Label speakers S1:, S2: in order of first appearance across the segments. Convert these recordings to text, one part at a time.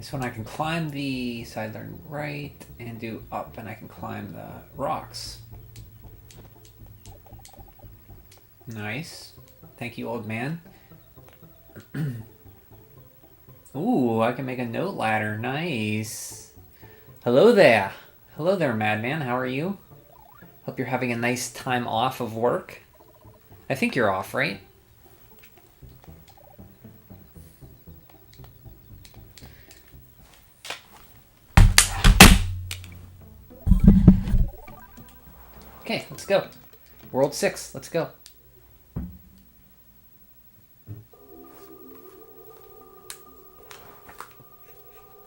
S1: This one I can climb the sideline right and do up, and I can climb the rocks. Nice. Thank you, old man. Ooh, I can make a note ladder. Nice. Hello there. Hello there, madman. How are you? Hope you're having a nice time off of work. I think you're off, right? Okay, let's go. World 6, let's go.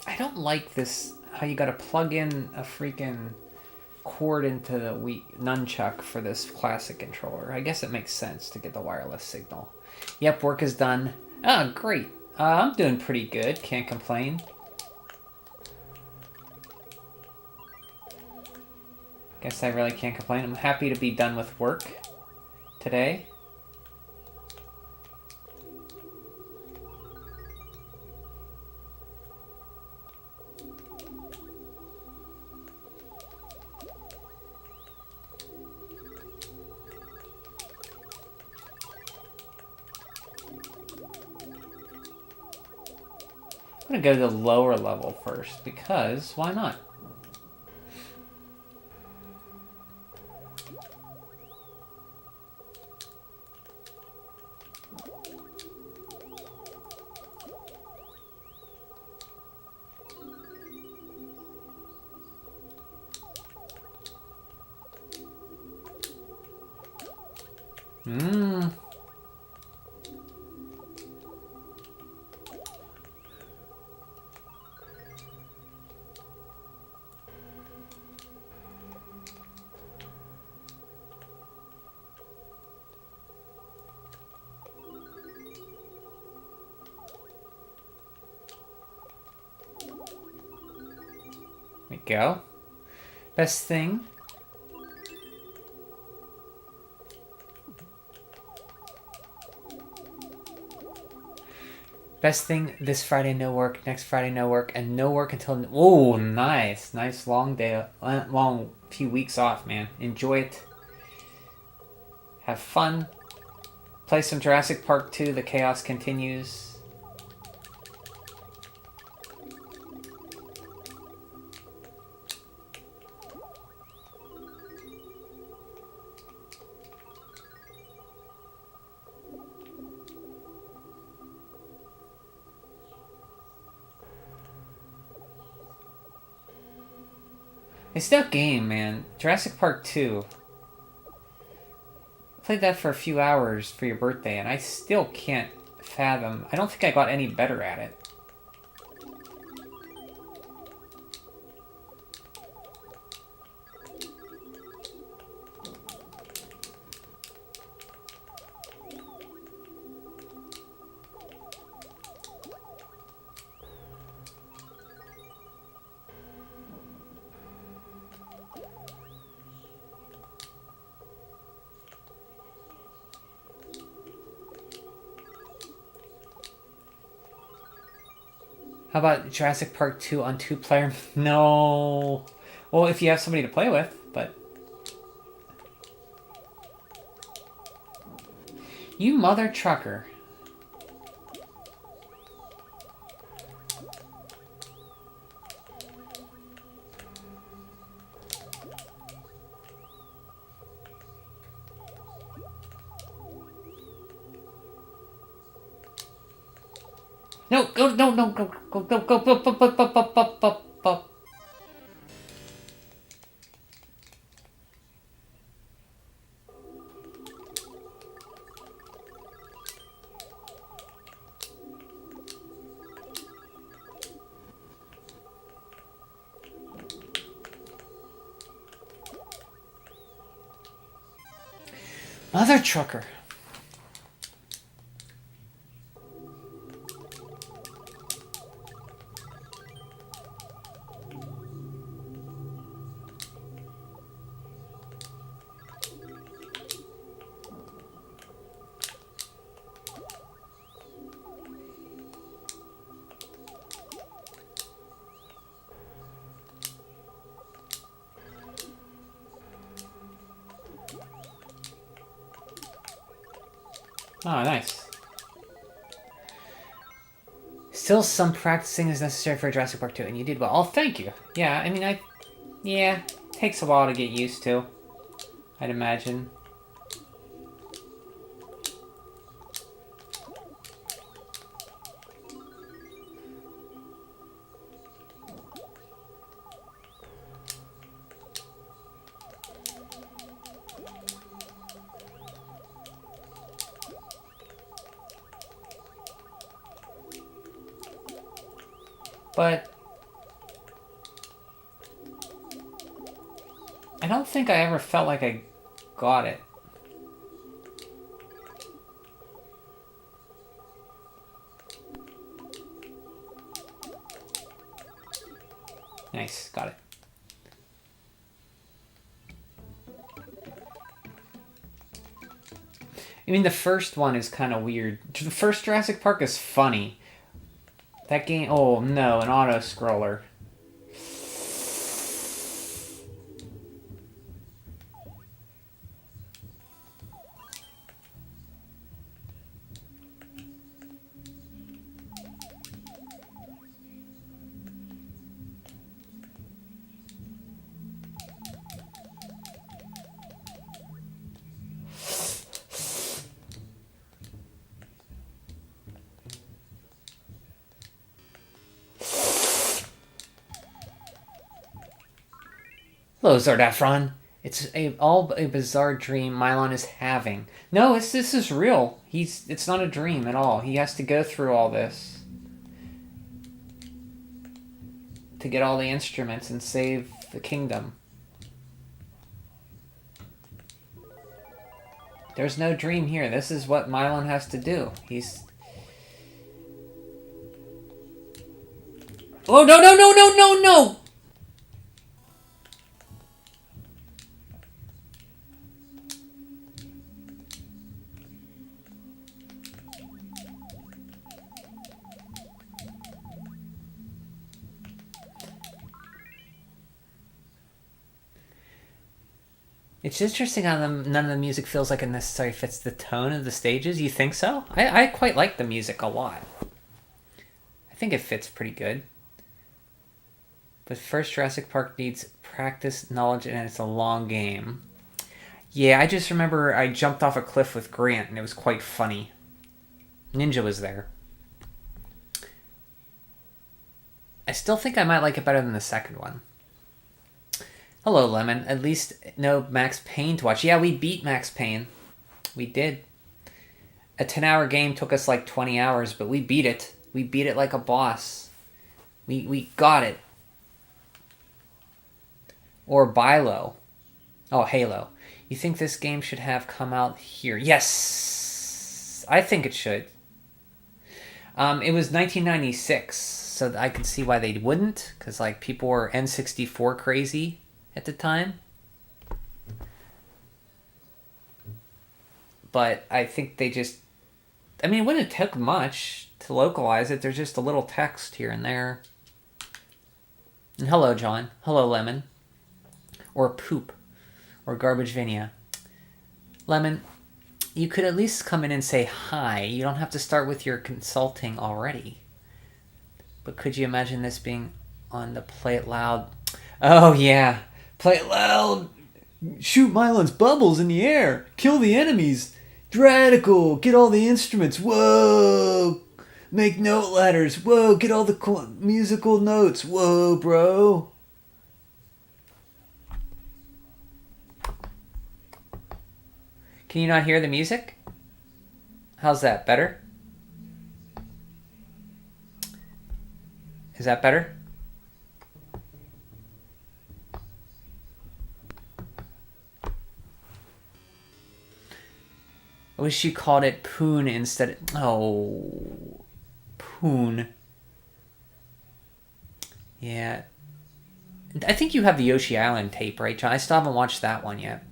S1: I don't like this, how you gotta plug in a freaking cord into the nunchuck for this classic controller. I guess it makes sense to get the wireless signal. Yep, work is done. Oh, great. I'm doing pretty good, can't complain. Guess I really can't complain. I'm happy to be done with work today. I'm gonna go to the lower level first because why not? There we go. Best thing. Best thing, this Friday no work, next Friday no work, and no work until... Oh, nice. Nice long day, long few weeks off, man. Enjoy it. Have fun. Play some Jurassic Park 2, the chaos continues. It's that game, man. Jurassic Park 2. I played that for a few hours for your birthday, and I still can't fathom. I don't think I got any better at it. How about Jurassic Park 2 on 2-player? No. Well, if you have somebody to play with, but... You mother trucker. No, go, no, no, go, go, go, go, go, go, go, go, go, go, go, go. Mother trucker. Oh, nice. Still, some practicing is necessary for Jurassic Park 2, and you did well. Oh, thank you. Yeah, I mean, yeah, takes a while to get used to, I'd imagine. But I don't think I ever felt like I got it. Nice, got it. I mean, the first one is kind of weird. The first Jurassic Park is funny. That game... Oh, no, an auto-scroller. Hello, Zardafron. It's all a bizarre dream Milon is having. No, this is real. It's not a dream at all. He has to go through all this to get all the instruments and save the kingdom. There's no dream here. This is what Milon has to do. Oh, no, no, no, no, no, no! It's interesting how none of the music feels like it necessarily fits the tone of the stages. You think so? I quite like the music a lot. I think it fits pretty good. But first, Jurassic Park needs practice, knowledge, and it's a long game. Yeah, I just remember I jumped off a cliff with Grant, and it was quite funny. Ninja was there. I still think I might like it better than the second one. Hello, Lemon. At least no Max Payne to watch. Yeah, we beat Max Payne. We did. A 10-hour game took us like 20 hours, but we beat it. We beat it like a boss. We got it. Or Bilo. Oh, Halo. You think this game should have come out here? Yes! I think it should. It was 1996, so I can see why they wouldn't, because like people were N64 crazy at the time. But I think they just... I mean, it wouldn't take much to localize it. There's just a little text here and there. And hello, John. Hello, Lemon. Or Poop. Or Garbage Vinia. Lemon, you could at least come in and say hi. You don't have to start with your consulting already. But could you imagine this being on the Play It Loud? Oh, yeah. Play it loud. Shoot Milon's bubbles in the air. Kill the enemies. Radical. Get all the instruments. Whoa. Make note ladders. Whoa. Get all the musical notes. Whoa, bro. Can you not hear the music? How's that? Better? Is that better? I wish you called it Poon instead of... Oh. Poon. Yeah. I think you have the Yoshi Island tape, right, John? I still haven't watched that one yet.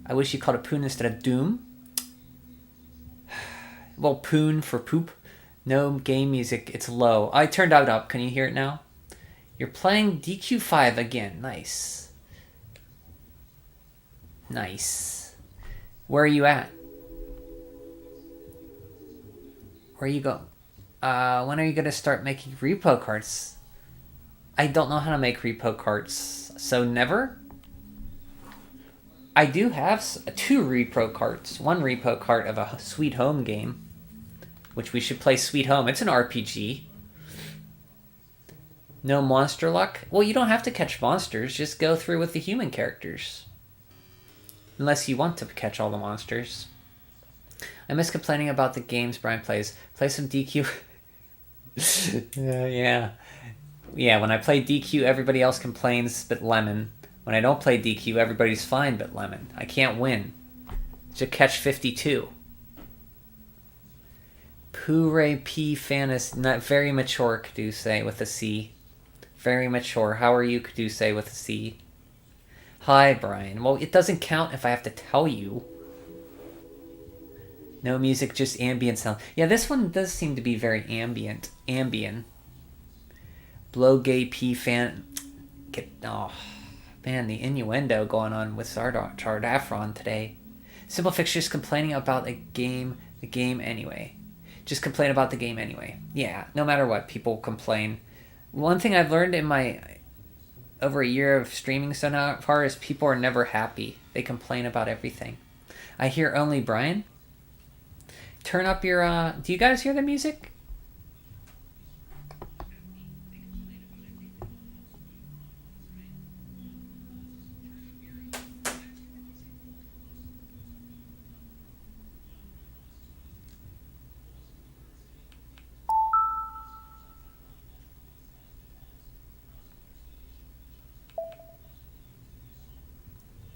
S1: I wish you called it Poon instead of Doom. Well, Poon for poop. No game music. It's low. I turned it up. Can you hear it now? You're playing DQ5 again. Nice. Nice. Where are you at? Where you go? When are you gonna start making repo carts? I don't know how to make repo carts, so never. I do have 2 repo carts. One repo cart of a Sweet Home game, which we should play Sweet Home. It's an RPG. No monster luck? Well, you don't have to catch monsters. Just go through with the human characters. Unless you want to catch all the monsters. I miss complaining about the games Brian plays. Play some DQ. Yeah. Yeah, when I play DQ, everybody else complains but Lemon. When I don't play DQ, everybody's fine but Lemon. I can't win. It's a catch 52. Pooray P Fanis, not very mature, Caduce with a C. Very mature. How are you, Caduce with a C? Hi, Brian. Well, it doesn't count if I have to tell you. No music, just ambient sound. Yeah, this one does seem to be very ambient. Ambient. Blow gay P fan. Oh, man, the innuendo going on with Zardafron today. Simple Fix just complaining about the game anyway. Just complain about the game anyway. Yeah, no matter what, people complain. One thing I've learned in my over a year of streaming so far is people are never happy. They complain about everything. I hear only Brian. Turn up your, do you guys hear the music?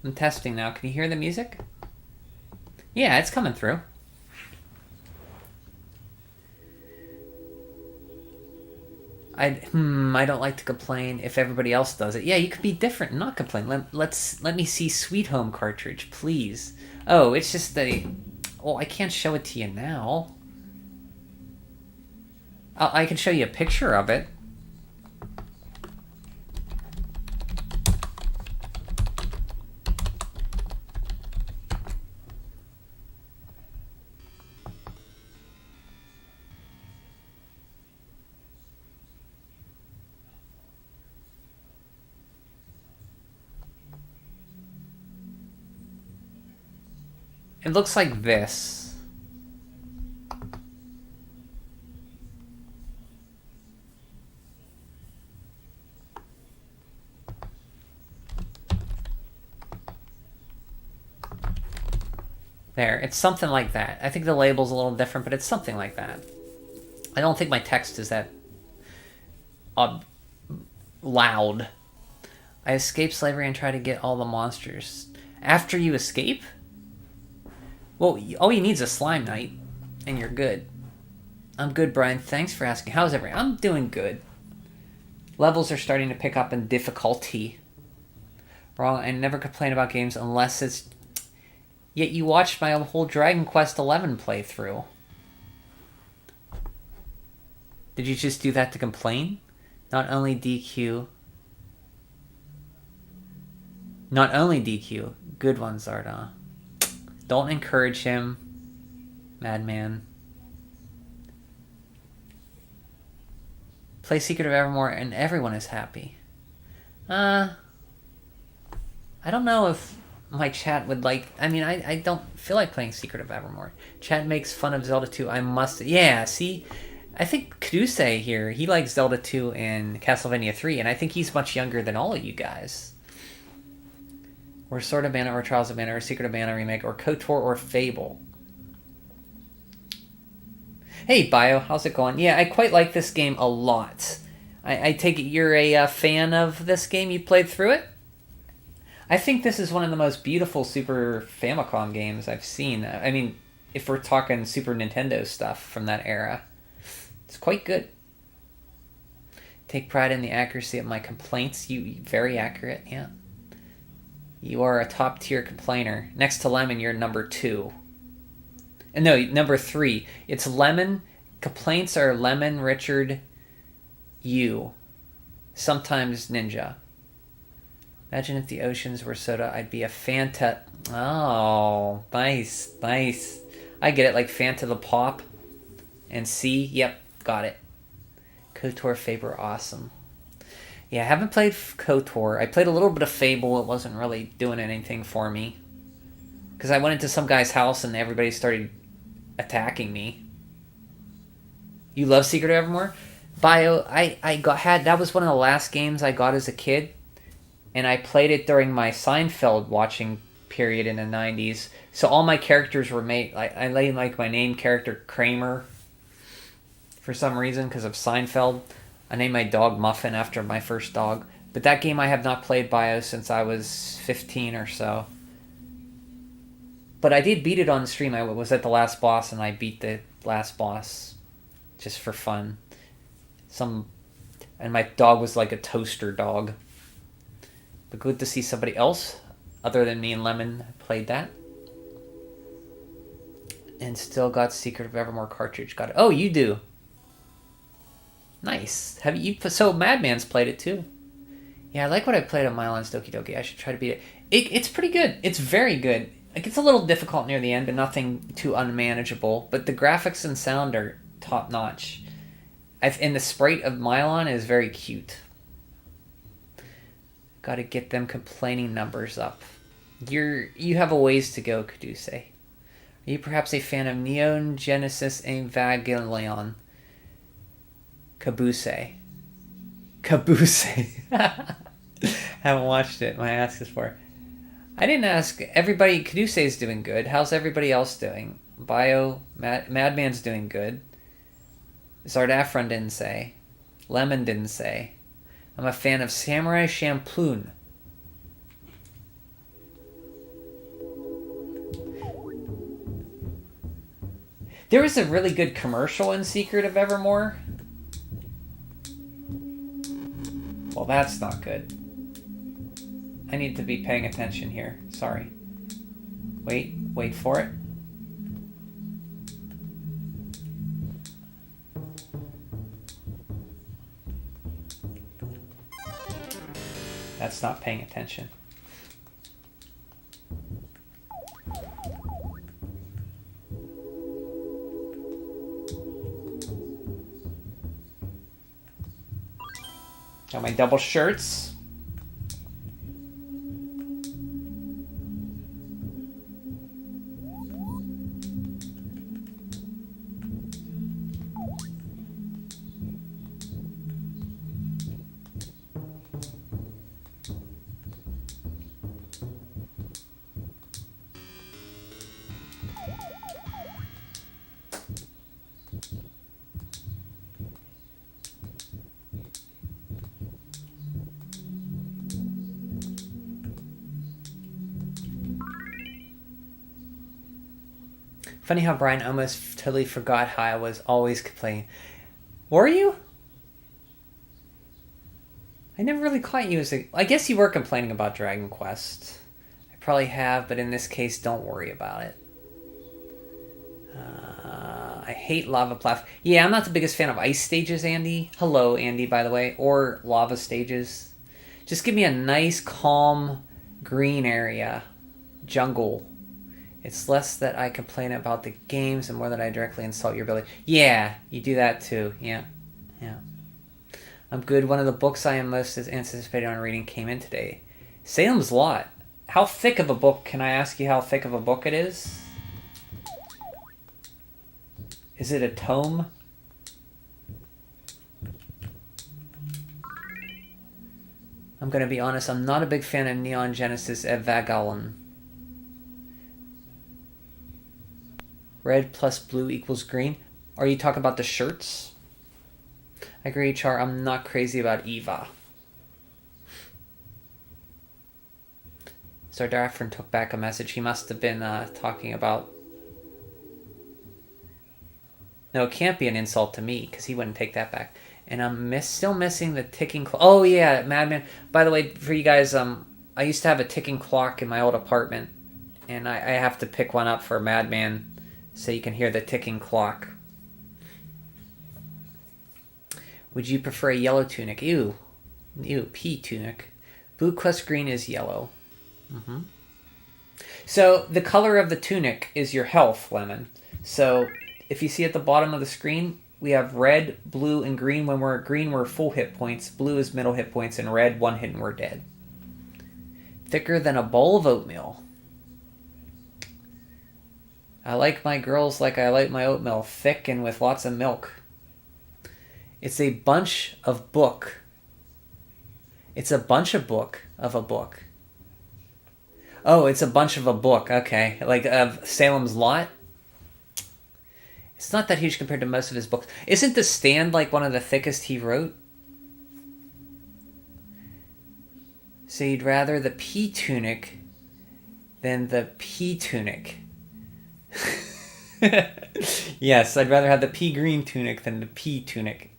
S1: I'm testing now. Can you hear the music? Yeah, it's coming through. I don't like to complain if everybody else does it. Yeah, you could be different and not complain. Let me see Sweet Home cartridge, please. Oh, it's just that. Oh, I can't show it to you now. I can show you a picture of it. It looks like this. There, it's something like that. I think the label's a little different, but it's something like that. I don't think my text is that loud. I escape slavery and try to get all the monsters. After you escape? Well, all you need is a slime knight, and you're good. I'm good, Brian. Thanks for asking. How's everyone? I'm doing good. Levels are starting to pick up in difficulty. Wrong, I never complain about games unless it's... Yet you watched my whole Dragon Quest XI playthrough. Did you just do that to complain? Not only DQ... Not only DQ. Good one, Zarda. Don't encourage him, madman. Play Secret of Evermore and everyone is happy. I don't know if my chat would like... I mean, I don't feel like playing Secret of Evermore. Chat makes fun of Zelda 2. I must... Yeah, see? I think Kaduse here, he likes Zelda 2 and Castlevania 3, and I think he's much younger than all of you guys. Or Sword of Mana, or Trials of Mana, or Secret of Mana remake, or KOTOR, or Fable. Hey, Bio, how's it going? Yeah, I quite like this game a lot. I take it you're a fan of this game? You played through it? I think this is one of the most beautiful Super Famicom games I've seen. I mean, if we're talking Super Nintendo stuff from that era. It's quite good. Take pride in the accuracy of my complaints. You very accurate, yeah. You are a top-tier complainer. Next to Lemon, you're number 2. No, number 3. It's Lemon. Complaints are Lemon, Richard, you. Sometimes Ninja. Imagine if the oceans were soda, I'd be a Fanta... Oh, nice, nice. I get it, like Fanta the Pop. And C, yep, got it. KOTOR, Faber, awesome. Yeah, I haven't played KOTOR. I played a little bit of Fable. It wasn't really doing anything for me. Because I went into some guy's house and everybody started attacking me. You love Secret of Evermore? Bio, that was one of the last games I got as a kid. And I played it during my Seinfeld watching period in the 90s. So all my characters were made... I named like my name character Kramer for some reason because of Seinfeld. I named my dog Muffin after my first dog. But that game I have not played Bio since I was 15 or so. But I did beat it on stream. I was at the last boss and I beat the last boss just for fun. And my dog was like a toaster dog. But good to see somebody else other than me and Lemon played that. And still got Secret of Evermore cartridge. Got it. Oh, you do. Nice. Have you? So Madman's played it too. Yeah, I like what I played on Milon's DokiDoki. I should try to beat it. It's pretty good. It's very good. It gets a little difficult near the end, but nothing too unmanageable. But the graphics and sound are top notch. And the sprite of Milon is very cute. Got to get them complaining numbers up. You have a ways to go, Caduce. Are you perhaps a fan of Neon Genesis Evangelion? Cabuse. Haven't watched it. My ask is for. I didn't ask. Everybody, Caduce is doing good. How's everybody else doing? Madman's doing good. Zardafron didn't say. Lemon didn't say. I'm a fan of Samurai Champloo. There was a really good commercial in Secret of Evermore. Well, that's not good. I need to be paying attention here. Sorry. Wait for it. That's not paying attention. Got my double shirts. Funny how Brian almost totally forgot how I was always complaining. Were you? I never really caught you as a... I guess you were complaining about Dragon Quest. I probably have, but in this case, don't worry about it. I hate lava platform. Yeah, I'm not the biggest fan of ice stages, Andy. Hello, Andy, by the way. Or lava stages. Just give me a nice, calm, green area. Jungle. It's less that I complain about the games and more that I directly insult your ability. Yeah, you do that too. Yeah. I'm good. One of the books I am most anticipated on reading came in today. Salem's Lot. How thick of a book? Can I ask you how thick of a book it is? Is it a tome? I'm going to be honest. I'm not a big fan of Neon Genesis Evangelion. Red plus blue equals green. Are you talking about the shirts? I agree, Char. I'm not crazy about Eva. Zardafron took back a message. He must have been talking about... No, it can't be an insult to me, because he wouldn't take that back. And I'm still missing the ticking clock. Oh, yeah, Madman. By the way, for you guys, I used to have a ticking clock in my old apartment. And I have to pick one up for Madman. So you can hear the ticking clock. Would you prefer a yellow tunic? Ew, pea tunic. Blue Quest green is yellow. So the color of the tunic is your health, Lemon. So if you see at the bottom of the screen, we have red, blue, and green. When we're green, we're full hit points. Blue is middle hit points, and red, 1 hit and we're dead. Thicker than a bowl of oatmeal. I like my girls like I like my oatmeal, thick and with lots of milk. It's a bunch of book. It's a bunch of book of a book. Oh, it's a bunch of a book. Okay. Like of Salem's Lot. It's not that huge compared to most of his books. Isn't The Stand like one of the thickest he wrote? So you'd rather the pea tunic than the pea tunic. Yes, I'd rather have the pea green tunic than the pea tunic.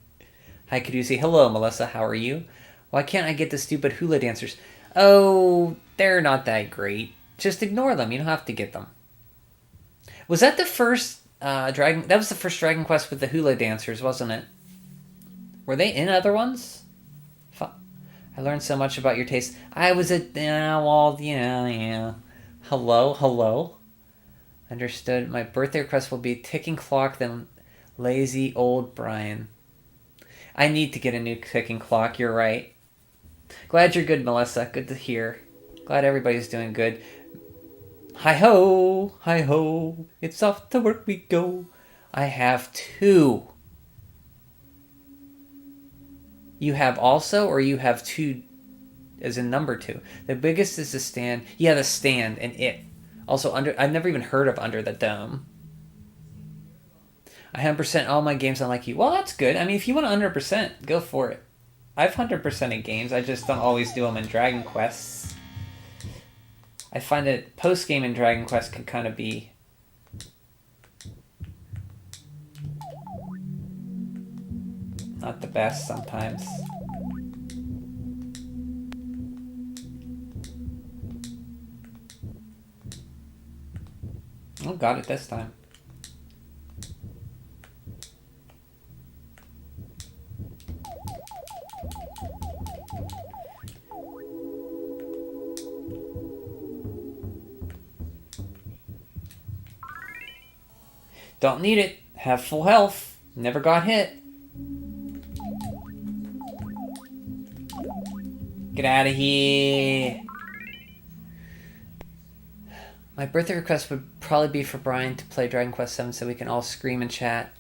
S1: Hi, Caducey. Hello, Melissa. How are you? Why can't I get the stupid hula dancers? Oh, they're not that great. Just ignore them. You don't have to get them. Was that the first Dragon? That was the first Dragon Quest with the hula dancers, wasn't it? Were they in other ones? I learned so much about your taste. I was at yeah. Hello. Understood. My birthday request will be ticking clock than lazy old Brian. I need to get a new ticking clock. You're right. Glad you're good, Melissa. Good to hear. Glad everybody's doing good. Hi-ho. Hi-ho. It's off to work we go. I have 2. You have also, or you have 2 as in number 2? The biggest is the stand. Yeah, the stand and it. Also, I've never even heard of Under the Dome. I 100% all my games unlike you. Well, that's good. I mean, if you want 100%, go for it. I've 100%ed games. I just don't always do them in Dragon Quests. I find that post-game in Dragon Quest can kind of be... not the best sometimes. Oh, got it this time. Don't need it. Have full health. Never got hit. Get out of here. My birthday request would probably be for Brian to play Dragon Quest 7 so we can all scream and chat.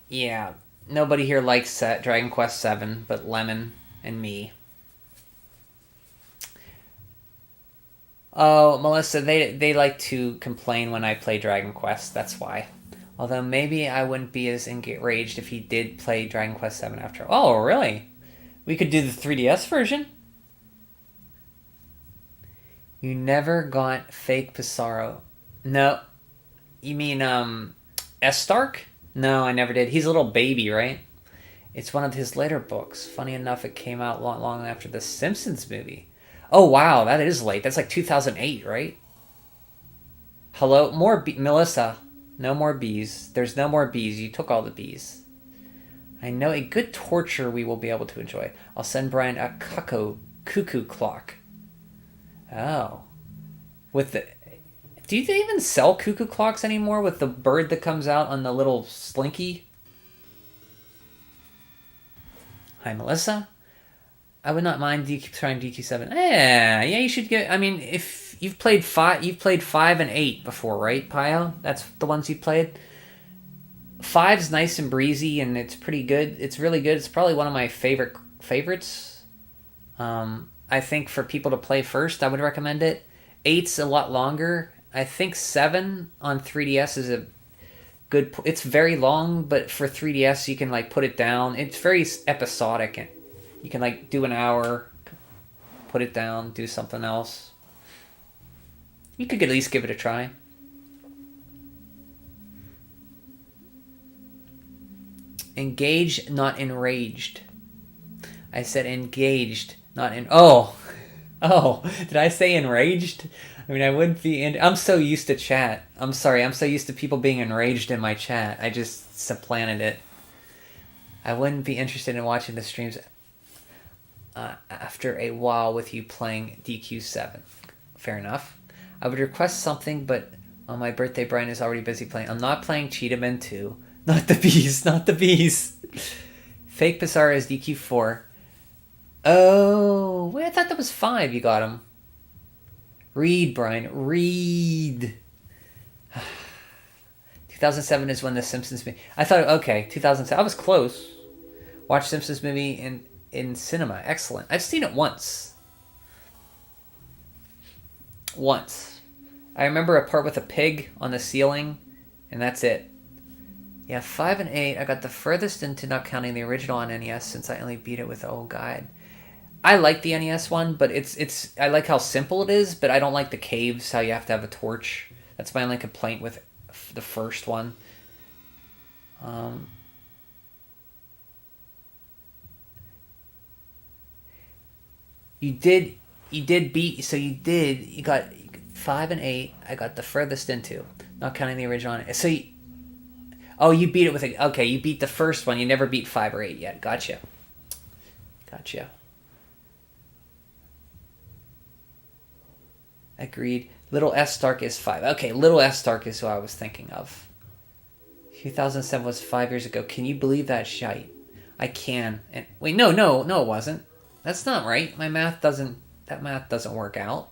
S1: Yeah. Nobody here likes Dragon Quest 7 but Lemon and me. Oh, Melissa, they like to complain when I play Dragon Quest. That's why. Although maybe I wouldn't be as enraged if he did play Dragon Quest 7 after. Oh, really? We could do the 3DS version. You never got fake Pissarro. No. You mean, S-Stark? No, I never did. He's a little baby, right? It's one of his later books. Funny enough, it came out long after the Simpsons movie. Oh, wow, that is late. That's like 2008, right? Hello? Melissa. No more bees. There's no more bees. You took all the bees. I know a good torture we will be able to enjoy. I'll send Brian a cuckoo clock. Oh. Do they even sell cuckoo clocks anymore with the bird that comes out on the little slinky? Hi, Melissa. I would not mind trying DQ7. Yeah, you should get... I mean, if you've played 5 and 8 before, right, Pio? That's the ones you played? 5's nice and breezy, and it's pretty good. It's really good. It's probably one of my favorites. I think for people to play first, I would recommend it. 8's a lot longer. I think 7 on 3DS is a good... It's very long, but for 3DS, you can, like, put it down. It's very episodic, and you can, like, do an hour, put it down, do something else. You could at least give it a try. Engaged, not enraged. I said engaged, not in... Oh, did I say enraged? I mean, I wouldn't be... I'm so used to chat. I'm sorry, I'm so used to people being enraged in my chat. I just supplanted it. I wouldn't be interested in watching the streams after a while with you playing DQ7. Fair enough. I would request something, but On my birthday, Brian is already busy playing. I'm not playing Cheetah Men 2. Not the bees. Not the bees. Fake Pissarra is DQ4. Oh, wait, I thought that was 5 you got him. Read, Brian. Read. 2007 is when The Simpsons movie... I thought, okay, 2007. I was close. Watch Simpsons movie in cinema. Excellent. I've seen it once. Once. I remember a part with a pig on the ceiling, and that's it. Yeah, 5 and 8. I got the furthest into not counting the original on NES since I only beat it with the old guide. I like the NES one, but it's I like how simple it is, but I don't like the caves, how you have to have a torch. That's my only complaint with the first one. You got 5 and 8. I got the furthest into, not counting the original. So you beat it with okay, you beat the first one. You never beat 5 or 8 yet. Gotcha. Agreed. Little S Stark is 5. Okay, Little S Stark is who I was thinking of. 2007 was 5 years ago. Can you believe that shite? I can. And wait, no, it wasn't. That's not right. That math doesn't work out.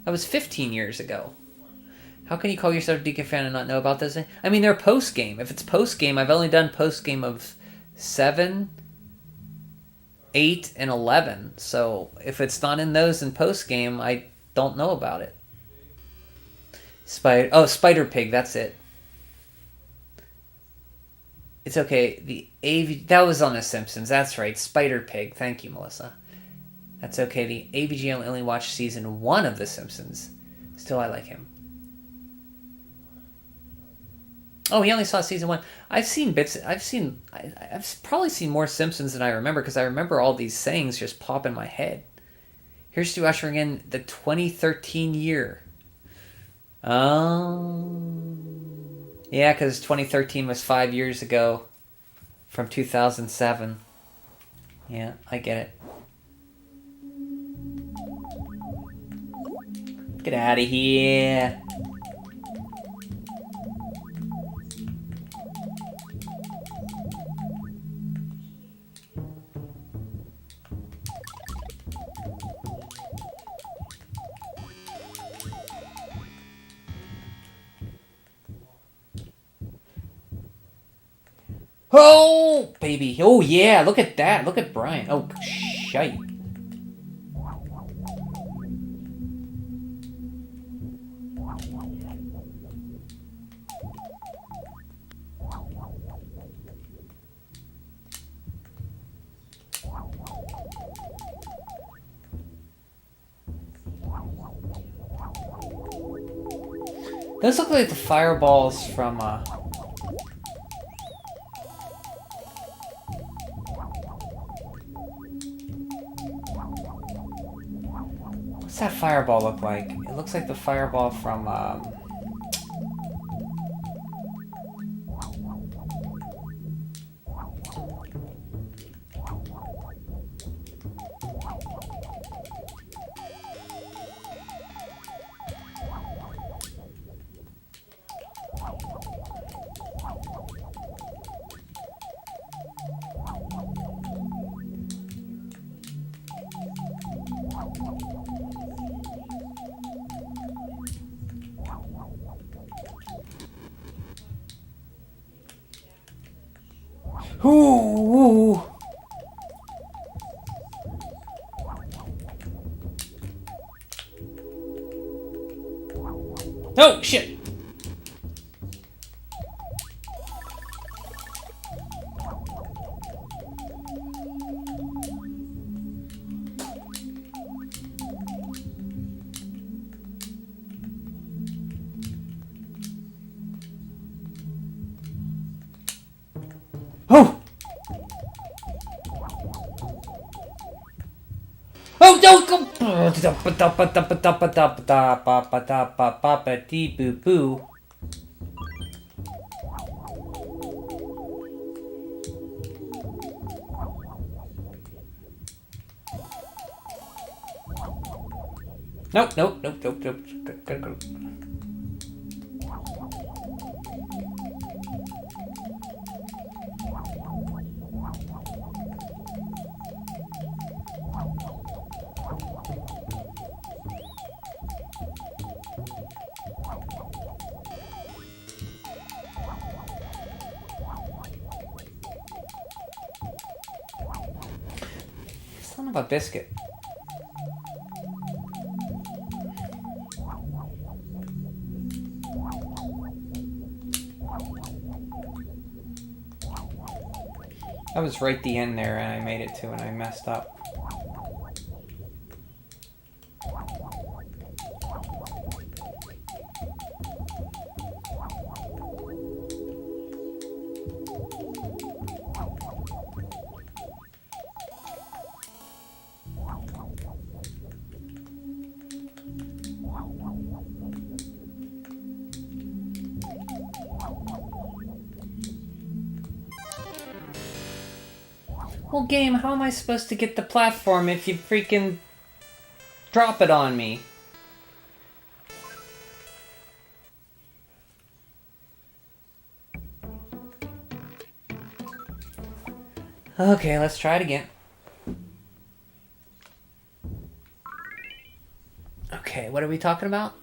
S1: That was 15 years ago. How can you call yourself a Deacon fan and not know about this? I mean, they're post-game. If it's post-game, I've only done post-game of 7, 8, and 11. So if it's not in those in post-game, I don't know about it. Spider Pig, that's it. It's okay. That was on The Simpsons. That's right. Spider Pig. Thank you, Melissa. That's okay. The AVG only watched season 1 of The Simpsons. Still, I like him. Oh, he only saw season 1. I've seen bits. I've probably seen more Simpsons than I remember, because I remember all these sayings just pop in my head. Here's to ushering in the 2013 year. Yeah, because 2013 was 5 years ago from 2007. Yeah, I get it. Get out of here. Oh, baby. Oh, yeah. Look at that. Look at Brian. Oh, shite. Those look like the fireballs from, what's that fireball look like? It looks like the fireball from, Ooh. Oh, shit. Oh! Oh, don't go! Boo. Nope. Gotta go. Son of a biscuit. I was right at the end there and I made it to and I messed up. Well, game, how am I supposed to get the platform if you freaking drop it on me? Okay, let's try it again. Okay, what are we talking about?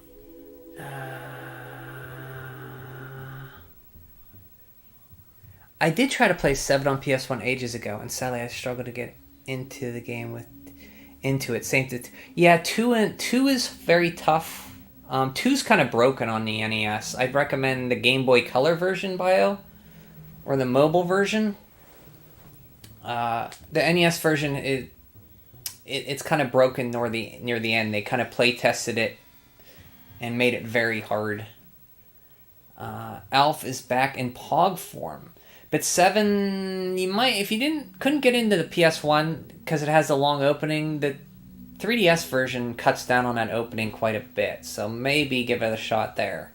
S1: I did try to play 7 on PS1 ages ago, and sadly I struggled to get into the game into it. Same to yeah, 2 is very tough. 2's kind of broken on the NES. I'd recommend the Game Boy Color version, Bio, or the mobile version. The NES version it's kind of broken near the end. They kind of play tested it and made it very hard. Alf is back in Pog form. But 7, you might, if you couldn't get into the PS1 because it has a long opening, the 3DS version cuts down on that opening quite a bit. So maybe give it a shot there.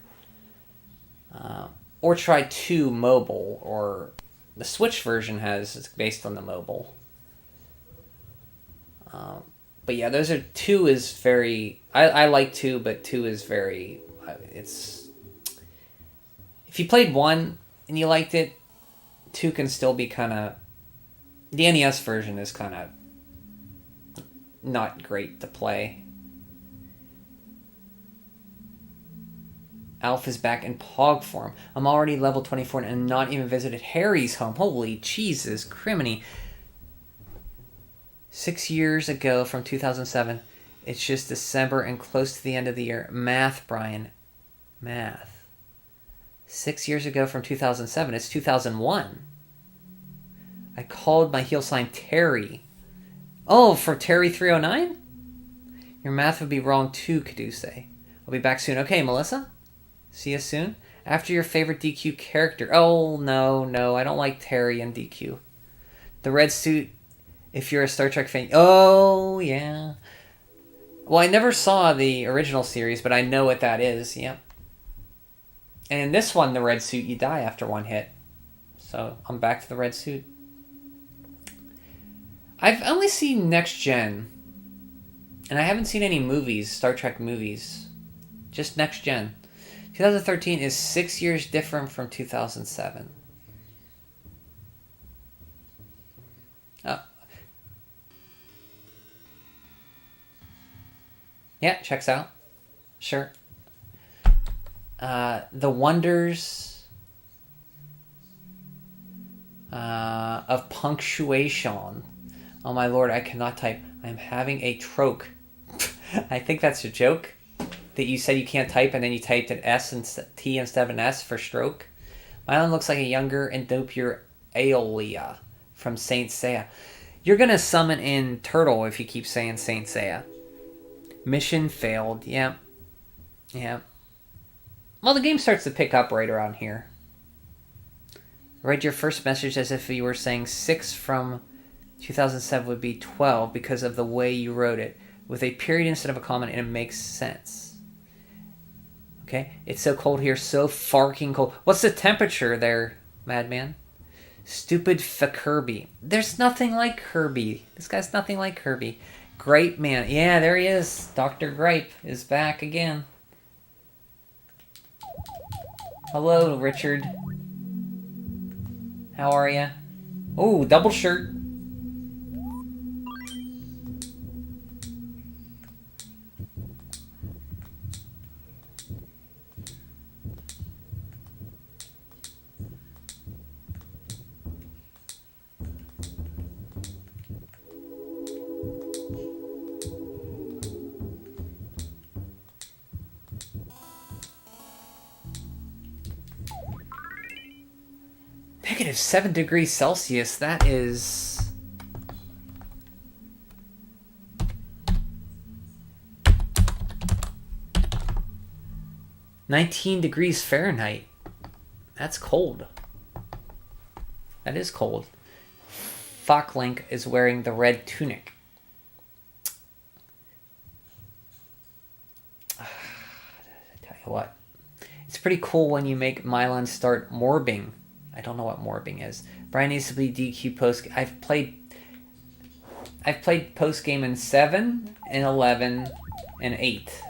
S1: Or try 2 mobile, or the Switch version it's based on the mobile. But yeah, those are 2 is very. I like 2, but 2 is very. It's. If you played 1 and you liked it, 2 can still be kind of. The NES version is kind of not great to play. Alf is back in Pog form. I'm already level 24 and not even visited Harry's home. Holy Jesus, criminy. 6 years ago from 2007. It's just December and close to the end of the year. Math, Brian. Math. 6 years ago from 2007. It's 2001. I called my heel sign Terry. Oh, for Terry 309? Your math would be wrong too, Caduce. I'll be back soon. Okay, Melissa? See you soon. After your favorite DQ character. Oh, no. I don't like Terry and DQ. The red suit, if you're a Star Trek fan. Oh, yeah. Well, I never saw the original series, but I know what that is. Yep. And in this one, the red suit, you die after 1 hit. So, I'm back to the red suit. I've only seen Next Gen. And I haven't seen any movies, Star Trek movies. Just Next Gen. 2013 is 6 years different from 2007. Yeah, checks out. Sure. The wonders of punctuation. Oh my lord, I cannot type. I'm having a troke. I think that's a joke. That you said you can't type and then you typed an S and T instead of an S for stroke. Milon looks like a younger and dopier Aeolia from Saint Seiya. You're going to summon in Turtle if you keep saying Saint Seiya. Mission failed. Yep. Well, the game starts to pick up right around here. Read your first message as if you were saying 6 from 2007 would be 12 because of the way you wrote it. With a period instead of a comma, and it makes sense. Okay? It's so cold here, so farking cold. What's the temperature there, madman? Stupid Kirby. There's nothing like Kirby. This guy's nothing like Kirby. Grape Man. Yeah, there he is. Dr. Gripe is back again. Hello, Richard. How are ya? Oh, double shirt. -7 degrees Celsius. That is... -19 degrees Fahrenheit. That's cold. That is cold. Focklink is wearing the red tunic. I tell you what. It's pretty cool when you make Milon start morbing. I don't know what morbing is. Brian needs to be DQ post. I've played post game in 7 and 11 and 8.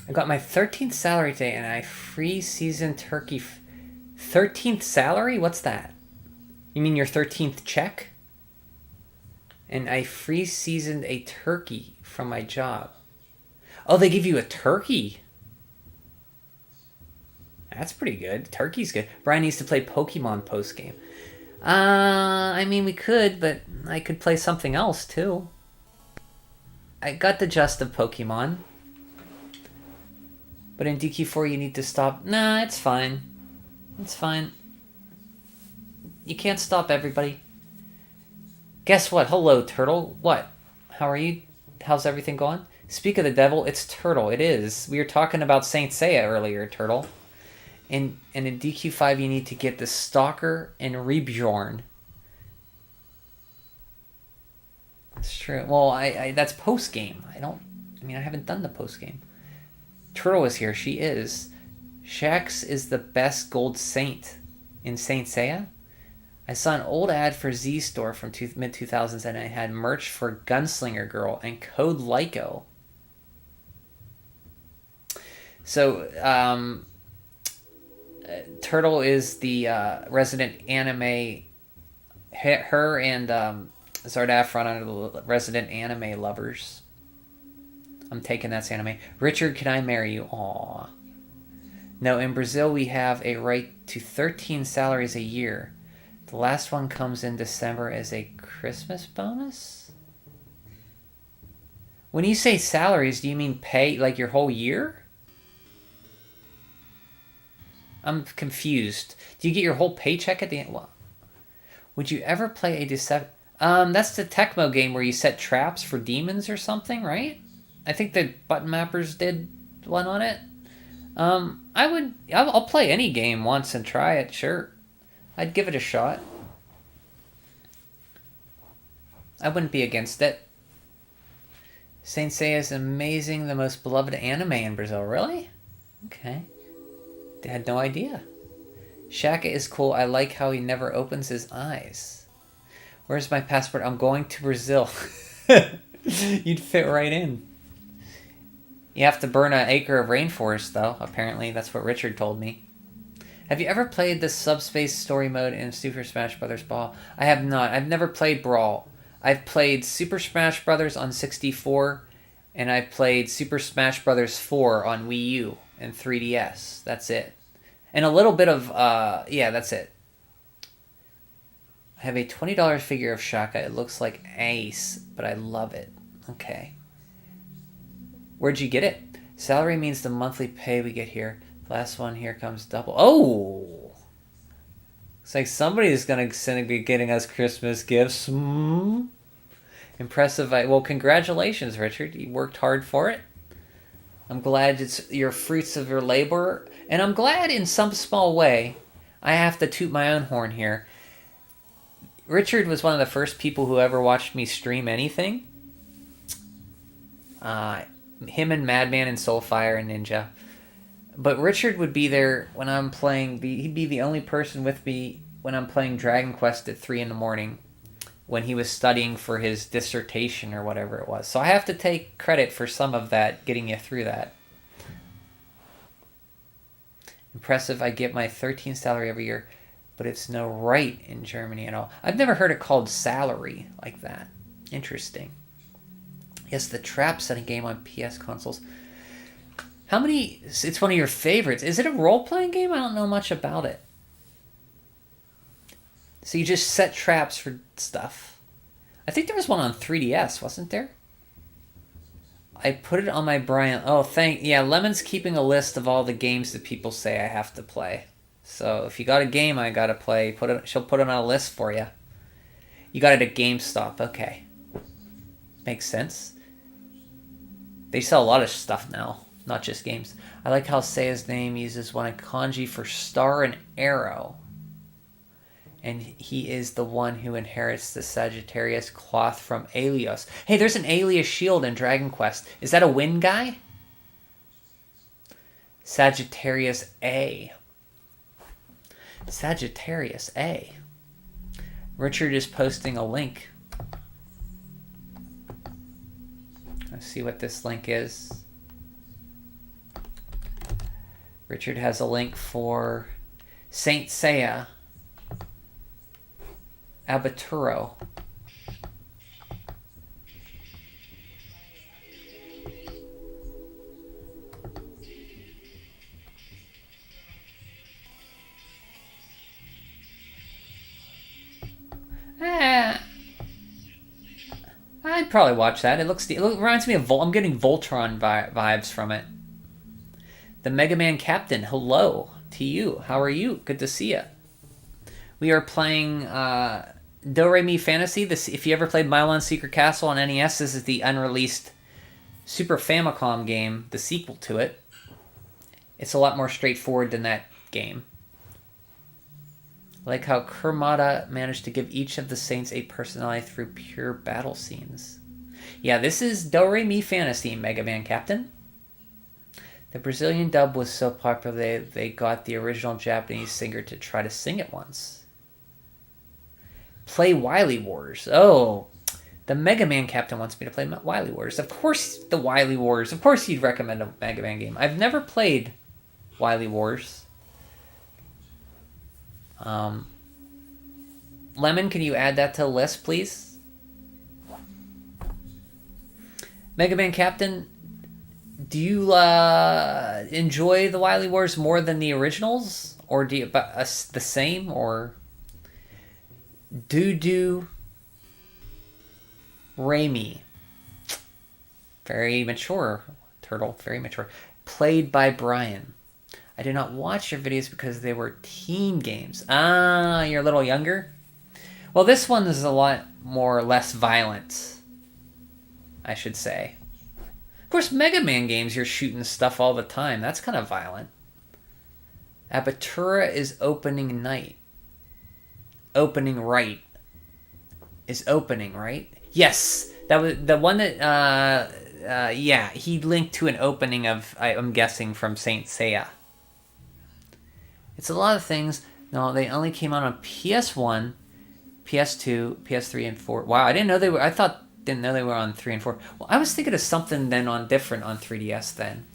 S1: I got my 13th salary today and I free season turkey. 13th salary? What's that? You mean your 13th check? And I free seasoned a turkey from my job. Oh, they give you a turkey? That's pretty good. Turkey's good. Brian needs to play Pokemon post game. I mean, we could, but I could play something else too. I got the gist of Pokemon. But in DQ4 you need to stop. Nah, it's fine. It's fine. You can't stop everybody. Guess what? Hello, Turtle. What? How are you? How's everything going? Speak of the devil, it's Turtle. It is. We were talking about Saint Seiya earlier, Turtle. And in DQ5 you need to get the Stalker and Rebjorn. That's true. Well, I that's post game. I haven't done the post game. Turtle is here. She is. Shax is the best gold saint in Saint Seiya. I saw an old ad for Z Store from mid-2000s and it had merch for Gunslinger Girl and code Lyco. So, Turtle is the resident anime. Her and Zardafron are the resident anime lovers. I'm taking that's anime. Richard, can I marry you? Aww. No, in Brazil we have a right to 13 salaries a year. The last one comes in December as a Christmas bonus? When you say salaries, do you mean pay, like your whole year? I'm confused. Do you get your whole paycheck at the end? Well, would you ever play a Deception? That's the Tecmo game where you set traps for demons or something, right? I think the Button Mappers did one on it. I'll play any game once and try it, sure. I'd give it a shot. I wouldn't be against it. Saint Seiya is amazing, the most beloved anime in Brazil. Really? Okay. I had no idea. Shaka is cool. I like how he never opens his eyes. Where's my passport? I'm going to Brazil. You'd fit right in. You have to burn an acre of rainforest, though. Apparently, that's what Richard told me. Have you ever played the Subspace Story Mode in Super Smash Bros. Brawl? I have not. I've never played Brawl. I've played Super Smash Bros. On 64, and I've played Super Smash Bros. 4 on Wii U and 3DS. That's it. And a little bit of, yeah, that's it. I have a $20 figure of Shaka. It looks like ace, but I love it. Okay. Where'd you get it? Salary means the monthly pay we get here. Last one here comes double. Oh! It's like somebody's going to be getting us Christmas gifts. Impressive. Well, congratulations, Richard. You worked hard for it. I'm glad it's your fruits of your labor. And I'm glad in some small way, I have to toot my own horn here. Richard was one of the first people who ever watched me stream anything. Him and Madman and Soulfire and Ninja. But Richard would be there when I'm playing. He'd be the only person with me when I'm playing Dragon Quest at 3 in the morning, when he was studying for his dissertation or whatever it was. So I have to take credit for some of that, getting you through that. Impressive. I get my 13th salary every year, but it's no right in Germany at all. I've never heard it called salary like that. Interesting. Yes, the trap setting game on PS consoles. How many... It's one of your favorites. Is it a role-playing game? I don't know much about it. So you just set traps for stuff. I think there was one on 3DS, wasn't there? I put it on my Brian... Oh, yeah, Lemon's keeping a list of all the games that people say I have to play. So if you got a game I gotta play, she'll put it on a list for you. You got it at GameStop. Okay. Makes sense. They sell a lot of stuff now, not just games. I like how Seiya's name uses one kanji for star and arrow. And he is the one who inherits the Sagittarius cloth from Alios. Hey, there's an Alias shield in Dragon Quest. Is that a wind guy? Sagittarius A. Sagittarius A. Richard is posting a link. Let's see what this link is. Richard has a link for Saint Seiya Abaturo. I'd probably watch that. It reminds me of I'm getting Voltron vibes from it. The Mega Man Captain, hello to you. How are you? Good to see you. We are playing DoReMi Fantasy. If you ever played Milon Secret Castle on NES, this is the unreleased Super Famicom game, the sequel to it. It's a lot more straightforward than that game. I like how Kurmada managed to give each of the saints a personality through pure battle scenes. Yeah, this is DoReMi Fantasy, Mega Man Captain. The Brazilian dub was so popular they got the original Japanese singer to try to sing it once. Play Wily Wars. Oh, the Mega Man Captain wants me to play Wily Wars. Of course, the Wily Wars. Of course you'd recommend a Mega Man game. I've never played Wily Wars. Lemon, can you add that to the list, please? Mega Man Captain, do you enjoy the Wily Wars more than the originals? Or do you the same? Or DoReMi. Very mature, Turtle. Very mature. Played by Brian. I did not watch your videos because they were teen games. Ah, you're a little younger? Well, this one is a lot more or less violent, I should say. Of course, Mega Man games, you're shooting stuff all the time. That's kind of violent. Abatura is opening night. Opening right. Is opening, right? Yes! That was the one that, yeah, he linked to an opening of, I'm guessing, from Saint Seiya. It's a lot of things. No, they only came out on PS1, PS2, PS3, and 4. Wow, I didn't know they were. Didn't know they were on 3 and 4. Well, I was thinking of something then different on 3DS then.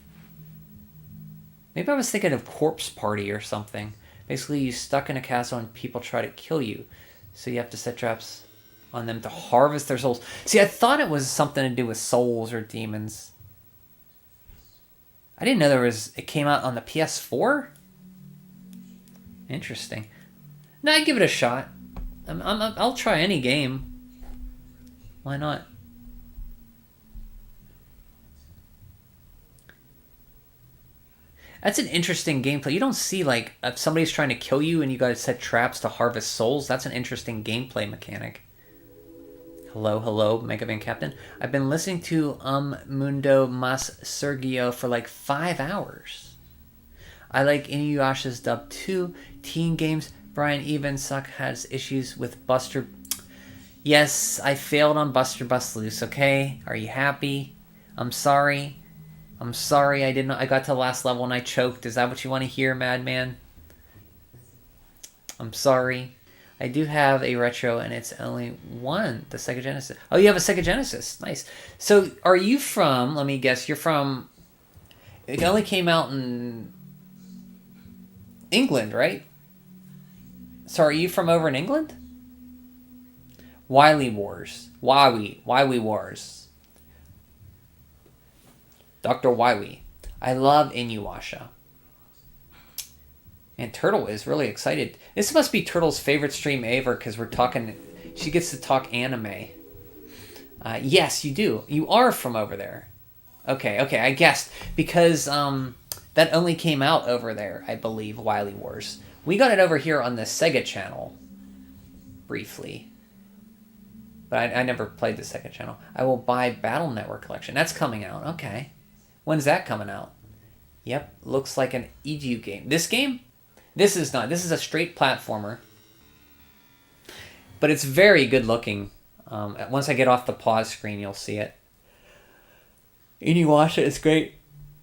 S1: Maybe I was thinking of Corpse Party or something. Basically, you're stuck in a castle and people try to kill you, so you have to set traps on them to harvest their souls. See, I thought it was something to do with souls or demons. I didn't know it came out on the PS4? Interesting. No, I'd give it a shot. I'll try any game. Why not? That's an interesting gameplay. You don't see, like, if somebody's trying to kill you and you gotta set traps to harvest souls. That's an interesting gameplay mechanic. Hello, Mega Man Captain. I've been listening to Mundo Mas Sergio for like 5 hours. I like Inuyasha's dub too. Teen games. Brian Evensuck has issues with Buster. Yes, I failed on Buster Bust Loose, okay? Are you happy? I'm sorry. I didn't. I got to the last level and I choked. Is that what you want to hear, Madman? I'm sorry. I do have a retro and it's only one, the Sega Genesis. Oh, you have a Sega Genesis. Nice. So are you from, let me guess, you're from, it only came out in England, right? So are you from over in England? Wily Wars. Wily Wars. Dr. Wily. I love Inuyasha. And Turtle is really excited. This must be Turtle's favorite stream ever because we're talking... She gets to talk anime. Yes, you do. You are from over there. Okay, I guessed. Because that only came out over there, I believe, Wily Wars. We got it over here on the Sega channel. Briefly. But I never played the Sega channel. I will buy Battle Network Collection. That's coming out. Okay. When's that coming out? Yep. Looks like an EDU game. This game? This is not. This is a straight platformer. But it's very good looking. Once I get off the pause screen, you'll see it. Inuyasha is great.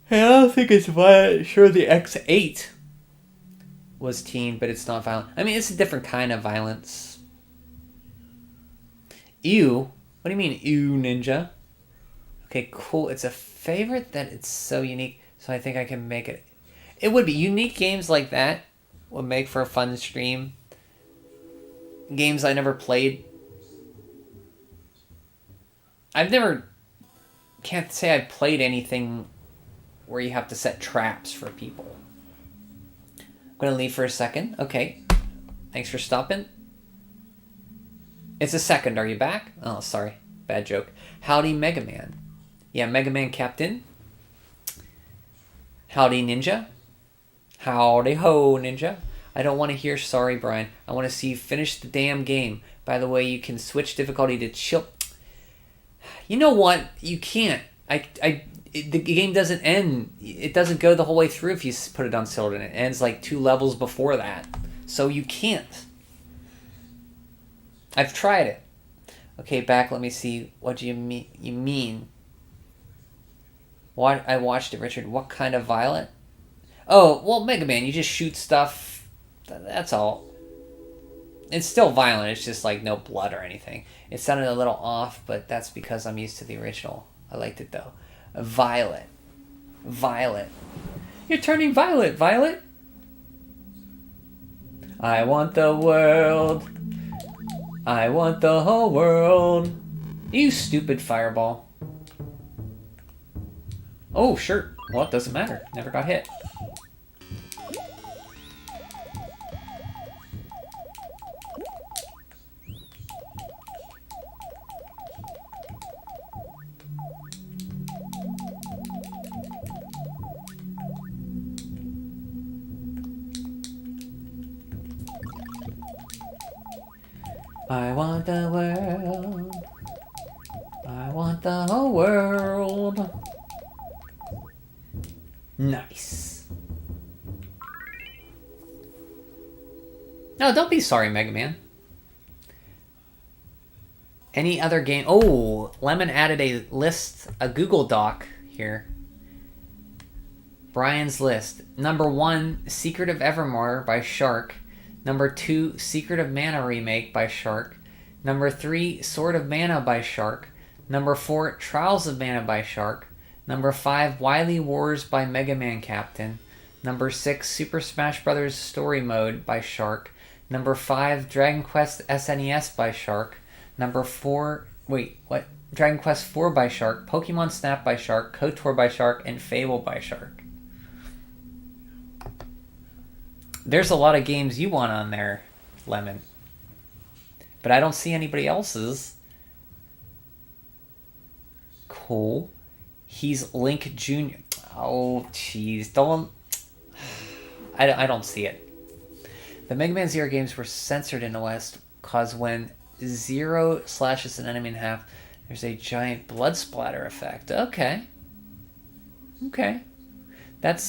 S1: Hey, I don't think it's violent. Sure, the X8 was teen, but it's not violent. I mean, it's a different kind of violence. Ew. What do you mean, ew, ninja? Okay, cool. It's a favorite that it's so unique, so I think I can make it. It would be. Unique games like that would make for a fun stream. Games I never played. Can't say I've played anything where you have to set traps for people. I'm going to leave for a second. Okay. Thanks for stopping. It's a second. Are you back? Oh, sorry. Bad joke. Howdy, Mega Man. Yeah, Mega Man Captain. Howdy, Ninja. Howdy ho, Ninja. I don't want to hear sorry, Brian. I want to see you finish the damn game. By the way, you can switch difficulty to chill. You know what? You can't. The game doesn't end. It doesn't go the whole way through if you put it on Silver. It ends like 2 levels before that. So you can't. I've tried it. Okay, back. Let me see. What do you mean? You mean? What? I watched it, Richard. What kind of violent? Oh, well, Mega Man. You just shoot stuff. That's all. It's still violent. It's just like no blood or anything. It sounded a little off, but that's because I'm used to the original. I liked it though. Violet. You're turning violet, Violet. I want the world. I want the whole world. You stupid fireball. Oh, sure. Well, it doesn't matter. Never got hit. I want the world. I want the whole world. Nice. No, don't be sorry, Mega Man. Any other game? Oh, Lemon added a list, a Google Doc here. Brian's list. Number 1, Secret of Evermore by Shark. Number 2, Secret of Mana remake by Shark. Number 3, Sword of Mana by Shark. Number 4, Trials of Mana by Shark. Number 5, Wily Wars by Mega Man Captain. Number 6, Super Smash Bros. Story Mode by Shark. Number 5, Dragon Quest SNES by Shark. Number 4, Dragon Quest 4 by Shark. Pokemon Snap by Shark. KOTOR by Shark. And Fable by Shark. There's a lot of games you want on there, Lemon. but I don't see anybody else's. Cool. He's Link Jr. Oh, jeez. Don't... I don't see it. The Mega Man Zero games were censored in the West because when Zero slashes an enemy in half, there's a giant blood splatter effect. Okay. Okay. That's,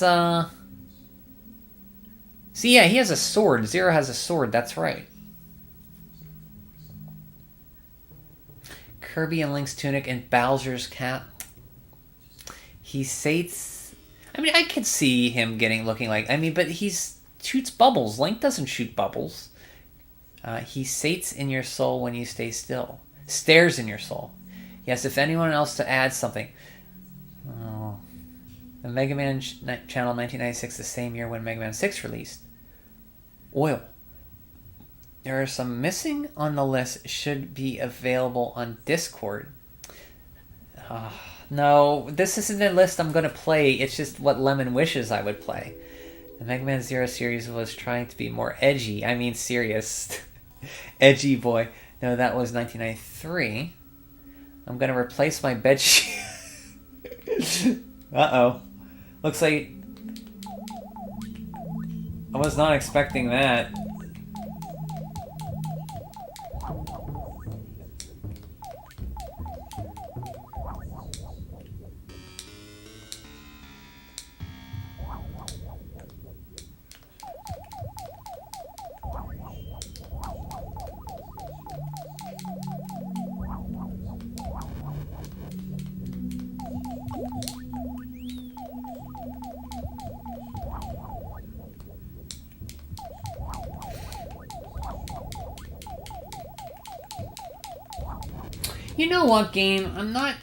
S1: See, yeah, he has a sword. Zero has a sword. That's right. Kirby and Link's tunic and Bowser's cap. He sates... I mean, I could see him looking like... I mean, but he's... shoots bubbles. Link doesn't shoot bubbles. He sates in your soul when you stay still. Stares in your soul. Yes, if anyone else to add something. Oh. The Mega Man Channel 1996, the same year when Mega Man 6 released. Oil. There are some missing on the list. Should be available on Discord. No, this isn't a list I'm going to play. It's just what Lemon wishes I would play. The Mega Man Zero series was trying to be more edgy. I mean, serious. Edgy boy. No, that was 1993. I'm going to replace my bedsheet. Uh-oh. Looks like... I was not expecting that. You know what, game? I'm not...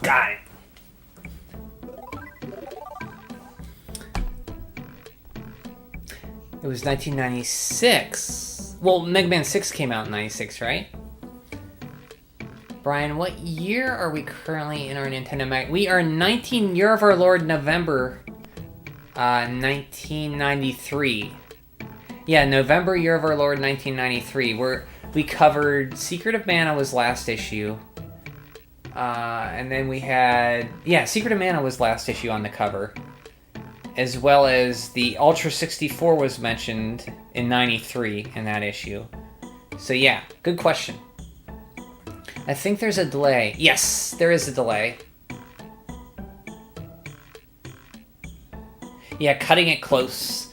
S1: Got it. It was 1996. Well, Mega Man 6 came out in 96, right? Brian, what year are we currently in our Nintendo Mag? We are 19, year of our Lord, November, 1993. Yeah, November, year of our Lord, 1993. We covered Secret of Mana was last issue. And then we had... Yeah, Secret of Mana was last issue on the cover. As well as the Ultra 64 was mentioned in 93 in that issue. So yeah, good question. I think there's a delay. Yes, there is a delay. Yeah, cutting it close.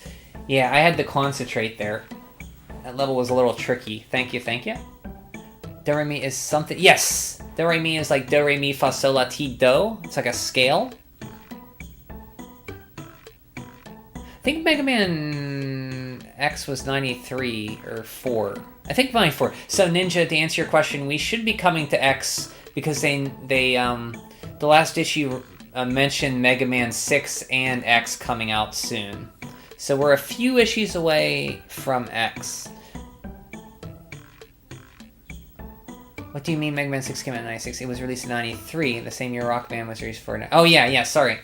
S1: Yeah, I had to concentrate there. That level was a little tricky. Thank you, thank you. DoReMi is something... Yes! DoReMi is like do, re, mi, fa, sol, la, ti, do. It's like a scale. I think Mega Man X was 93 or 4. I think 94. So Ninja, to answer your question, we should be coming to X because the last issue mentioned Mega Man 6 and X coming out soon. So we're a few issues away from X. What do you mean Mega Man 6 came out in 96? It was released in 93, the same year Rock Band was released for... Oh, yeah, sorry.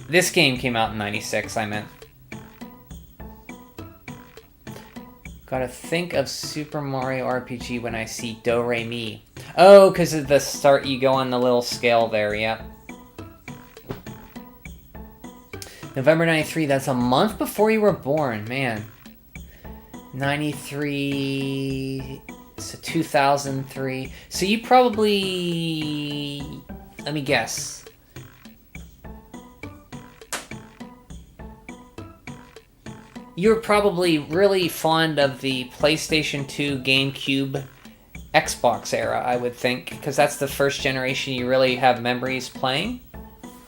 S1: This game came out in 96, I meant. Gotta think of Super Mario RPG when I see DoReMi. Oh, because of the start, you go on the little scale there, yeah. November 93, that's a month before you were born, man. 93, so 2003. So you probably, let me guess. You're probably really fond of the PlayStation 2, GameCube, Xbox era, I would think, because that's the first generation you really have memories playing.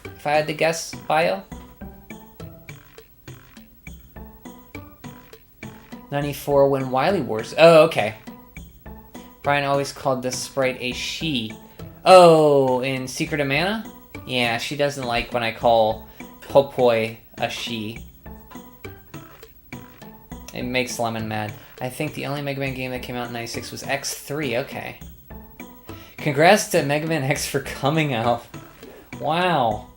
S1: If I had to guess, Bio. 94 when Wily Wars. Oh, okay. Brian always called this sprite a she. Oh, in Secret of Mana? Yeah, she doesn't like when I call Popoi a she. It makes Lemon mad. I think the only Mega Man game that came out in 96 was X3. Okay. Congrats to Mega Man X for coming out. Wow.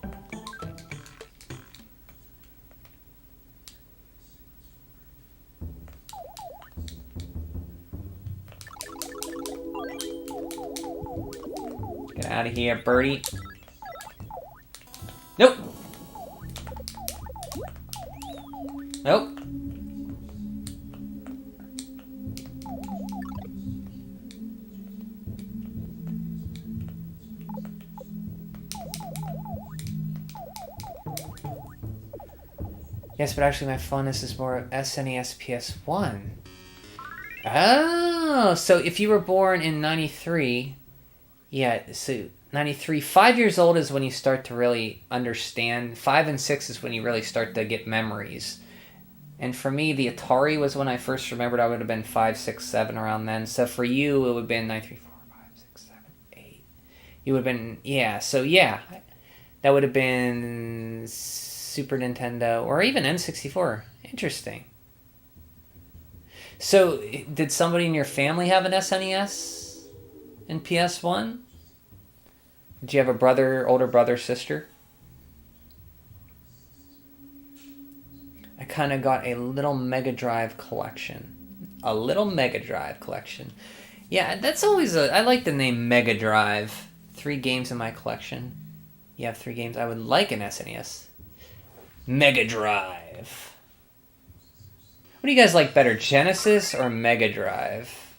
S1: Get out of here, birdie. Nope. Nope. Yes, but actually my fondness is more of SNES PS1. Oh, so if you were born in 93, yeah, so 93, 5 years old is when you start to really understand. 5 and 6 is when you really start to get memories. And for me, the Atari was when I first remembered. I would have been 5, 6, 7 around then. So for you, it would have been 9, 3, 4, 5, 6, 7, 8. You would have been, yeah, so yeah. That would have been Super Nintendo or even N64. Interesting. So did somebody in your family have an SNES and PS1? Did you have a brother, older brother, sister? I kind of got a little Mega Drive collection. A little Mega Drive collection. Yeah, that's always I like the name Mega Drive. 3 games in my collection. You have 3 games. I would like an SNES. Mega Drive. What do you guys like better, Genesis or Mega Drive?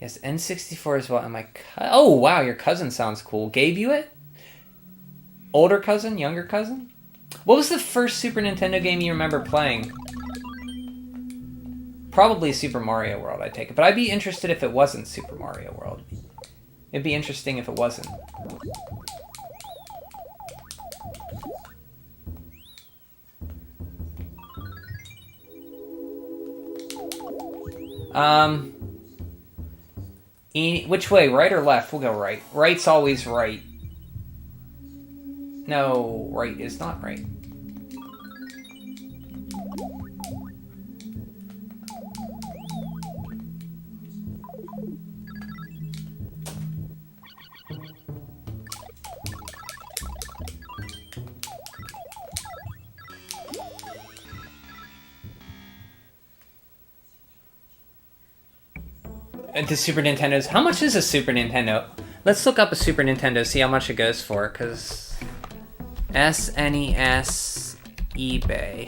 S1: Yes, N64 is what my oh wow, your cousin sounds cool. Gave you it? Older cousin, younger cousin? What was the first Super Nintendo game you remember playing? Probably Super Mario World, I take it. But I'd be interested if it wasn't Super Mario World. It'd be interesting if it wasn't. Which way, right or left? We'll go right. Right's always right. No, right is not right. The Super Nintendo's. How much is a Super Nintendo? Let's look up a Super Nintendo, see how much it goes for, because SNES eBay.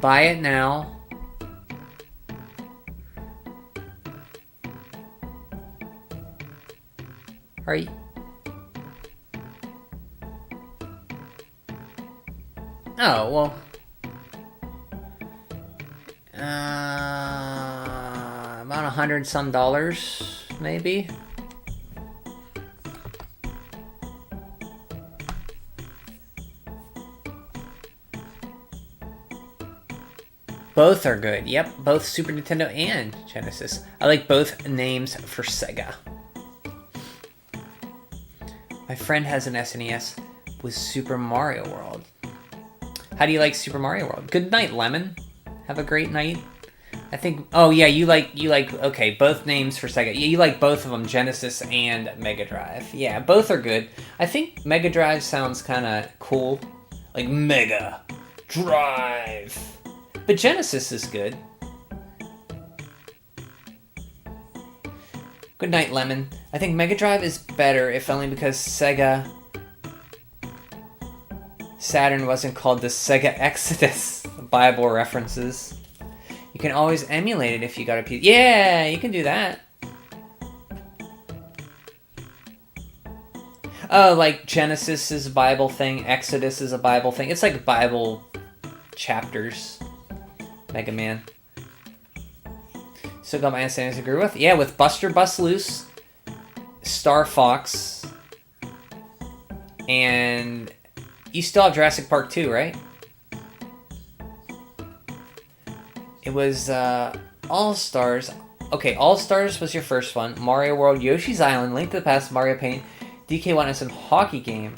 S1: Buy it now. Are you? Oh, well. About $100 some, maybe. Both are good. Yep, both Super Nintendo and Genesis. I like both names for Sega. My friend has an SNES with Super Mario World. How do you like Super Mario World? Good night, Lemon. Have a great night. I think... Oh, yeah, you like... Okay, both names for Sega. You like both of them, Genesis and Mega Drive. Yeah, both are good. I think Mega Drive sounds kind of cool. Like, Mega Drive. But Genesis is good. Good night, Lemon. I think Mega Drive is better, if only because Sega Saturn wasn't called the Sega Exodus. Bible references. You can always emulate it if you got a piece. Yeah, you can do that. Oh, like Genesis is a Bible thing, Exodus is a Bible thing. It's like Bible chapters. Mega Man. Still got my SNES agree with. Yeah, with Buster Bust Loose, Star Fox, and you still have Jurassic Park 2, right? It was All-Stars. Okay, All-Stars was your first one. Mario World, Yoshi's Island, Link to the Past, Mario Paint, DK1 and Hockey Game.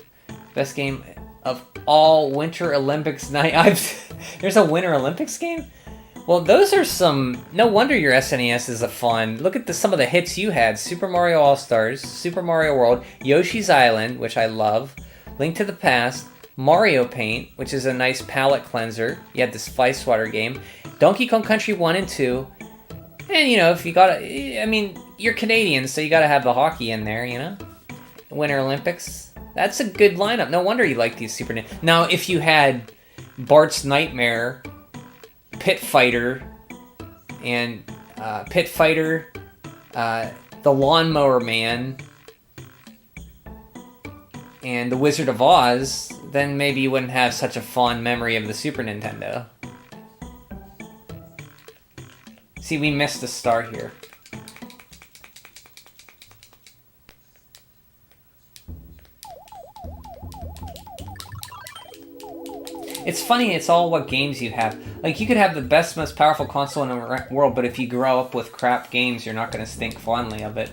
S1: Best game of all Winter Olympics night. There's a Winter Olympics game? Well, those are some... No wonder your SNES is a fun... Look at some of the hits you had. Super Mario All-Stars, Super Mario World, Yoshi's Island, which I love, Link to the Past, Mario Paint, which is a nice palette cleanser. You had this Spice Water game. Donkey Kong Country 1 and 2. And, you know, if you got... I mean, you're Canadian, so you got to have the hockey in there, you know? Winter Olympics. That's a good lineup. No wonder you like these Super... Now, if you had Bart's Nightmare... Pit Fighter, and Pit Fighter, the Lawnmower Man, and the Wizard of Oz, then maybe you wouldn't have such a fond memory of the Super Nintendo. See, we missed a star here. It's funny, it's all what games you have. Like, you could have the best, most powerful console in the world, but if you grow up with crap games, you're not going to think fondly of it.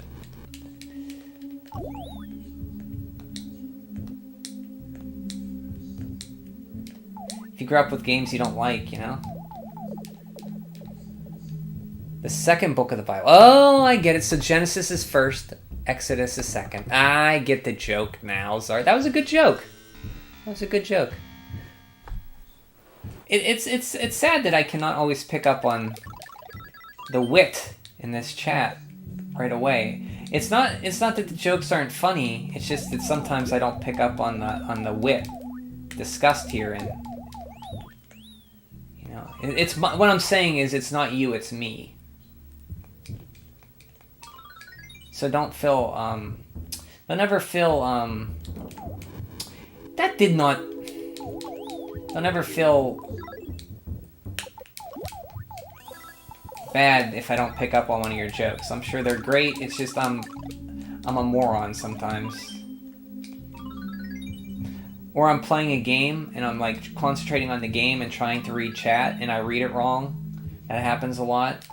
S1: If you grow up with games you don't like, you know? The second book of the Bible. Oh, I get it. So Genesis is first, Exodus is second. I get the joke now, Zard. That was a good joke. That was a good joke. It's sad that I cannot always pick up on the wit in this chat right away. It's not that the jokes aren't funny. It's just that sometimes I don't pick up on the wit discussed here, and you know, it's what I'm saying is it's not you, it's me. So don't ever feel that did not. Don't ever feel bad if I don't pick up on one of your jokes. I'm sure they're great. It's just I'm a moron sometimes. Or I'm playing a game and I'm like concentrating on the game and trying to read chat and I read it wrong. That happens a lot.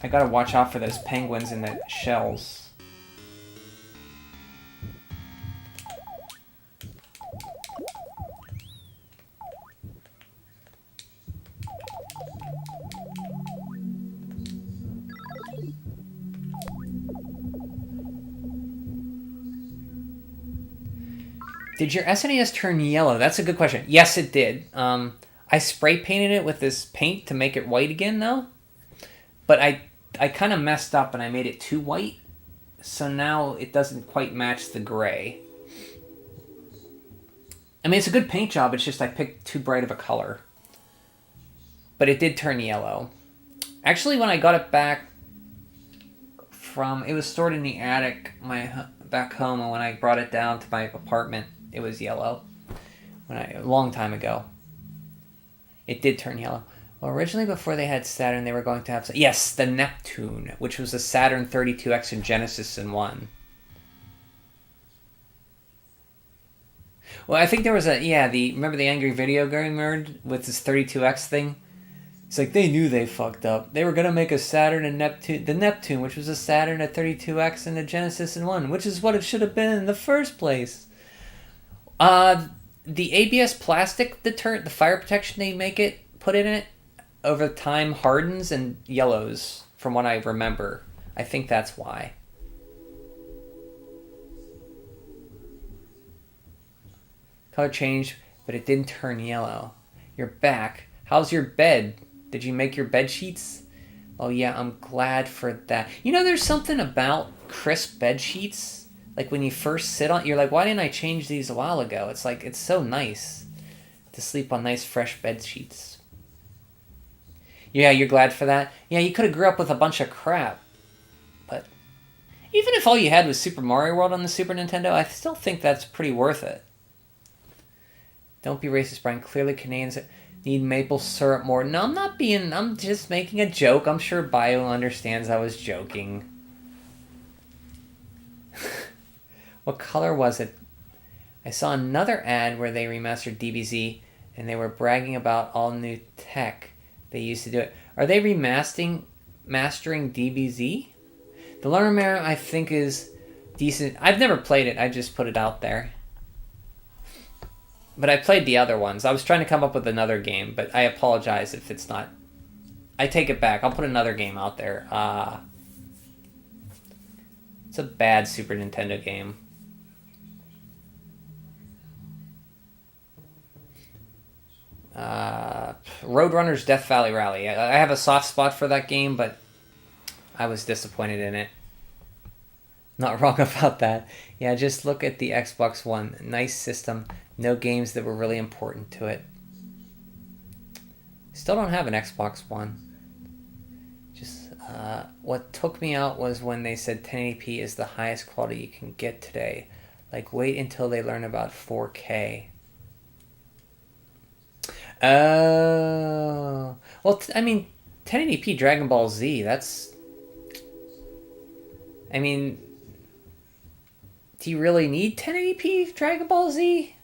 S1: I gotta watch out for those penguins in the shells. Did your SNES turn yellow? That's a good question. Yes, it did. I spray painted it with this paint to make it white again, though. But I kind of messed up and I made it too white. So now it doesn't quite match the gray. I mean, it's a good paint job. It's just I picked too bright of a color. But it did turn yellow. Actually, when I got it back from... It was stored in the attic back home, and when I brought it down to my apartment, it was yellow. A long time ago. It did turn yellow. Well, originally, before they had Saturn, they were going to have... Yes, the Neptune, which was a Saturn 32X and Genesis in one. Well, I think there was remember the Angry Video Gamer with this 32X thing? It's like they knew they fucked up. They were gonna make a Saturn and Neptune, the Neptune, which was a Saturn at 32X and a Genesis in one, which is what it should have been in the first place. The ABS plastic deterrent, the fire protection they put in it, over time hardens and yellows, from what I remember. I think that's why. Color changed, but it didn't turn yellow. You're back. How's your bed? Did you make your bed sheets? Oh yeah, I'm glad for that. You know, there's something about crisp bed sheets. Like when you first sit on, you're like, why didn't I change these a while ago? It's like, it's so nice to sleep on nice fresh bed sheets. Yeah, you're glad for that? Yeah, you could have grew up with a bunch of crap. But even if all you had was Super Mario World on the Super Nintendo, I still think that's pretty worth it. Don't be racist, Brian. Clearly Canadians need maple syrup more. No, I'm just making a joke. I'm sure Bio understands I was joking. What color was it? I saw another ad where they remastered DBZ and they were bragging about all new tech they used to do it. Are they mastering DBZ? The DoReMi, I think, is decent. I've never played it. I just put it out there. But I played the other ones. I was trying to come up with another game, but I apologize if it's not. I take it back. I'll put another game out there. It's a bad Super Nintendo game. Roadrunner's Death Valley Rally. I have a soft spot for that game, but I was disappointed in it. Not wrong about that. Yeah, just look at the Xbox One. Nice system. No games that were really important to it. Still don't have an Xbox One. Just what took me out was when they said 1080p is the highest quality you can get today. Like, wait until they learn about 4K. Oh. Well, I mean, 1080p Dragon Ball Z, that's... I mean... Do you really need 1080p Dragon Ball Z?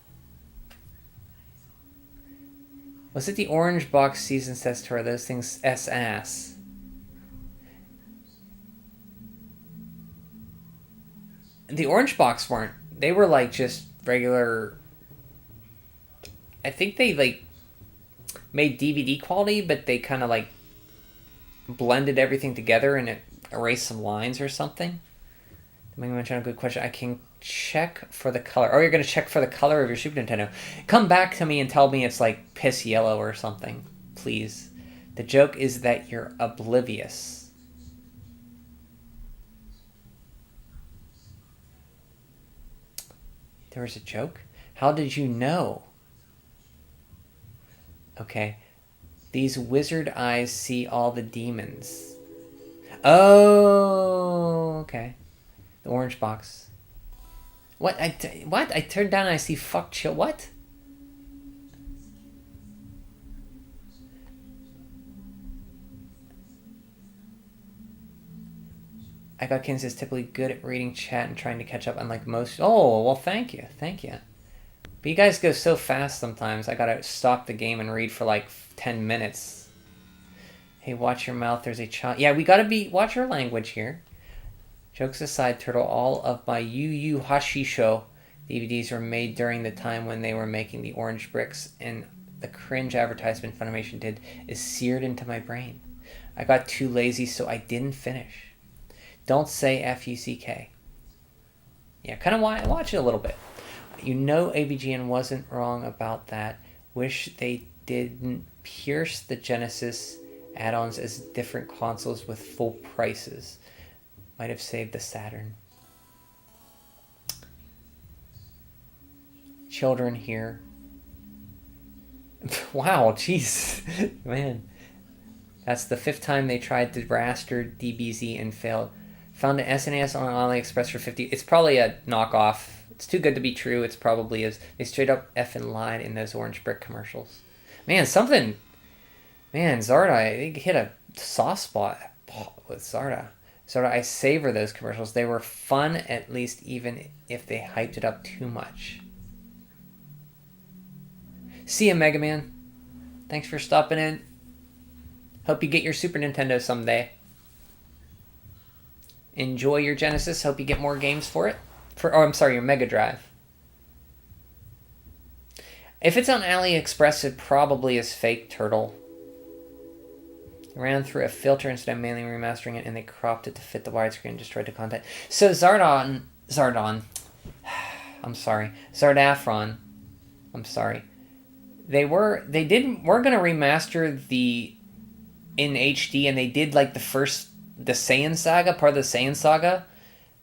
S1: Was it the Orange Box Season Test Tour? Those things ass. The Orange Box weren't. They were like just regular... I think they like made DVD quality, but they kind of like blended everything together and it erased some lines or something. I'm going to mention a good question. I can check for the color. Oh, you're going to check for the color of your Super Nintendo. Come back to me and tell me it's like piss yellow or something, please. The joke is that you're oblivious. There was a joke? How did you know? Okay. These wizard eyes see all the demons. Oh, okay. The orange box. What? What? I turned down and I see fuck chill. What? I got Ken says typically good at reading chat and trying to catch up unlike most. Oh, well, thank you. Thank you. But you guys go so fast sometimes. I gotta stop the game and read for like 10 minutes. Hey, watch your mouth. There's a child. Yeah, we gotta watch our language here. Jokes aside, Turtle, all of my Yu Yu Hakusho DVDs were made during the time when they were making the orange bricks, and the cringe advertisement Funimation did is seared into my brain. I got too lazy, so I didn't finish. Don't say F-U-C-K. Yeah, kind of watch it a little bit. You know AVGN wasn't wrong about that. Wish they didn't pierce the Genesis add-ons as different consoles with full prices. Might have saved the Saturn. Children here. Wow, jeez. Man. That's the 5th time they tried to raster DBZ and failed. Found an SNES on AliExpress for $50. It's probably a knockoff. It's too good to be true. It's probably is. They straight up effing lied in those orange brick commercials. Man, something... Man, Zarda, they hit a soft spot with Zarda. Zarda, I savor those commercials. They were fun, at least, even if they hyped it up too much. See ya, Mega Man. Thanks for stopping in. Hope you get your Super Nintendo someday. Enjoy your Genesis. Hope you get more games for it. Your Mega Drive. If it's on AliExpress, it probably is fake, Turtle. Ran through a filter instead of manually remastering it, and they cropped it to fit the widescreen and destroyed the content. So Zardafron. I'm sorry. They were gonna remaster the in HD, and they did like the Saiyan Saga, part of the Saiyan Saga,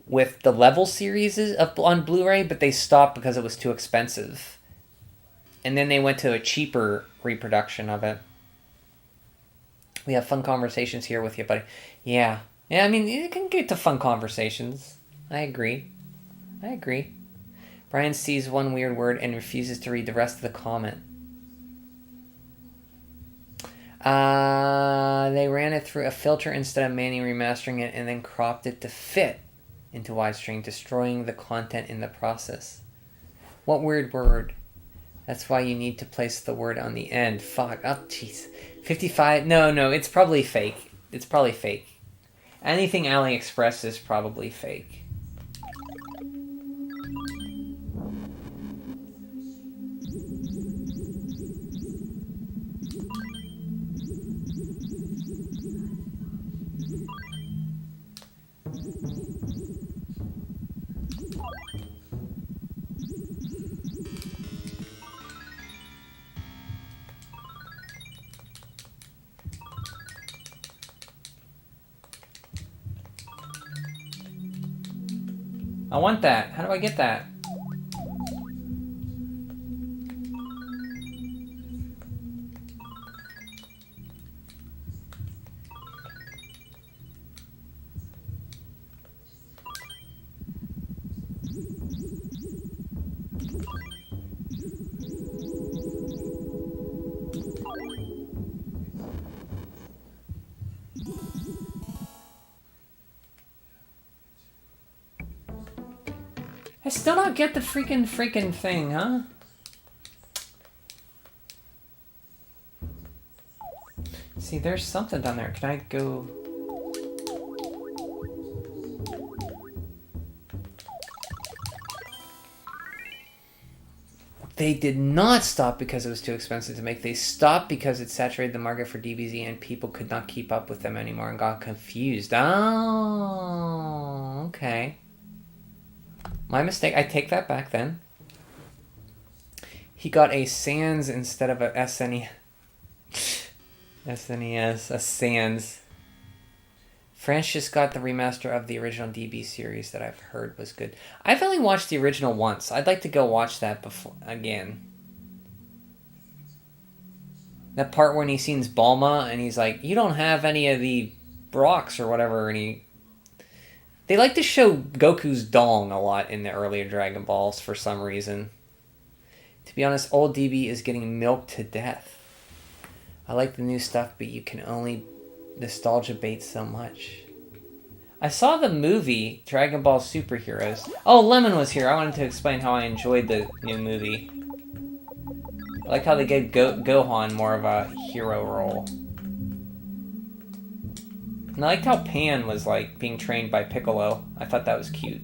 S1: with the level series on Blu-ray, but they stopped because it was too expensive. And then they went to a cheaper reproduction of it. We have fun conversations here with you, buddy. Yeah, I mean, you can get to fun conversations. I agree. Brian sees one weird word and refuses to read the rest of the comment. They ran it through a filter instead of manually remastering it and then cropped it to fit into widescreen, destroying the content in the process. What weird word? That's why you need to place the word on the end. Fuck. Oh, jeez. 55. No, it's probably fake. Anything AliExpress is probably fake. I want that. How do I get that? I still don't get the freaking thing, huh? See, there's something down there. Can I go... They did not stop because it was too expensive to make. They stopped because it saturated the market for DBZ and people could not keep up with them anymore and got confused. Oh, okay. My mistake. I take that back then. He got a Sans instead of a SNES. SNES. A Sans. France just got the remaster of the original DB series that I've heard was good. I've only watched the original once. I'd like to go watch that again. That part when he sees Bulma and he's like, you don't have any of the rocks or whatever, and they like to show Goku's dong a lot in the earlier Dragon Balls for some reason. To be honest, old DB is getting milked to death. I like the new stuff, but you can only nostalgia bait so much. I saw the movie Dragon Ball Superheroes. Oh, Lemon was here. I wanted to explain how I enjoyed the new movie. I like how they gave Gohan more of a hero role. And I liked how Pan was like being trained by Piccolo. I thought that was cute.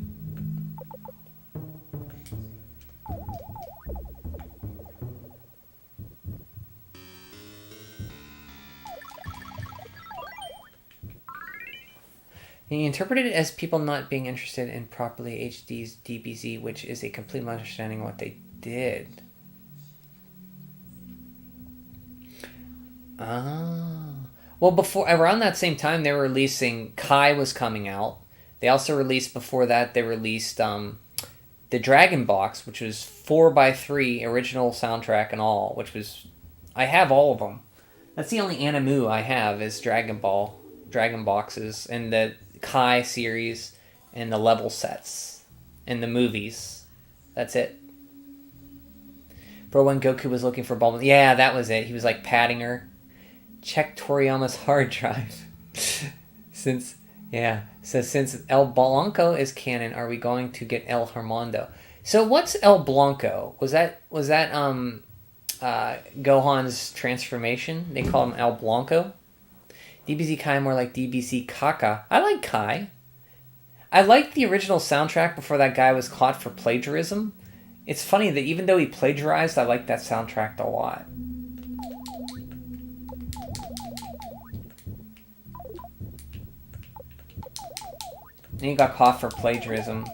S1: And he interpreted it as people not being interested in properly HD's DBZ, which is a complete misunderstanding of what they did. Ah. Well, around that same time, they were releasing... Kai was coming out. They also released, before that, they released the Dragon Box, which was 4x3, original soundtrack and all, which was... I have all of them. That's the only Animu I have is Dragon Boxes, and the Kai series, and the level sets, and the movies. That's it. Bro, when Goku was looking for Bulma... Yeah, that was it. He was like patting her. Check Toriyama's hard drive. Since El Blanco is canon, are we going to get El Hermando? So what's El Blanco? Was that Gohan's transformation? They call him El Blanco. DBZ Kai more like DBZ Kaka. I like Kai. I liked the original soundtrack before that guy was caught for plagiarism. It's funny that even though he plagiarized, I like that soundtrack a lot. And he got caught for plagiarism.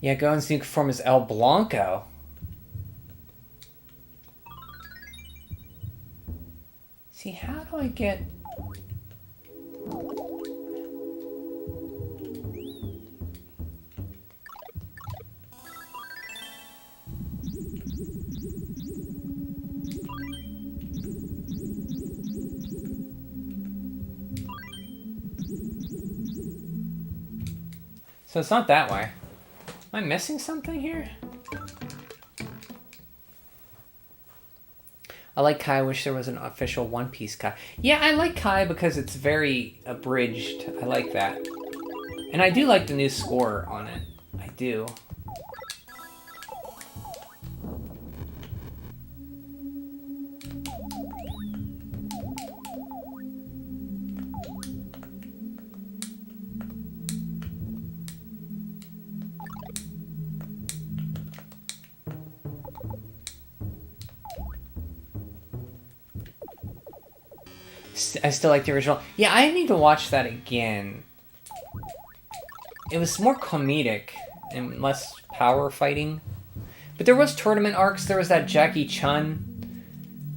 S1: Yeah, Gohan's new form is El Blanco. See, how do I get... So it's not that way. Am I missing something here? I like Kai. I wish there was an official One Piece Kai. Yeah, I like Kai because it's very abridged. I like that. And I do like the new score on it. I do. I still like the original. Yeah, I need to watch that again. It was more comedic and less power fighting. But there was tournament arcs. There was that Jackie Chun.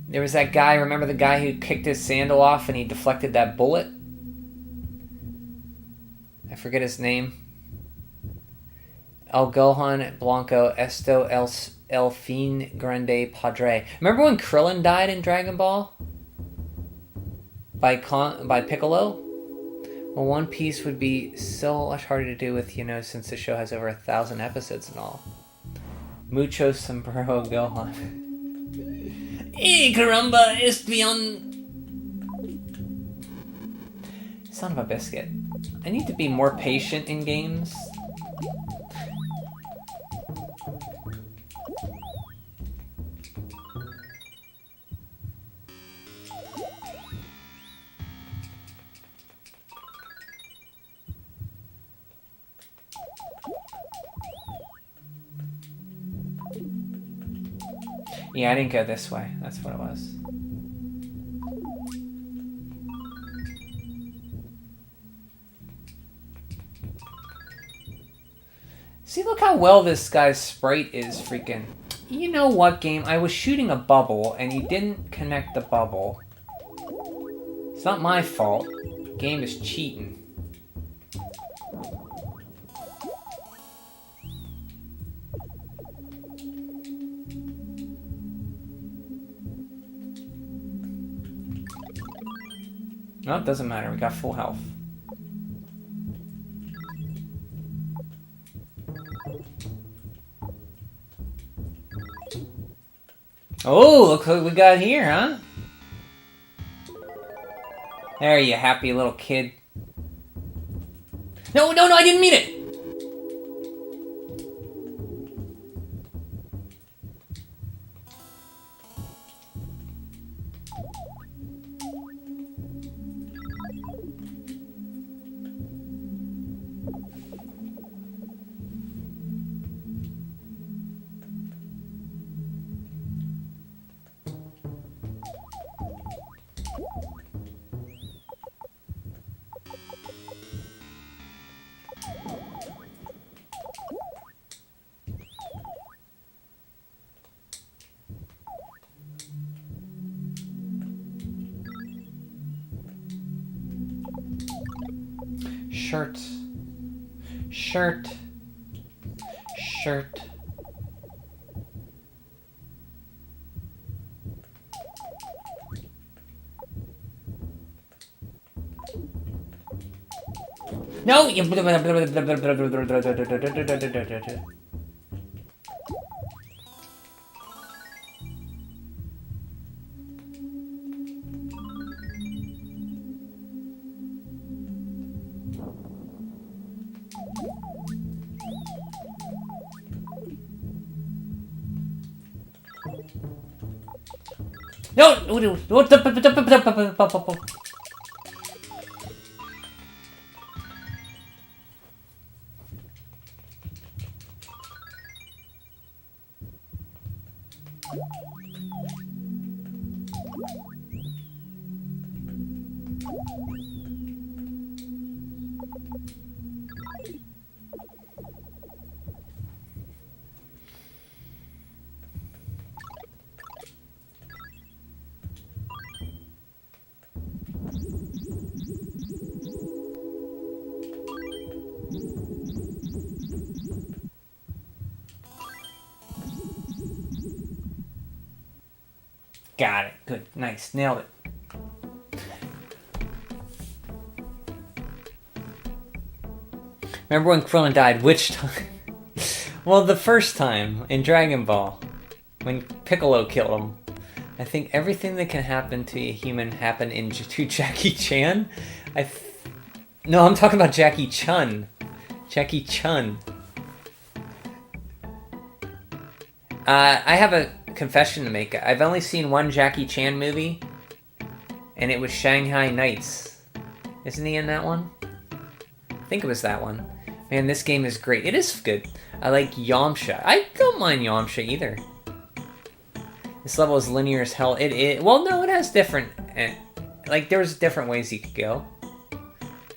S1: There was that guy, remember the guy who kicked his sandal off and he deflected that bullet? I forget his name. El Gohan Blanco Esto El Fin Grande Padre. Remember when Krillin died in Dragon Ball? By Piccolo? Well, One Piece would be so much harder to do with, you know, since the show has over 1,000 episodes and all. Mucho sombrero Gohan. Eh, caramba, espion. Son of a biscuit. I need to be more patient in games. Yeah, I didn't go this way. That's what it was. See, look how well this guy's sprite is freaking... You know what, game? I was shooting a bubble, and you didn't connect the bubble. It's not my fault. Game is cheating. No, it doesn't matter. We got full health. Oh, look what we got here, huh? There, you happy little kid. No, no, no, I didn't mean it! Shirt. Shirt. Shirt. No! No! Got it. Good. Nice. Nailed it. Remember when Krillin died? Which time? Well, the first time in Dragon Ball. When Piccolo killed him. I think everything that can happen to a human happened to Jackie Chan. No, I'm talking about Jackie Chun. Jackie Chun. I have a confession to make. I've only seen one Jackie Chan movie, and it was Shanghai Nights. Isn't he in that one? I think it was that one. Man, this game is great. It is good. I like Yamcha. I don't mind Yamcha either. This level is linear as hell. Well, no, it has different... like, there's different ways you could go.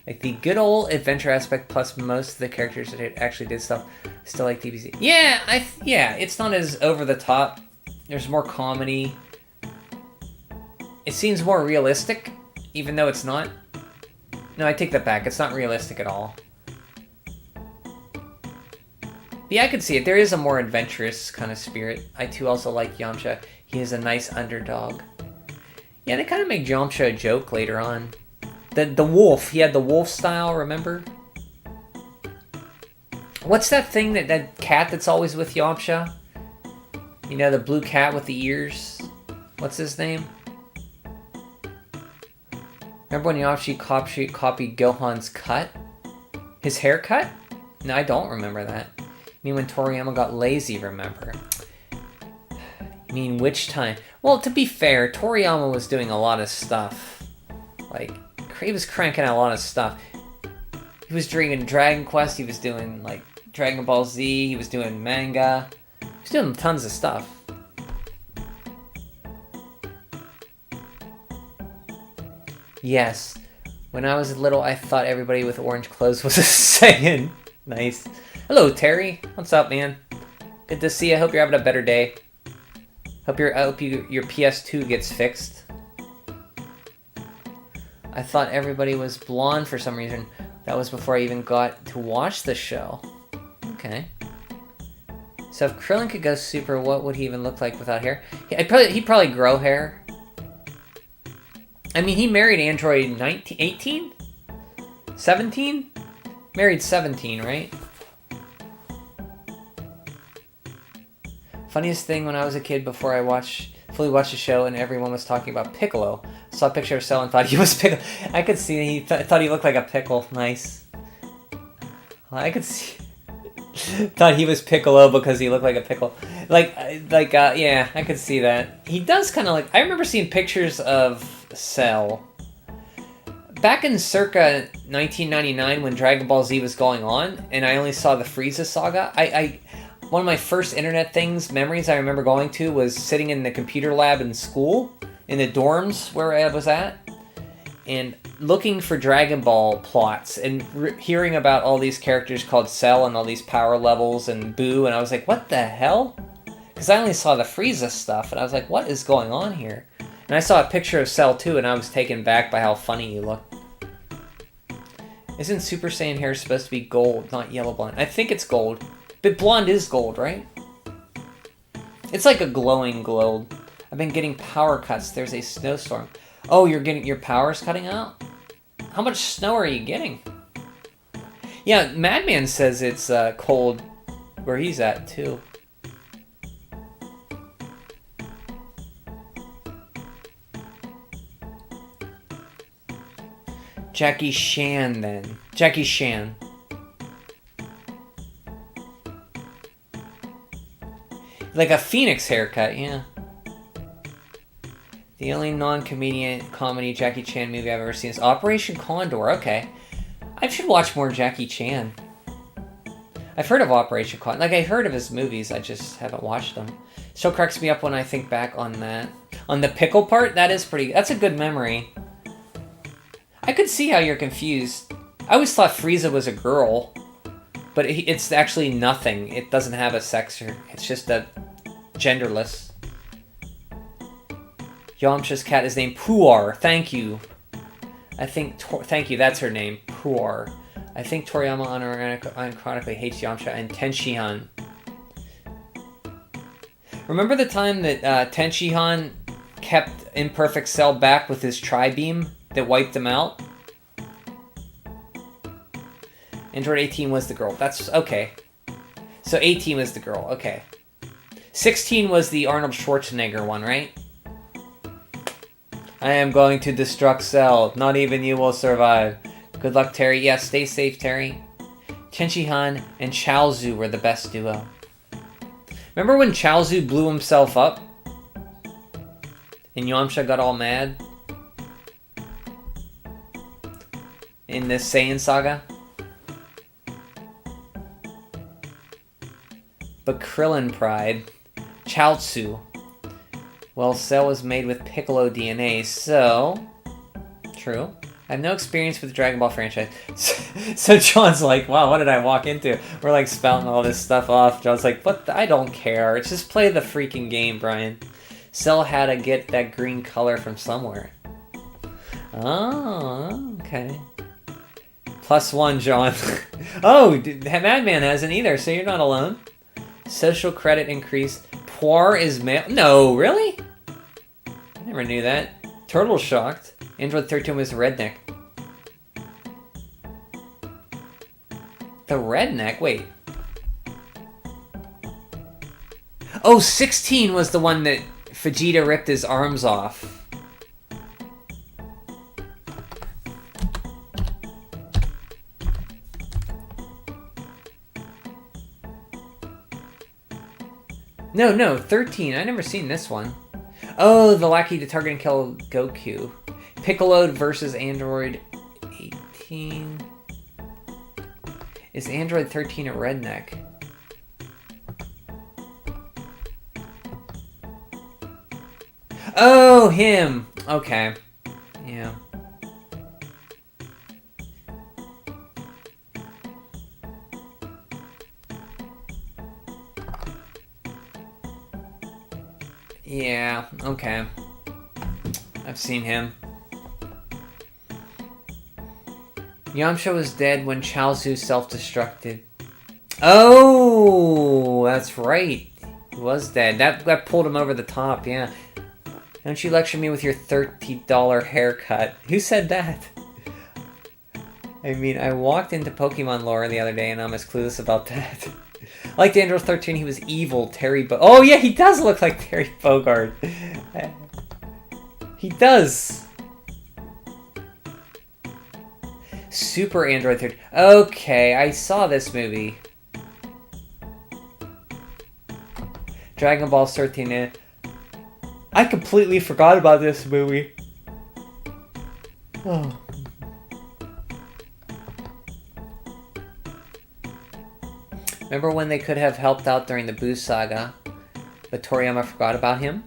S1: Like, the good old adventure aspect plus most of the characters that actually did stuff. Still like DBZ. Yeah, yeah, it's not as over the top. There's more comedy. It seems more realistic, even though it's not. No, I take that back. It's not realistic at all. Yeah, I could see it. There is a more adventurous kind of spirit. I too also like Yamcha. He is a nice underdog. Yeah, they kind of make Yamcha a joke later on. The wolf. He had the wolf style, remember? What's that thing, that cat that's always with Yamcha? You know, the blue cat with the ears? What's his name? Remember when Yamcha copied Gohan's cut? His haircut? No, I don't remember that. You mean when Toriyama got lazy, remember? You mean which time? Well, to be fair, Toriyama was doing a lot of stuff. Like, he was cranking out a lot of stuff. He was doing Dragon Quest, he was doing, like, Dragon Ball Z, he was doing manga. He was doing tons of stuff. Yes. When I was little, I thought everybody with orange clothes was a Saiyan. Nice. Hello, Terry. What's up, man? Good to see you. I hope you're having a better day. I hope your PS2 gets fixed. I thought everybody was blonde for some reason. That was before I even got to watch the show. Okay. So if Krillin could go super, what would he even look like without hair? He'd probably grow hair. I mean, he married Android 18? 17? Married 17, right? Funniest thing when I was a kid before I fully watched the show and everyone was talking about Piccolo. Saw a picture of Cell and thought he was Piccolo. I could see he thought he looked like a pickle. Nice. I could see... thought he was Piccolo because he looked like a pickle. Yeah, I could see that. He does kind of like... I remember seeing pictures of Cell. Back in circa 1999 when Dragon Ball Z was going on, and I only saw the Frieza saga, one of my first internet memories I remember going to was sitting in the computer lab in school, in the dorms where I was at, and looking for Dragon Ball plots, and hearing about all these characters called Cell and all these power levels and Boo, and I was like, what the hell? Because I only saw the Frieza stuff, and I was like, what is going on here? And I saw a picture of Cell too, and I was taken back by how funny he looked. Isn't Super Saiyan hair supposed to be gold, not yellow blonde? I think it's gold. But blonde is gold, right? It's like a glowing gold. I've been getting power cuts. There's a snowstorm. Oh, you're getting your power's cutting out? How much snow are you getting? Yeah, Madman says it's cold where he's at, too. Jackie Chan, then. Jackie Chan. Like a Phoenix haircut, yeah. The only non-comedian comedy Jackie Chan movie I've ever seen is Operation Condor. Okay. I should watch more Jackie Chan. I've heard of Operation Condor. Like, I heard of his movies, I just haven't watched them. Still cracks me up when I think back on that. On the pickle part, that's a good memory. I could see how you're confused. I always thought Frieza was a girl, but it's actually nothing. It doesn't have a sex, it's just a genderless. Yamcha's cat is named Puar. Thank you. Thank you, that's her name. Puar. I think Toriyama unironically hates Yamcha and Tenshinhan. Remember the time that Tenshinhan kept Imperfect Cell back with his tri-beam that wiped him out? Android 18 was the girl. That's okay. So 18 was the girl. Okay. 16 was the Arnold Schwarzenegger one, right? I am going to destruct Cell. Not even you will survive. Good luck, Terry. Yeah, stay safe, Terry. Tenshinhan and Chaozu were the best duo. Remember when Chaozu blew himself up? And Yamcha got all mad? In this Saiyan saga? But Krillin pride. Chaozu. Well, Cell was made with Piccolo DNA, so... True. I have no experience with the Dragon Ball franchise. So John's like, wow, what did I walk into? We're like spouting all this stuff off. John's like, what? I don't care. It's just play the freaking game, Brian. Cell had to get that green color from somewhere. Oh, okay. +1, John. Oh, Madman hasn't either, so you're not alone. Social credit increase. Puar is male. No, really? I never knew that. Turtle shocked. Android 13 was redneck. The redneck? Wait. Oh, 16 was the one that Vegeta ripped his arms off. No, 13. I never seen this one. Oh, the lackey to target and kill Goku. Piccolo versus Android 18. Is Android 13 a redneck? Oh, him! Okay. Yeah. Yeah, okay. I've seen him. Yamcha was dead when Chaozu self-destructed. Oh, that's right. He was dead. That pulled him over the top, yeah. Don't you lecture me with your $30 haircut. Who said that? I mean, I walked into Pokemon lore the other day and I'm as clueless about that. Like the Android 13, he was evil, Terry Oh, yeah, he does look like Terry Bogard. He does. Super Android 13. Okay, I saw this movie. Dragon Ball 13. I completely forgot about this movie. Oh. Remember when they could have helped out during the Boo saga, but Toriyama forgot about him?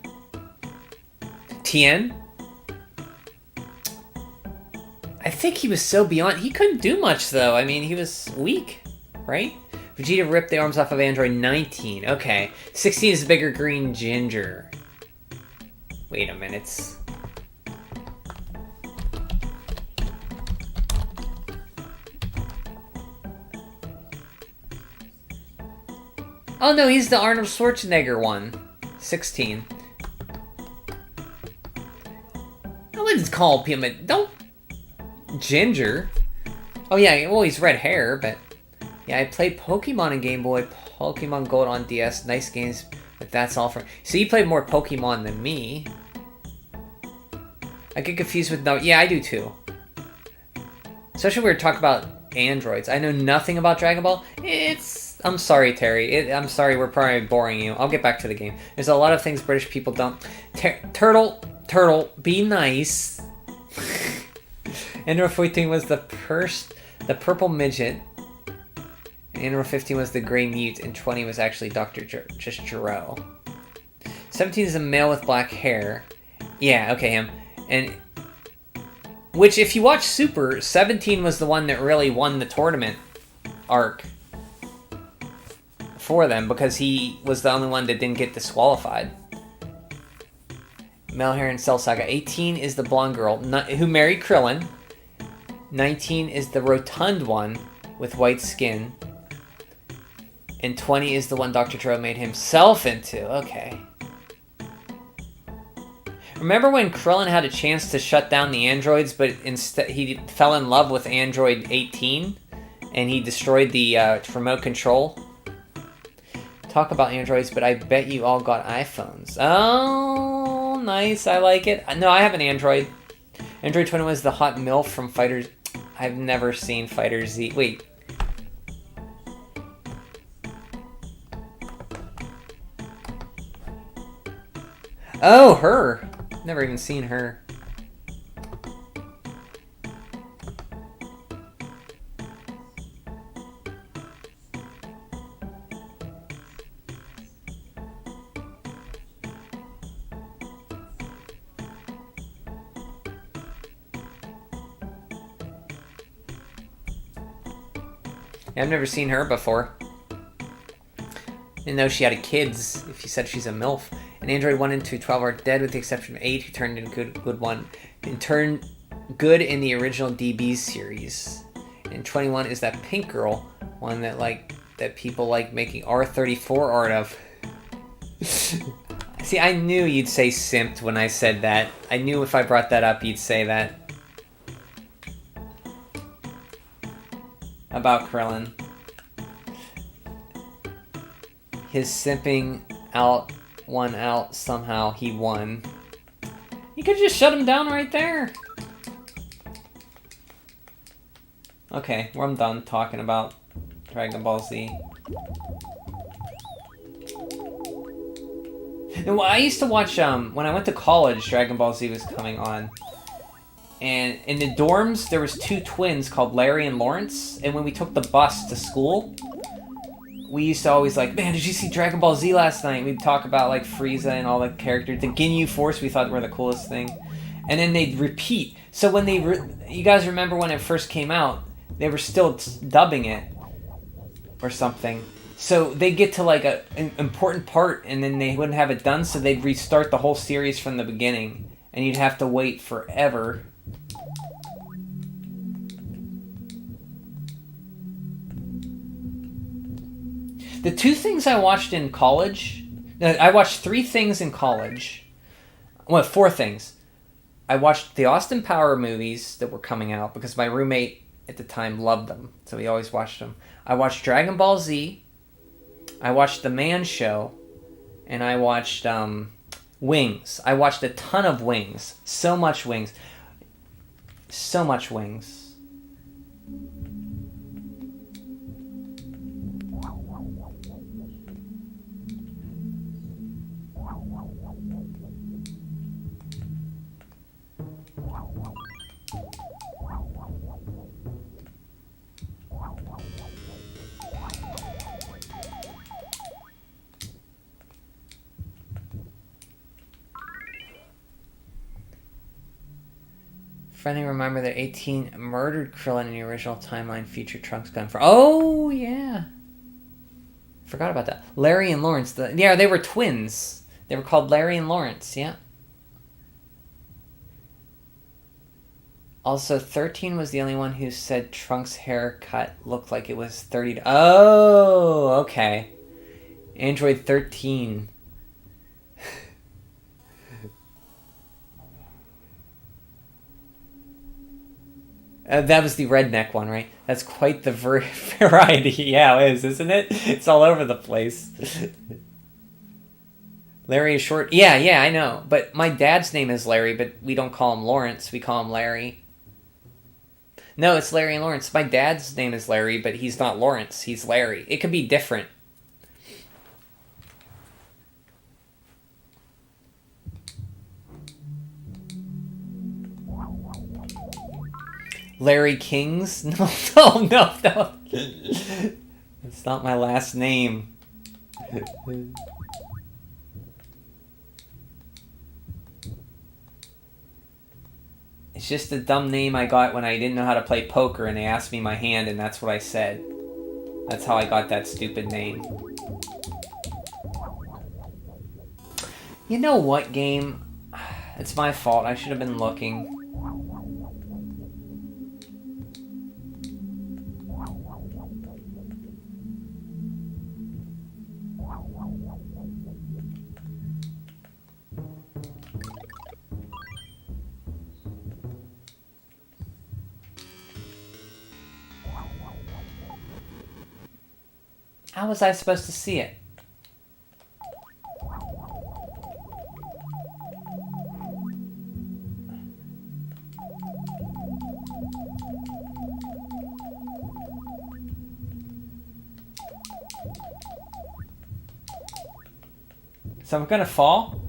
S1: Tien? I think he was so beyond... He couldn't do much, though. I mean, he was weak, right? Vegeta ripped the arms off of Android 19. Okay. 16 is the bigger green ginger. Wait a minute. Oh no, he's the Arnold Schwarzenegger one. 16. I wouldn't call him a... Don't... Ginger. Oh yeah, well he's red hair, but... Yeah, I played Pokemon on Game Boy, Pokemon Gold on DS. Nice games, but that's all for... So you played more Pokemon than me. I get confused with... No, yeah, I do too. Especially when we were talking about androids. I know nothing about Dragon Ball. I'm sorry, Terry. I'm sorry we're probably boring you. I'll get back to the game. There's a lot of things British people don't... Turtle, be nice. Android 14 was the purple midget. Android 15 was the gray mute. And 20 was actually just Jiro. 17 is a male with black hair. Yeah, okay, him. And... Which, if you watch Super, 17 was the one that really won the tournament arc for them, because he was the only one that didn't get disqualified. Male hair in Cell Saga. 18 is the blonde girl who married Krillin. 19 is the rotund one with white skin. And 20 is the one Dr. Jiro made himself into. Okay. Remember when Krillin had a chance to shut down the androids, but instead he fell in love with Android 18, and he destroyed the remote control? Talk about androids, but I bet you all got iPhones. Oh, nice. I like it. No, I have an Android. Android 20 was the hot MILF from Fighters. I've never seen Fighter Z. Wait. Oh, her. Never even seen her. Yeah, I've never seen her before. Didn't know she had kids, if you said she's a MILF. And Android 1 and 2, 12 are dead with the exception of 8, who turned into good one. And turned good in the original DB series. And 21 is that pink girl, one that people like making R34 art of. See, I knew you'd say simped when I said that. I knew if I brought that up, you'd say that. About Krillin. His simping won out somehow. He won. You could just shut him down right there. Okay, well, I'm done talking about Dragon Ball Z. And I used to watch, when I went to college, Dragon Ball Z was coming on. And in the dorms, there was 2 twins called Larry and Lawrence. And when we took the bus to school, we used to always like, man, did you see Dragon Ball Z last night? We'd talk about like Frieza and all the characters. The Ginyu Force we thought were the coolest thing. And then they'd repeat. So when you guys remember when it first came out, they were still dubbing it or something. So they get to like an important part and then they wouldn't have it done. So they'd restart the whole series from the beginning. And you'd have to wait forever. The 2 things I watched in college... I watched 3 things in college. Well, 4 things. I watched the Austin Power movies that were coming out because my roommate at the time loved them. So he always watched them. I watched Dragon Ball Z. I watched The Man Show. And I watched Wings. I watched a ton of Wings. So much Wings. So much Wings. Friendly reminder that 18 murdered Krillin in the original timeline featured Trunks gun for... Oh, yeah. Forgot about that. Larry and Lawrence. Yeah, they were twins. They were called Larry and Lawrence, yeah. Also, 13 was the only one who said Trunks' haircut looked like it was 30... Oh, okay. Android 13. That was the redneck one, right? That's quite the variety. Yeah, it is, isn't it? It's all over the place. Larry is short. Yeah, I know. But my dad's name is Larry, but we don't call him Lawrence. We call him Larry. No, it's Larry and Lawrence. My dad's name is Larry, but he's not Lawrence. He's Larry. It could be different. Larry Kings? No. It's not my last name. It's just a dumb name I got when I didn't know how to play poker and they asked me my hand and that's what I said. That's how I got that stupid name. You know what, game? It's my fault. I should have been looking. How was I supposed to see it? So I'm gonna fall?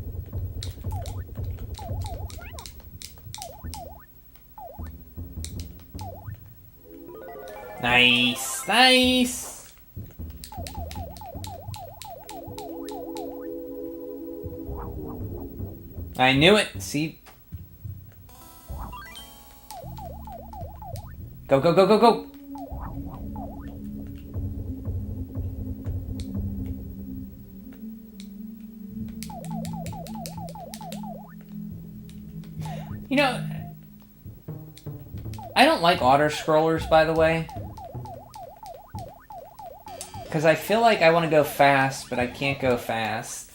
S1: Nice! I knew it. See? Go. You know, I don't like auto-scrollers, by the way. Because I feel like I want to go fast, but I can't go fast.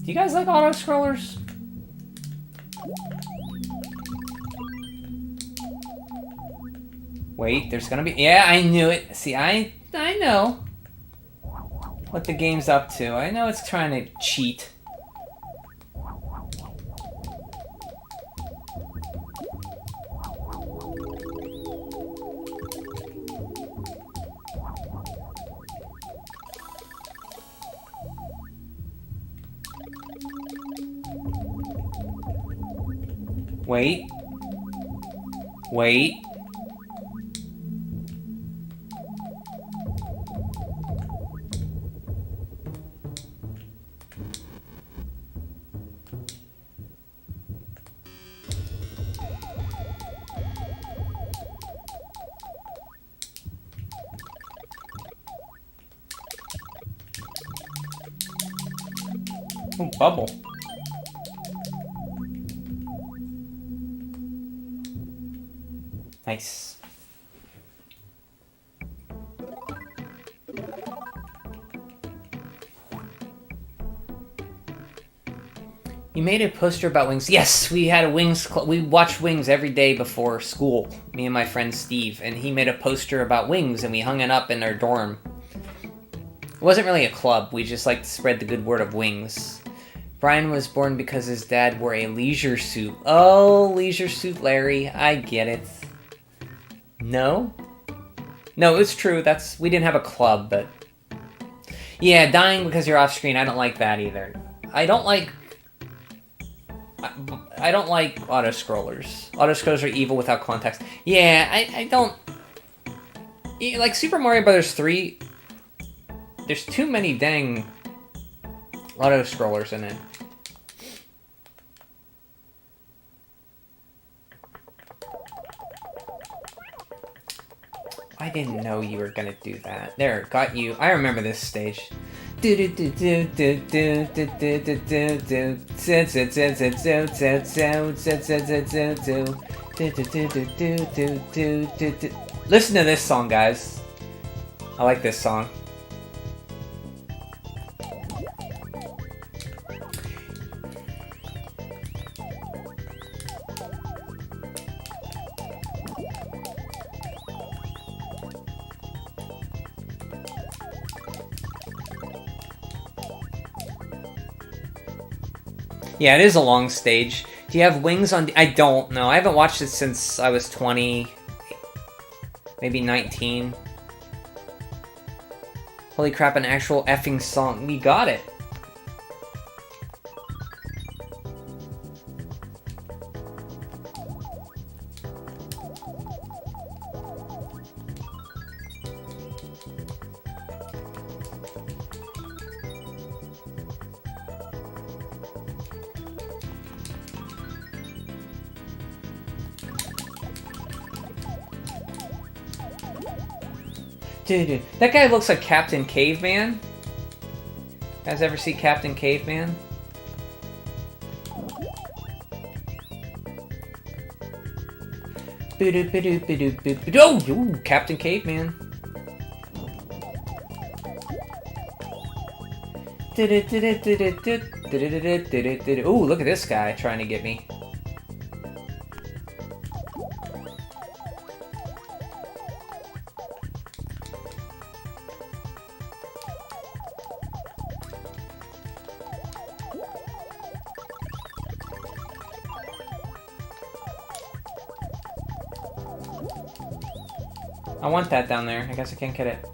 S1: Do you guys like auto-scrollers? Wait, there's gonna be... Yeah, I knew it. See, I know what the game's up to. I know it's trying to cheat. Wait. Oh, bubble. Nice. You made a poster about Wings. Yes, we had a Wings club. We watched Wings every day before school, me and my friend Steve, and he made a poster about Wings and we hung it up in our dorm. It wasn't really a club, we just liked to spread the good word of Wings. Brian was born because his dad wore a leisure suit. Oh, leisure suit Larry, I get it. No, it's true. We didn't have a club, but yeah, dying because you're off screen. I don't like that either. I don't like auto scrollers. Auto scrollers are evil without context. Yeah, I don't like Super Mario Brothers 3. There's too many dang auto scrollers in it. I didn't know you were gonna do that. There, got you. I remember this stage. Listen to this song, guys. I like this song. Yeah, it is a long stage. Do you have wings on... I don't know. I haven't watched it since I was 20. Maybe 19. Holy crap, an actual effing song. We got it. Dude, that guy looks like Captain Caveman. You guys ever see Captain Caveman? Oh, ooh, Captain Caveman. Ooh, look at this guy trying to get me. I want that down there. I guess I can't get it.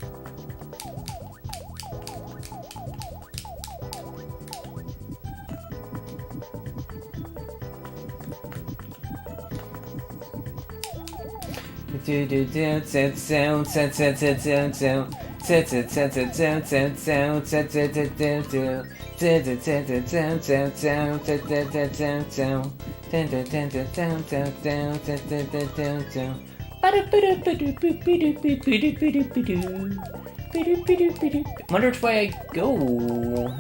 S1: Wonder which way I go.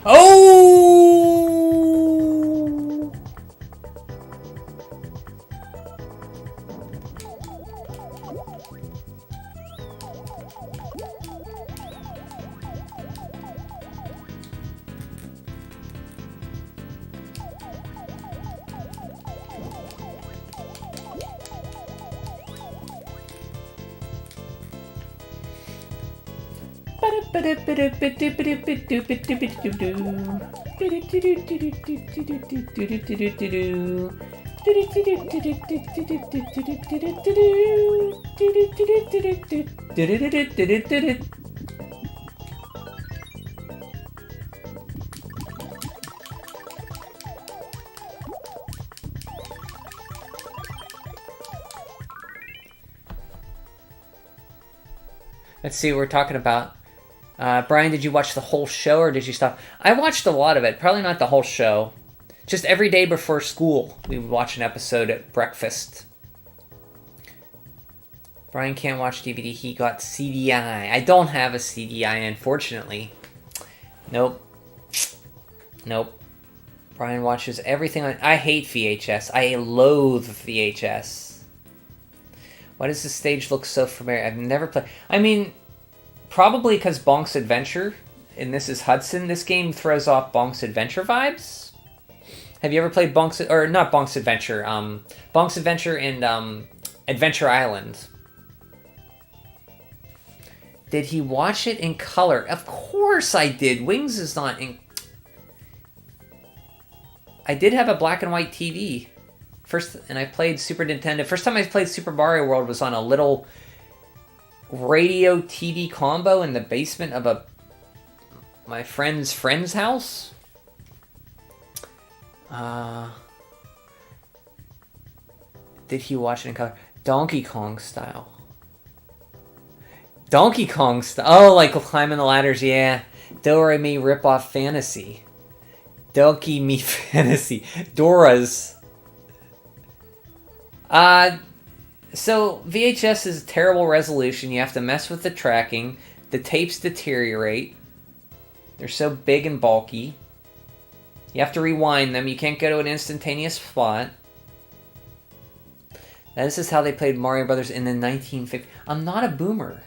S1: Oh! Let's see what we're talking about. Brian, did you watch the whole show or did you stop? I watched a lot of it. Probably not the whole show. Just every day before school, we would watch an episode at breakfast. Brian can't watch DVD. He got CDI. I don't have a CDI, unfortunately. Nope. Nope. Brian watches everything on... I hate VHS. I loathe VHS. Why does this stage look so familiar? I've never played... I mean... Probably because Bonk's Adventure, and this is Hudson. This game throws off Bonk's Adventure vibes. Have you ever played Bonk's... Or not Bonk's Adventure. Bonk's Adventure and Adventure Island. Did he watch it in color? Of course I did. Wings is not in... I did have a black and white TV. And I played Super Nintendo. First time I played Super Mario World was on a little... radio TV combo in the basement of my friend's house. did he watch it in color? Donkey Kong style. Donkey Kong style. Oh, like climbing the ladders, yeah. DoReMi ripoff fantasy. DokiDoki fantasy. Dora's. So VHS is terrible resolution. You have to mess with the tracking. The tapes deteriorate. They're so big and bulky. You have to rewind them. You can't go to an instantaneous spot. This is how they played Mario Brothers in the 1950s. I'm not a boomer.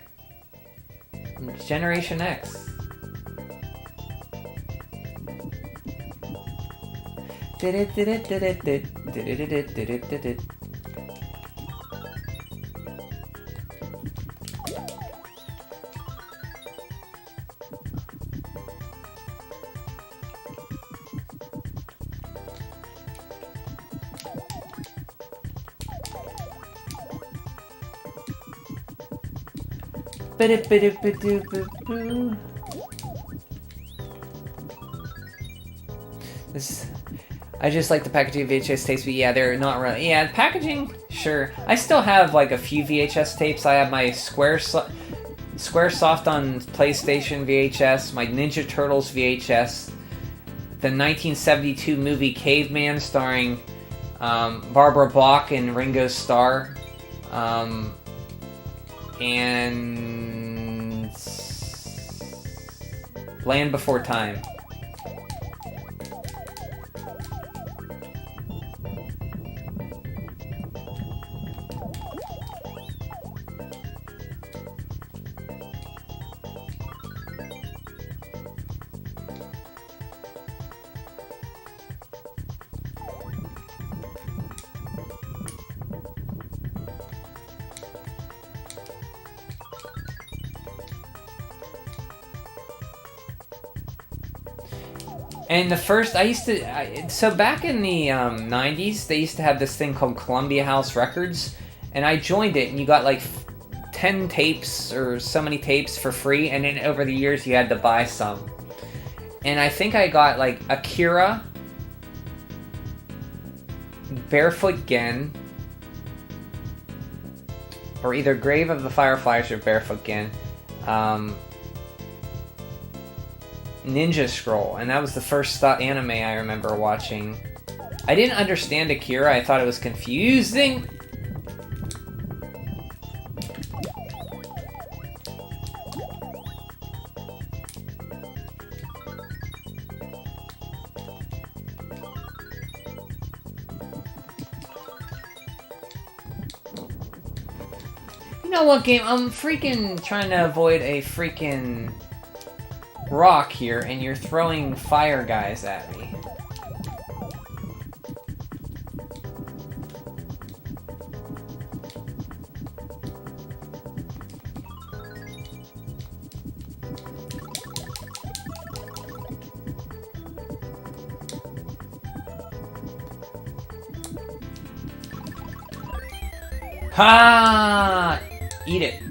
S1: I'm Generation X. This, I just like the packaging of VHS tapes, but yeah, they're not really. Yeah, packaging, sure. I still have like a few VHS tapes. I have my Squaresoft on PlayStation VHS, my Ninja Turtles VHS, the 1972 movie Caveman starring Barbara Bach and Ringo Starr, and Land Before Time. And the first, so back in the 90s, they used to have this thing called Columbia House Records, and I joined it, and you got like 10 tapes or so many tapes for free, and then over the years you had to buy some. And I think I got like Akira, Barefoot Gen, or either Grave of the Fireflies or Barefoot Gen. Ninja Scroll, and that was the first anime I remember watching. I didn't understand Akira, I thought it was confusing. You know what, game? I'm freaking trying to avoid a freaking rock here, and you're throwing fire guys at me. Ha! Eat it.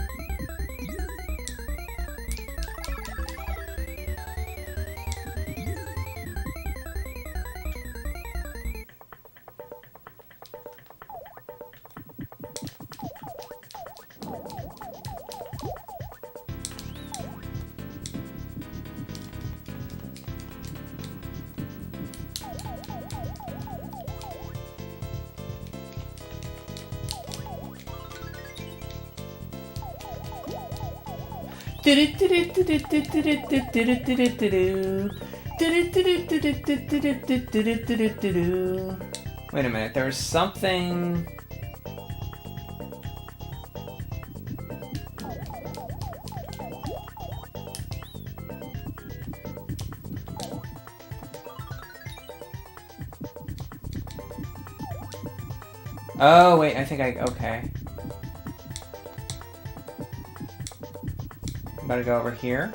S1: Wait a minute, there's something... Oh, wait, I think okay. I'm about to go over here.